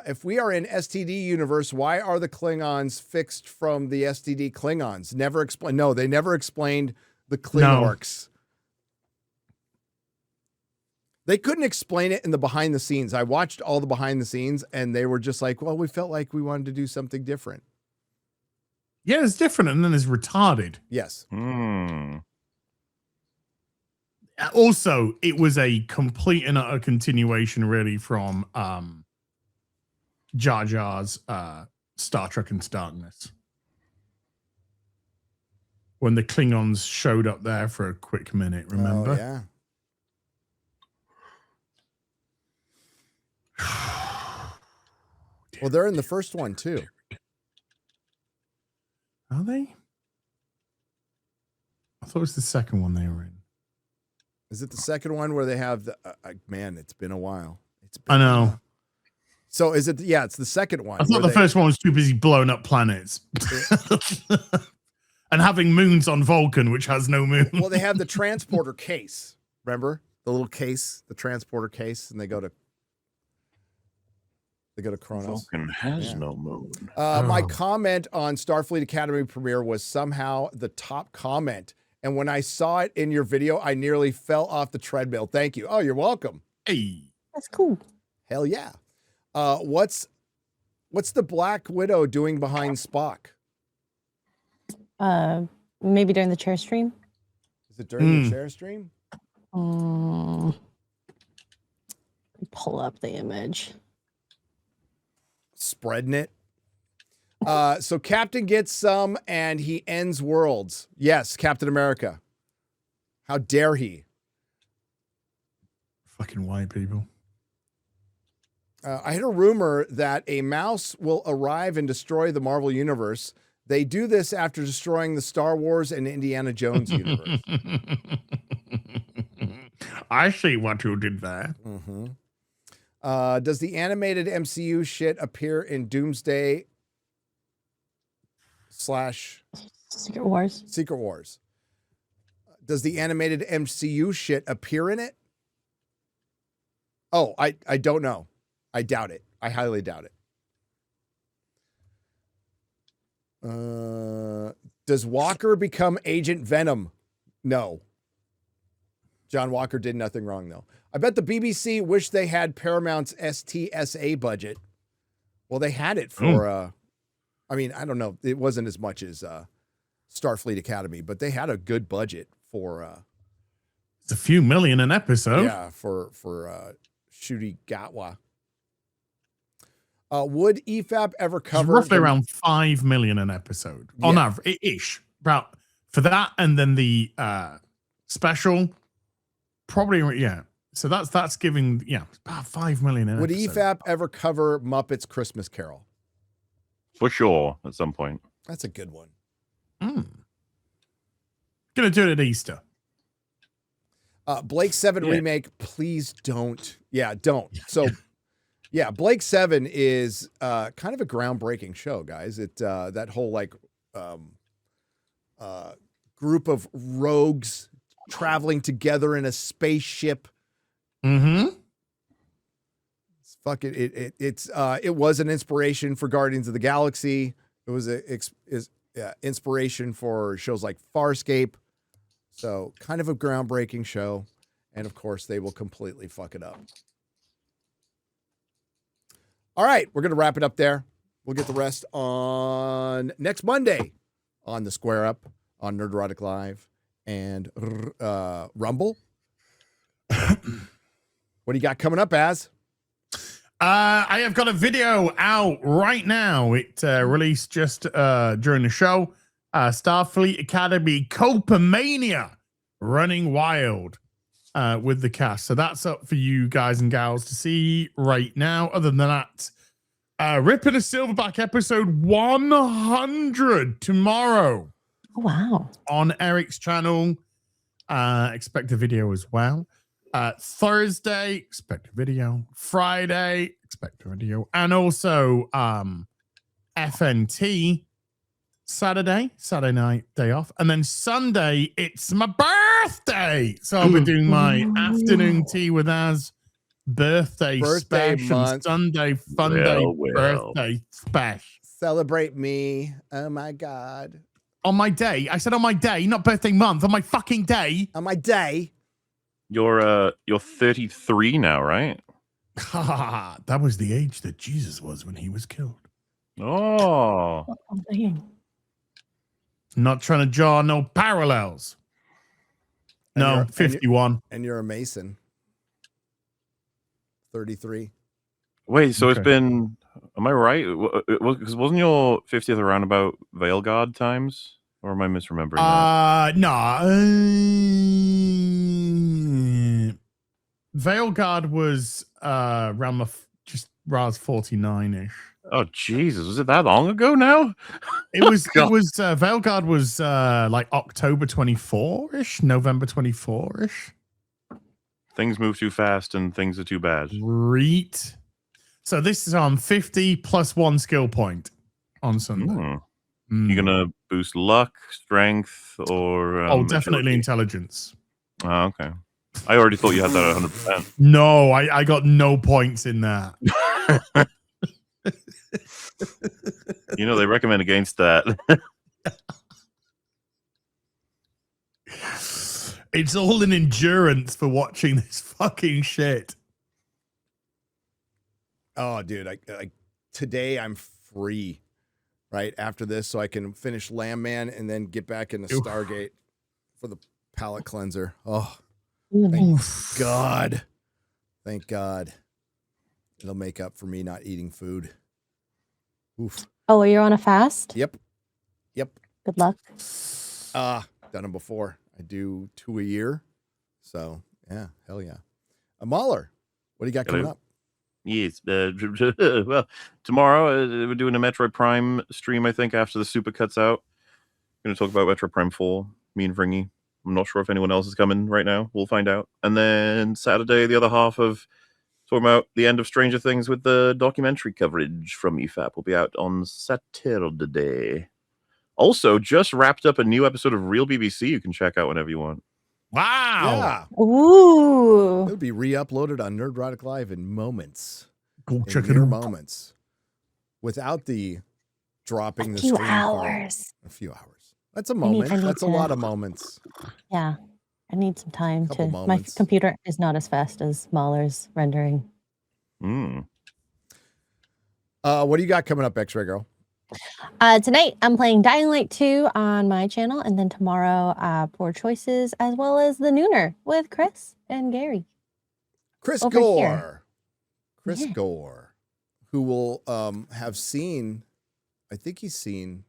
Speaker 1: If we are in STD universe, why are the Klingons fixed from the STD Klingons? Never explain. No, they never explained the Klingorks. No. They couldn't explain it in the behind the scenes. I watched all the behind the scenes and they were just like, well, we felt like we wanted to do something different.
Speaker 4: Yeah, it's different. And then it's retarded.
Speaker 1: Yes.
Speaker 4: Also, it was a complete and utter continuation really from Jar Jar's Star Trek Into Darkness. When the Klingons showed up there for a quick minute, remember?
Speaker 1: Oh, yeah. Well, they're in the first one too.
Speaker 4: Are they? I thought it was the second one they were in.
Speaker 1: Is it the second one where they have the? Man, it's been a while. It's been
Speaker 4: I
Speaker 1: a
Speaker 4: know.
Speaker 1: while. So is it? Yeah, it's the second one.
Speaker 4: I thought the first one was too busy blowing up planets and having moons on Vulcan, which has no moon.
Speaker 1: Well, they have the transporter case. Remember the little case, the transporter case, and they go to Kronos.
Speaker 2: Vulcan has no moon.
Speaker 1: My comment on Starfleet Academy premiere was somehow the top comment, and when I saw it in your video, I nearly fell off the treadmill. Thank you. Oh, you're welcome.
Speaker 4: Hey,
Speaker 3: that's cool.
Speaker 1: Hell yeah. What's the Black Widow doing behind Spock?
Speaker 3: Maybe during the chair stream.
Speaker 1: Is it during the chair stream?
Speaker 3: Pull up the image.
Speaker 1: Spreading it. So Captain gets some and he ends worlds. Yes, Captain America. How dare he?
Speaker 4: Fucking white people.
Speaker 1: I heard a rumor that a mouse will arrive and destroy the Marvel Universe. They do this after destroying the Star Wars and Indiana Jones universe.
Speaker 4: I see what you did there.
Speaker 1: Mm-hmm. Does the animated MCU shit appear in Doomsday /
Speaker 3: Secret Wars?
Speaker 1: Secret Wars. Does the animated MCU shit appear in it? Oh, I don't know. I doubt it. I highly doubt it. Does Walker become Agent Venom? No. John Walker did nothing wrong, though. I bet the BBC wish they had Paramount's STSA budget. Well, they had it for, I mean, I don't know. It wasn't as much as Starfleet Academy, but they had a good budget for...
Speaker 4: it's a few million an episode.
Speaker 1: Yeah, for Shooty Gatwa. Would EFAP ever cover...
Speaker 4: It's roughly around 5 million an episode.
Speaker 1: Yeah.
Speaker 4: On average, ish. About, for that and then the special, probably, yeah. So that's giving, yeah, about 5 million an
Speaker 1: Would
Speaker 4: episode.
Speaker 1: EFAP ever cover Muppets Christmas Carol?
Speaker 2: For sure, at some point.
Speaker 1: That's a good one.
Speaker 4: Gonna do it at Easter.
Speaker 1: Blake 7 remake, please don't. Yeah, don't. So, yeah, Blake 7 is kind of a groundbreaking show, guys. It that whole like group of rogues traveling together in a spaceship.
Speaker 4: Mm-hmm.
Speaker 1: It's fucking it was an inspiration for Guardians of the Galaxy. It was inspiration for shows like Farscape. So kind of a groundbreaking show. And of course, they will completely fuck it up. All right, we're going to wrap it up there. We'll get the rest on next Monday on the Square Up, on Nerdrotic Live, and Rumble. What do you got coming up, Az?
Speaker 4: I have got a video out right now. It released just during the show. Starfleet Academy Copamania running wild with the cast. So that's up for you guys and gals to see right now. Other than that, ripping a Silverback episode 100 tomorrow.
Speaker 3: Oh, wow.
Speaker 4: On Eric's channel. Expect a video as well. Thursday, expect a video. Friday, expect a video. And also FNT Saturday night, day off. And then Sunday, it's my birthday. So I'll be doing my afternoon tea with Az birthday special.
Speaker 1: month.
Speaker 4: Sunday fun day birthday special.
Speaker 1: Celebrate me. Oh my God.
Speaker 4: On my day. I said on my day, not birthday month. On my fucking day.
Speaker 1: On my day.
Speaker 2: You're 33 now, right?
Speaker 4: That was the age that Jesus was when he was killed.
Speaker 2: Oh.
Speaker 4: Not trying to draw no parallels.
Speaker 1: And
Speaker 4: No,
Speaker 1: you're-
Speaker 4: 51.
Speaker 1: And you're a Mason. 33.
Speaker 2: Wait, so it's
Speaker 4: Okay.
Speaker 2: been, am I right? Because wasn't your 50th around about Veil Guard times? Or am I misremembering that?
Speaker 4: No. Veil Guard was around just Ra's 49-ish.
Speaker 2: Oh Jesus, was it that long ago now?
Speaker 4: It was Veilguard was like October 24-ish, November 24-ish.
Speaker 2: Things move too fast and things are too bad.
Speaker 4: Reet. So this is on 50 plus 1 skill point on Sunday.
Speaker 2: You gonna boost luck, strength, or
Speaker 4: definitely intelligence.
Speaker 2: Oh, okay. I already thought you had that at 100%.
Speaker 4: No, I got no points in that.
Speaker 2: You know, they recommend against that.
Speaker 4: It's all an endurance for watching this fucking shit.
Speaker 1: Oh, dude, I today I'm free right after this, so I can finish Landman and then get back into Stargate for the palate cleanser. Oh, thank God. Thank God. It'll make up for me not eating food. Oof.
Speaker 3: Oh, you're on a fast?
Speaker 1: Yep.
Speaker 3: Good luck.
Speaker 1: Done them before. I do 2 a year. So, yeah, hell yeah. MauLer, what do you got coming up?
Speaker 2: Yes. Well, tomorrow we're doing a Metroid Prime stream, I think, after the Super cuts out. Going to talk about Metroid Prime 4, me and Fringy. I'm not sure if anyone else is coming right now. We'll find out. And then Saturday, the other half of talking about the end of Stranger Things with the documentary coverage from EFAP will be out on Saturday. Also, just wrapped up a new episode of Real BBC you can check out whenever you want.
Speaker 4: Wow.
Speaker 1: Yeah.
Speaker 3: Ooh.
Speaker 1: It'll be re-uploaded on Nerdrotic Live in moments.
Speaker 4: Go check it
Speaker 1: mere
Speaker 4: out.
Speaker 1: moments. Without the dropping the
Speaker 3: few
Speaker 1: stream part.
Speaker 3: hours.
Speaker 1: A few hours. That's a moment.
Speaker 3: I need
Speaker 1: That's a
Speaker 3: to-
Speaker 1: lot of moments.
Speaker 3: Yeah. I need some time
Speaker 1: Couple
Speaker 3: to. My
Speaker 1: moments.
Speaker 3: computer is not as fast as MauLer's rendering.
Speaker 1: What do you got coming up, X-Ray Girl?
Speaker 3: Tonight I'm playing Dying Light 2 on my channel, and then tomorrow Poor Choices, as well as the Nooner with Chris and Gary.
Speaker 1: Chris
Speaker 3: Over
Speaker 1: Gore.
Speaker 3: here.
Speaker 1: Chris
Speaker 3: Yeah.
Speaker 1: Gore, who will have seen, I think he's seen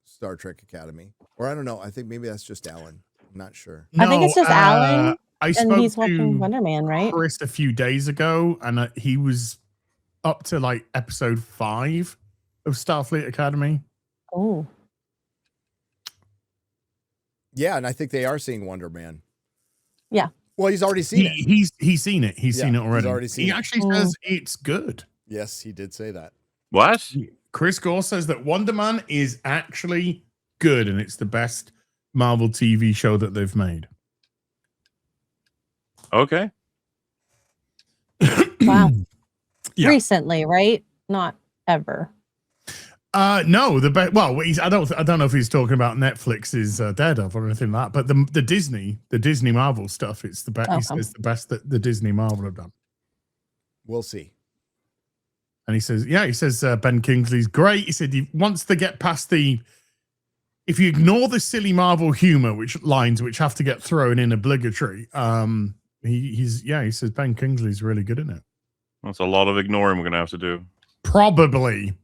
Speaker 1: Star Trek Academy. Or I don't know. I think maybe that's just Alan. I'm not sure.
Speaker 3: I think it's just Alan,
Speaker 4: I
Speaker 3: and
Speaker 4: spoke
Speaker 3: he's watching
Speaker 4: to
Speaker 3: Wonder Man, right?
Speaker 4: Chris a few days ago, and he was up to like episode 5 of Starfleet Academy.
Speaker 3: Oh.
Speaker 1: Yeah, and I think they are seeing Wonder Man.
Speaker 3: Yeah.
Speaker 1: Well, he's already seen it.
Speaker 4: He's seen it. He's
Speaker 1: Yeah,
Speaker 4: seen it
Speaker 1: he's
Speaker 4: already.
Speaker 1: already seen
Speaker 4: he
Speaker 1: it.
Speaker 4: actually says it's good.
Speaker 1: Yes, he did say that.
Speaker 2: What?
Speaker 4: Chris Gore says that Wonder Man is actually good, and it's the best Marvel TV show that they've made.
Speaker 2: Okay.
Speaker 3: Wow.
Speaker 4: Yeah.
Speaker 3: Recently, right? Not ever.
Speaker 4: No, well, I don't know if he's talking about Netflix's Daredevil or anything like that, but the Disney Marvel stuff, it's the best.
Speaker 3: Oh,
Speaker 4: He says the best that the Disney Marvel have done.
Speaker 1: We'll see.
Speaker 4: And he says Ben Kingsley's great. He said he wants to get past if you ignore the silly Marvel humor, which have to get thrown in obligatory. He says Ben Kingsley's really good in it.
Speaker 2: That's a lot of ignoring we're gonna have to do.
Speaker 4: Probably.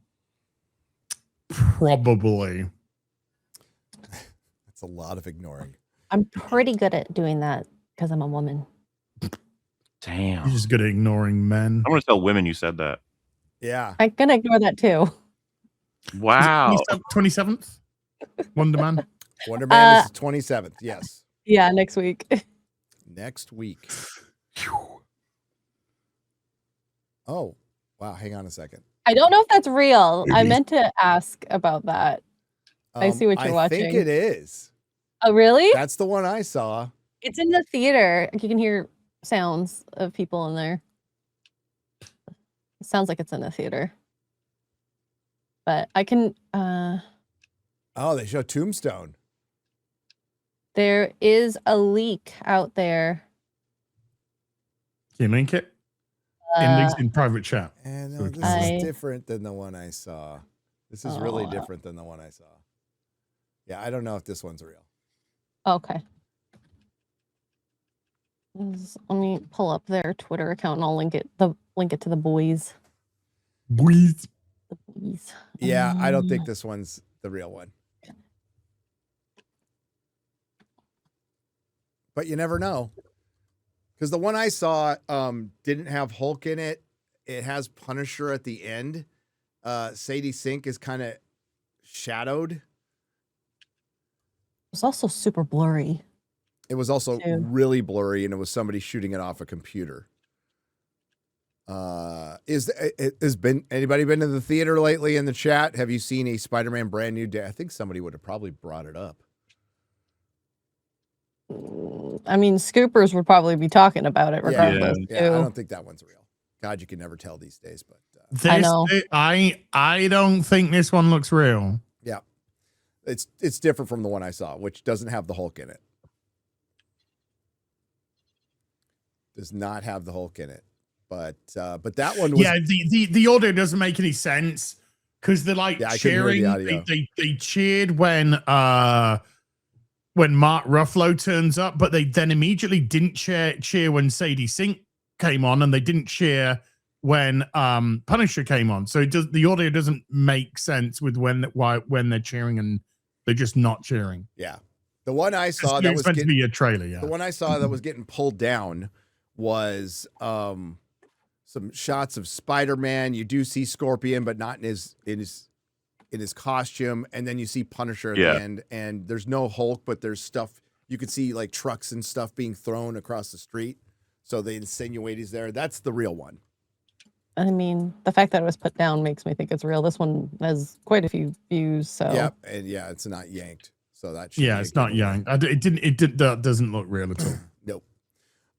Speaker 1: That's a lot of ignoring.
Speaker 3: I'm pretty good at doing that because I'm a woman.
Speaker 2: Damn.
Speaker 4: You're just good at ignoring men.
Speaker 2: I'm gonna tell women you said that.
Speaker 1: Yeah.
Speaker 3: I can ignore that too.
Speaker 2: Wow.
Speaker 4: 27th? Wonder Man?
Speaker 1: Wonder Man is the 27th. Yes.
Speaker 3: Yeah, next week.
Speaker 1: Next week. Oh, wow. Hang on a second.
Speaker 3: I don't know if that's real. I meant to ask about that. I see what you're watching.
Speaker 1: I think it is.
Speaker 3: Oh, really?
Speaker 1: That's the one I saw.
Speaker 3: It's in the theater. You can hear sounds of people in there. It sounds like it's in a theater. But I can...
Speaker 1: Oh, they show Tombstone.
Speaker 3: There is a leak out there.
Speaker 4: Can you link it? Links in private chat.
Speaker 1: And this is different than the one I saw. This is really different than the one I saw. Yeah, I don't know if this one's real.
Speaker 3: Okay. Let me pull up their Twitter account and I'll link it to the boys.
Speaker 4: Boys.
Speaker 3: The boys.
Speaker 1: Yeah, I don't think this one's the real one. But you never know. Because the one I saw didn't have Hulk in it, it has Punisher at the end. Sadie Sink is kind of shadowed.
Speaker 3: It's also super blurry.
Speaker 1: It was also really blurry, and it was somebody shooting it off a computer. Has anybody been to the theater lately in the chat? Have you seen a Spider-Man brand new day? I think somebody would have probably brought it up.
Speaker 3: I mean, Scoopers would probably be talking about it regardless.
Speaker 1: Yeah, I don't think that one's real. God, you can never tell these days, but
Speaker 3: I know.
Speaker 4: I don't think this one looks real.
Speaker 1: Yeah, it's different from the one I saw, which doesn't have the Hulk in it. Does not have the Hulk in it, but that one was.
Speaker 4: Yeah, the audio doesn't make any sense because they're like cheering. They cheered when Mark Ruffalo turns up, but they then immediately didn't cheer when Sadie Sink came on, and they didn't cheer when Punisher came on. So the audio doesn't make sense with when they're cheering and they're just not cheering.
Speaker 1: Yeah, the one I saw that was
Speaker 4: meant to be a trailer. Yeah,
Speaker 1: the one I saw that was getting pulled down was some shots of Spider-Man. You do see Scorpion, but not in his costume, and then you see Punisher at the end, and there's no Hulk, but there's stuff you could see, like trucks and stuff being thrown across the street, so they insinuate he's there. That's the real one.
Speaker 3: I mean, the fact that it was put down makes me think it's real. This one has quite a few views, so
Speaker 1: it's not yanked, so that
Speaker 4: it's not yanked. That doesn't look real at all.
Speaker 1: Nope.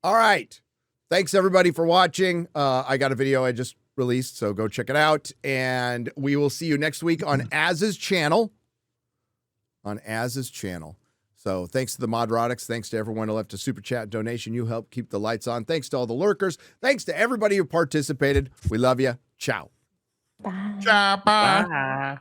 Speaker 1: All right, thanks everybody for watching. I got a video I just released, so go check it out, and we will see you next week on Az's channel. So thanks to the Nerdrotics, thanks to everyone who left a super chat donation. You help keep the lights on. Thanks to all the lurkers. Thanks to everybody who participated. We love you. Ciao.
Speaker 3: Bye.
Speaker 4: Ciao. Bye.